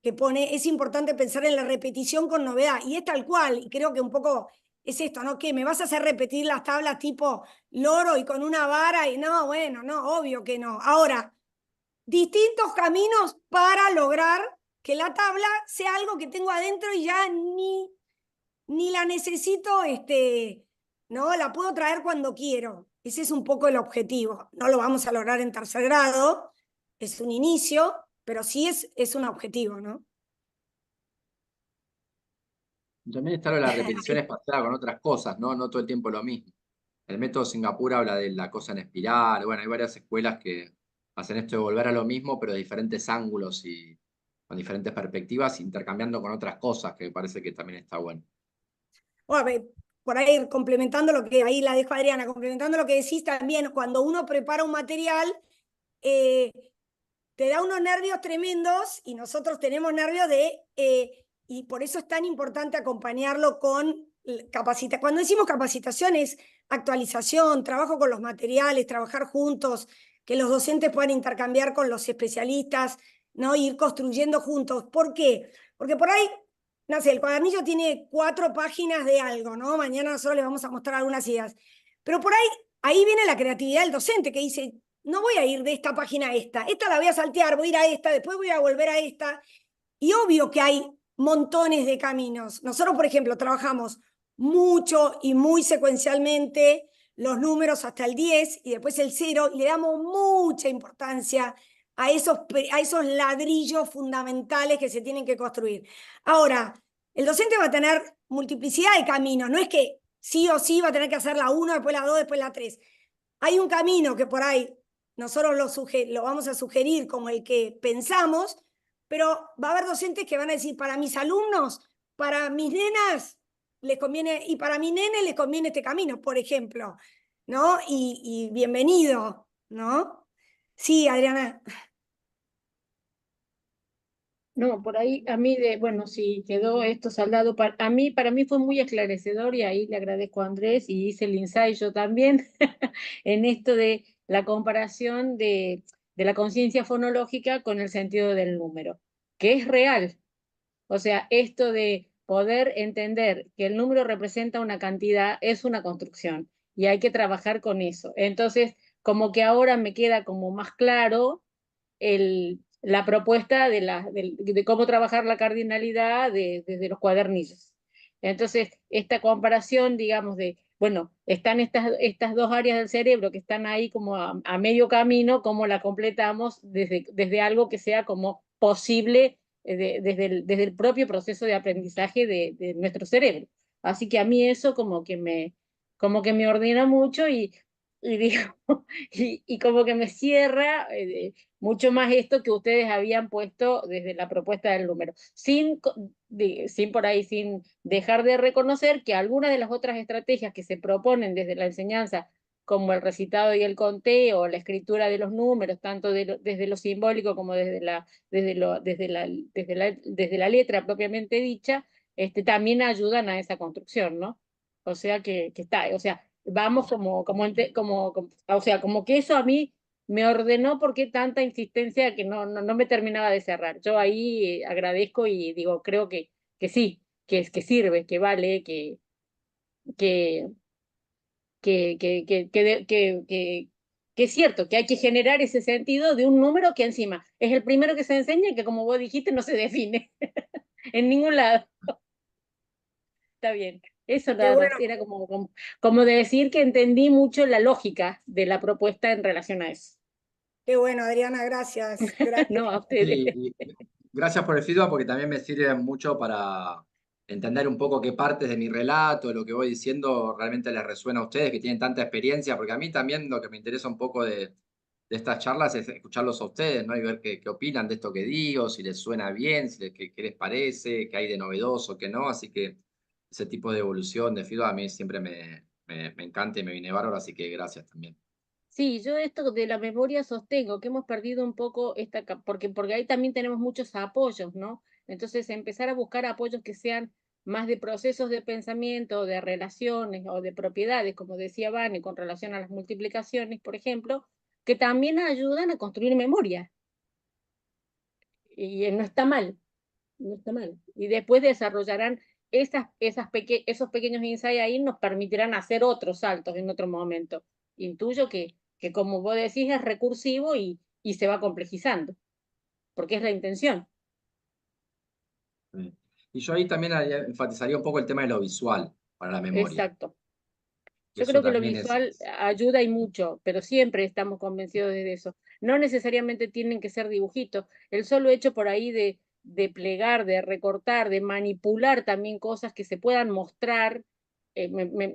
que pone, es importante pensar en la repetición con novedad, y es tal cual, y creo que un poco es esto, ¿no? ¿Qué? ¿Me vas a hacer repetir las tablas tipo loro y con una vara? Y no, bueno, no, obvio que no. Ahora, distintos caminos para lograr que la tabla sea algo que tengo adentro y ya ni la necesito, ¿no? La puedo traer cuando quiero. Ese es un poco el objetivo. No lo vamos a lograr en tercer grado, es un inicio, pero sí es un objetivo, ¿no?
También está lo de la repetición espaciada con otras cosas, ¿no? No todo el tiempo lo mismo. El método Singapur habla de la cosa en espiral. Bueno, hay varias escuelas que hacen esto de volver a lo mismo, pero de diferentes ángulos y con diferentes perspectivas, intercambiando con otras cosas, que me parece que también está bueno.
Bueno, por ahí complementando lo que, ahí la dejo a Adriana, complementando lo que decís también, cuando uno prepara un material, te da unos nervios tremendos y nosotros tenemos nervios y por eso es tan importante acompañarlo con capacitación. Cuando decimos capacitación es actualización, trabajo con los materiales, trabajar juntos, que los docentes puedan intercambiar con los especialistas, ¿no? Ir construyendo juntos. ¿Por qué? Porque por ahí, no sé, el cuadernillo tiene 4 páginas de algo, ¿no? Mañana nosotros les vamos a mostrar algunas ideas. Pero por ahí viene la creatividad del docente que dice, no voy a ir de esta página a esta la voy a saltear, voy a ir a esta, después voy a volver a esta. Y obvio que hay montones de caminos. Nosotros, por ejemplo, trabajamos mucho y muy secuencialmente los números hasta el 10 y después el 0, y le damos mucha importancia a esos ladrillos fundamentales que se tienen que construir. Ahora, el docente va a tener multiplicidad de caminos, no es que sí o sí va a tener que hacer la 1, después la 2, después la 3. Hay un camino que por ahí nosotros lo vamos a sugerir como el que pensamos, pero va a haber docentes que van a decir, para mis alumnos, para mis nenas, les conviene, y para mi nene les conviene este camino, por ejemplo, ¿no? Y bienvenido, ¿no? Sí, Adriana.
No, por ahí a mí bueno, sí, quedó esto saldado. Para mí fue muy esclarecedor y ahí le agradezco a Andrés y hice el ensayo también en esto de la comparación de la conciencia fonológica con el sentido del número, que es real. O sea, esto de poder entender que el número representa una cantidad es una construcción y hay que trabajar con eso. Entonces, como que ahora me queda como más claro la propuesta de cómo trabajar la cardinalidad desde los cuadernillos. Entonces, esta comparación, digamos, bueno, están estas dos áreas del cerebro que están ahí como a medio camino, cómo la completamos desde algo que sea como posible desde el propio proceso de aprendizaje de nuestro cerebro. Así que a mí eso como que me ordena mucho y digo, y como que me cierra mucho más esto que ustedes habían puesto desde la propuesta del número, sin dejar de reconocer que algunas de las otras estrategias que se proponen desde la enseñanza, como el recitado y el conteo, la escritura de los números, tanto desde lo simbólico como desde la letra propiamente dicha, también ayudan a esa construcción, ¿no? O sea o sea, vamos o sea, como que eso a mí me ordenó porque tanta insistencia que no me terminaba de cerrar. Yo ahí agradezco y digo, creo que sí, que sirve, que vale, que, que es cierto, que hay que generar ese sentido de un número que encima es el primero que se enseña y que, como vos dijiste, no se define en ningún lado. Está bien. Eso
Qué
nada
bueno,
más, era como de decir que entendí mucho la lógica de la propuesta en relación a eso.
qué bueno, Adriana, gracias. Gracias.
No, a ustedes.
Sí, y gracias por el feedback porque también me sirve mucho para entender un poco qué partes de mi relato, de lo que voy diciendo, realmente les resuena a ustedes que tienen tanta experiencia, porque a mí también lo que me interesa un poco de estas charlas es escucharlos a ustedes, ¿no? Y ver qué opinan de esto que digo, si les suena bien, si qué les parece, qué hay de novedoso, qué no. Así que ese tipo de evolución, de feedback, a mí siempre me encanta y me viene bárbaro, así que gracias también.
Sí, yo esto de la memoria sostengo que hemos perdido un poco porque ahí también tenemos muchos apoyos, ¿no? Entonces empezar a buscar apoyos que sean más de procesos de pensamiento, de relaciones o de propiedades, como decía Vane, con relación a las multiplicaciones, por ejemplo, que también ayudan a construir memoria. Y no está mal, no está mal. Y después desarrollarán esos pequeños insights ahí, nos permitirán hacer otros saltos en otro momento. Intuyo que como vos decís, es recursivo y se va complejizando, porque es la intención.
Sí. Y yo ahí también enfatizaría un poco el tema de lo visual para la memoria.
Exacto.
Que
Yo
eso
creo que lo
también
visual ayuda y mucho, pero siempre estamos convencidos de eso. No necesariamente tienen que ser dibujitos. El solo hecho por ahí de plegar, de recortar, de manipular también cosas que se puedan mostrar,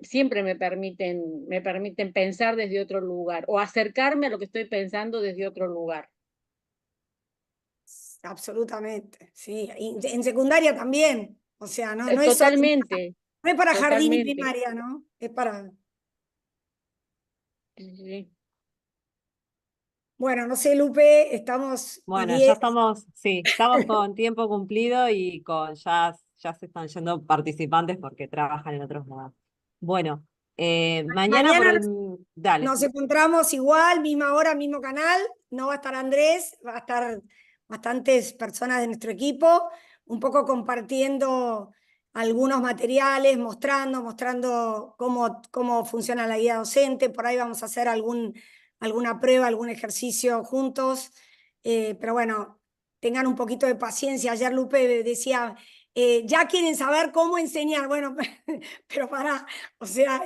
siempre me permiten pensar desde otro lugar o acercarme a lo que estoy pensando desde otro lugar.
Absolutamente, sí. Y en secundaria también. O sea, no es solo,
Totalmente,
no es para jardín y
totalmente.
primaria, ¿no? Es para.
Sí.
Bueno, no sé, Lupe, estamos y
Bueno, ya
10.
estamos, sí, estamos con tiempo cumplido y ya se están yendo participantes porque trabajan en otros lados. Bueno, mañana
Mañana
dale.
nos encontramos igual, misma hora, mismo canal. No va a estar Andrés, va a estar bastantes personas de nuestro equipo, un poco compartiendo algunos materiales, mostrando cómo funciona la guía docente. Por ahí vamos a hacer alguna prueba, algún ejercicio juntos. Pero bueno, tengan un poquito de paciencia. Ayer Lupe decía, ya quieren saber cómo enseñar. Bueno, pero o sea,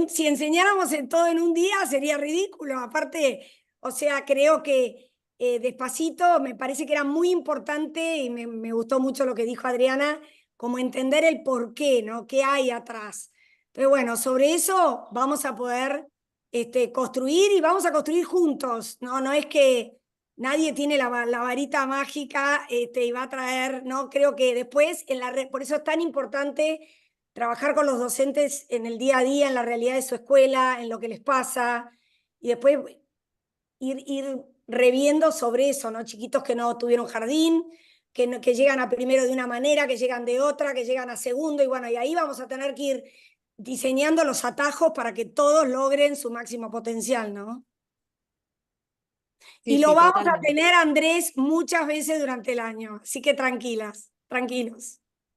si enseñáramos todo en un día sería ridículo. Aparte, o sea, creo que Despacito me parece que era muy importante y me gustó mucho lo que dijo Adriana, como entender el por qué, ¿no? ¿Qué hay atrás? Pero bueno, sobre eso vamos a poder construir y vamos a construir juntos, ¿no? No es que nadie tiene la varita mágica y va a traer, ¿no? Creo que después, por eso es tan importante trabajar con los docentes en el día a día, en la realidad de su escuela, en lo que les pasa, y después ir reviendo sobre eso, ¿no? Chiquitos que no tuvieron jardín, que llegan a primero de una manera, que llegan de otra, que llegan a segundo, y bueno, y ahí vamos a tener que ir diseñando los atajos para que todos logren su máximo potencial, ¿no?
Sí,
Y lo
sí,
vamos a
totalmente.
tener, Andrés, muchas veces durante el año, así que tranquilos.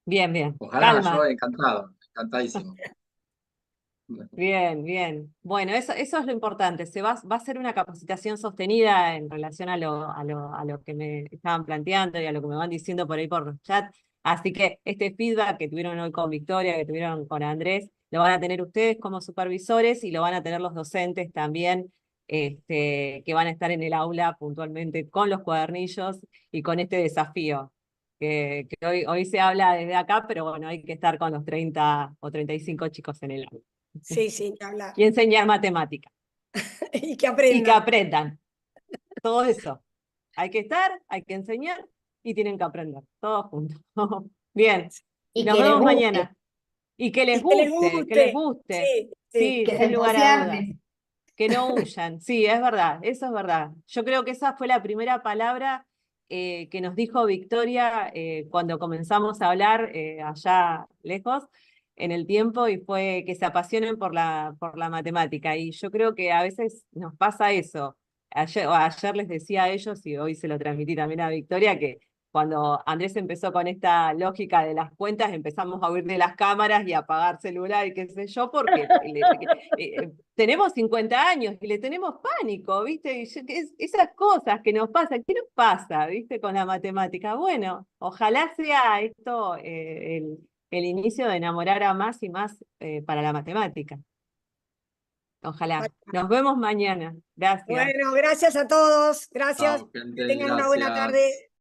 Bien, bien.
Ojalá, yo
Calma.
encantado, encantadísimo.
Bien, bien. Bueno, eso es lo importante. Va a ser una capacitación sostenida en relación a lo que me estaban planteando y a lo que me van diciendo por ahí por los chats. Así que este feedback que tuvieron hoy con Victoria, que tuvieron con Andrés, lo van a tener ustedes como supervisores y lo van a tener los docentes también que van a estar en el aula puntualmente con los cuadernillos y con este desafío, que hoy se habla desde acá, pero bueno, hay que estar con los 30 o 35 chicos en el aula.
Sí, sí, ni hablar.
Y enseñar matemática.
Y que
Y que
aprendan.
aprendan. Todo eso. Hay que estar, hay que enseñar y tienen que aprender. Todos juntos. Bien.
Y
Nos
que les
vemos
guste,
mañana. Y que les
Y que les
guste, que les
guste.
guste.
Sí, sí.
Sí,
que se
sin lugar a dudas.
entusiasmen.
Que no huyan. Sí, es verdad, eso es verdad. Yo creo que esa fue la primera palabra que nos dijo Victoria cuando comenzamos a hablar allá lejos en el tiempo, y fue que se apasionen por la matemática. Y yo creo que a veces nos pasa eso. Ayer les decía a ellos, y hoy se lo transmití también a Victoria, que cuando Andrés empezó con esta lógica de las cuentas, empezamos a huir de las cámaras y a apagar celular y qué sé yo, porque tenemos 50 años y le tenemos pánico, ¿viste? Esas cosas que nos pasan, ¿qué nos pasa, ¿viste? Con la matemática. Bueno, ojalá sea esto el inicio de enamorar a más y más para la matemática. Ojalá. Nos vemos mañana. Gracias.
Bueno, gracias a todos. Gracias.
Chao,
Que
gente,
tengan una buena
gracias.
tarde.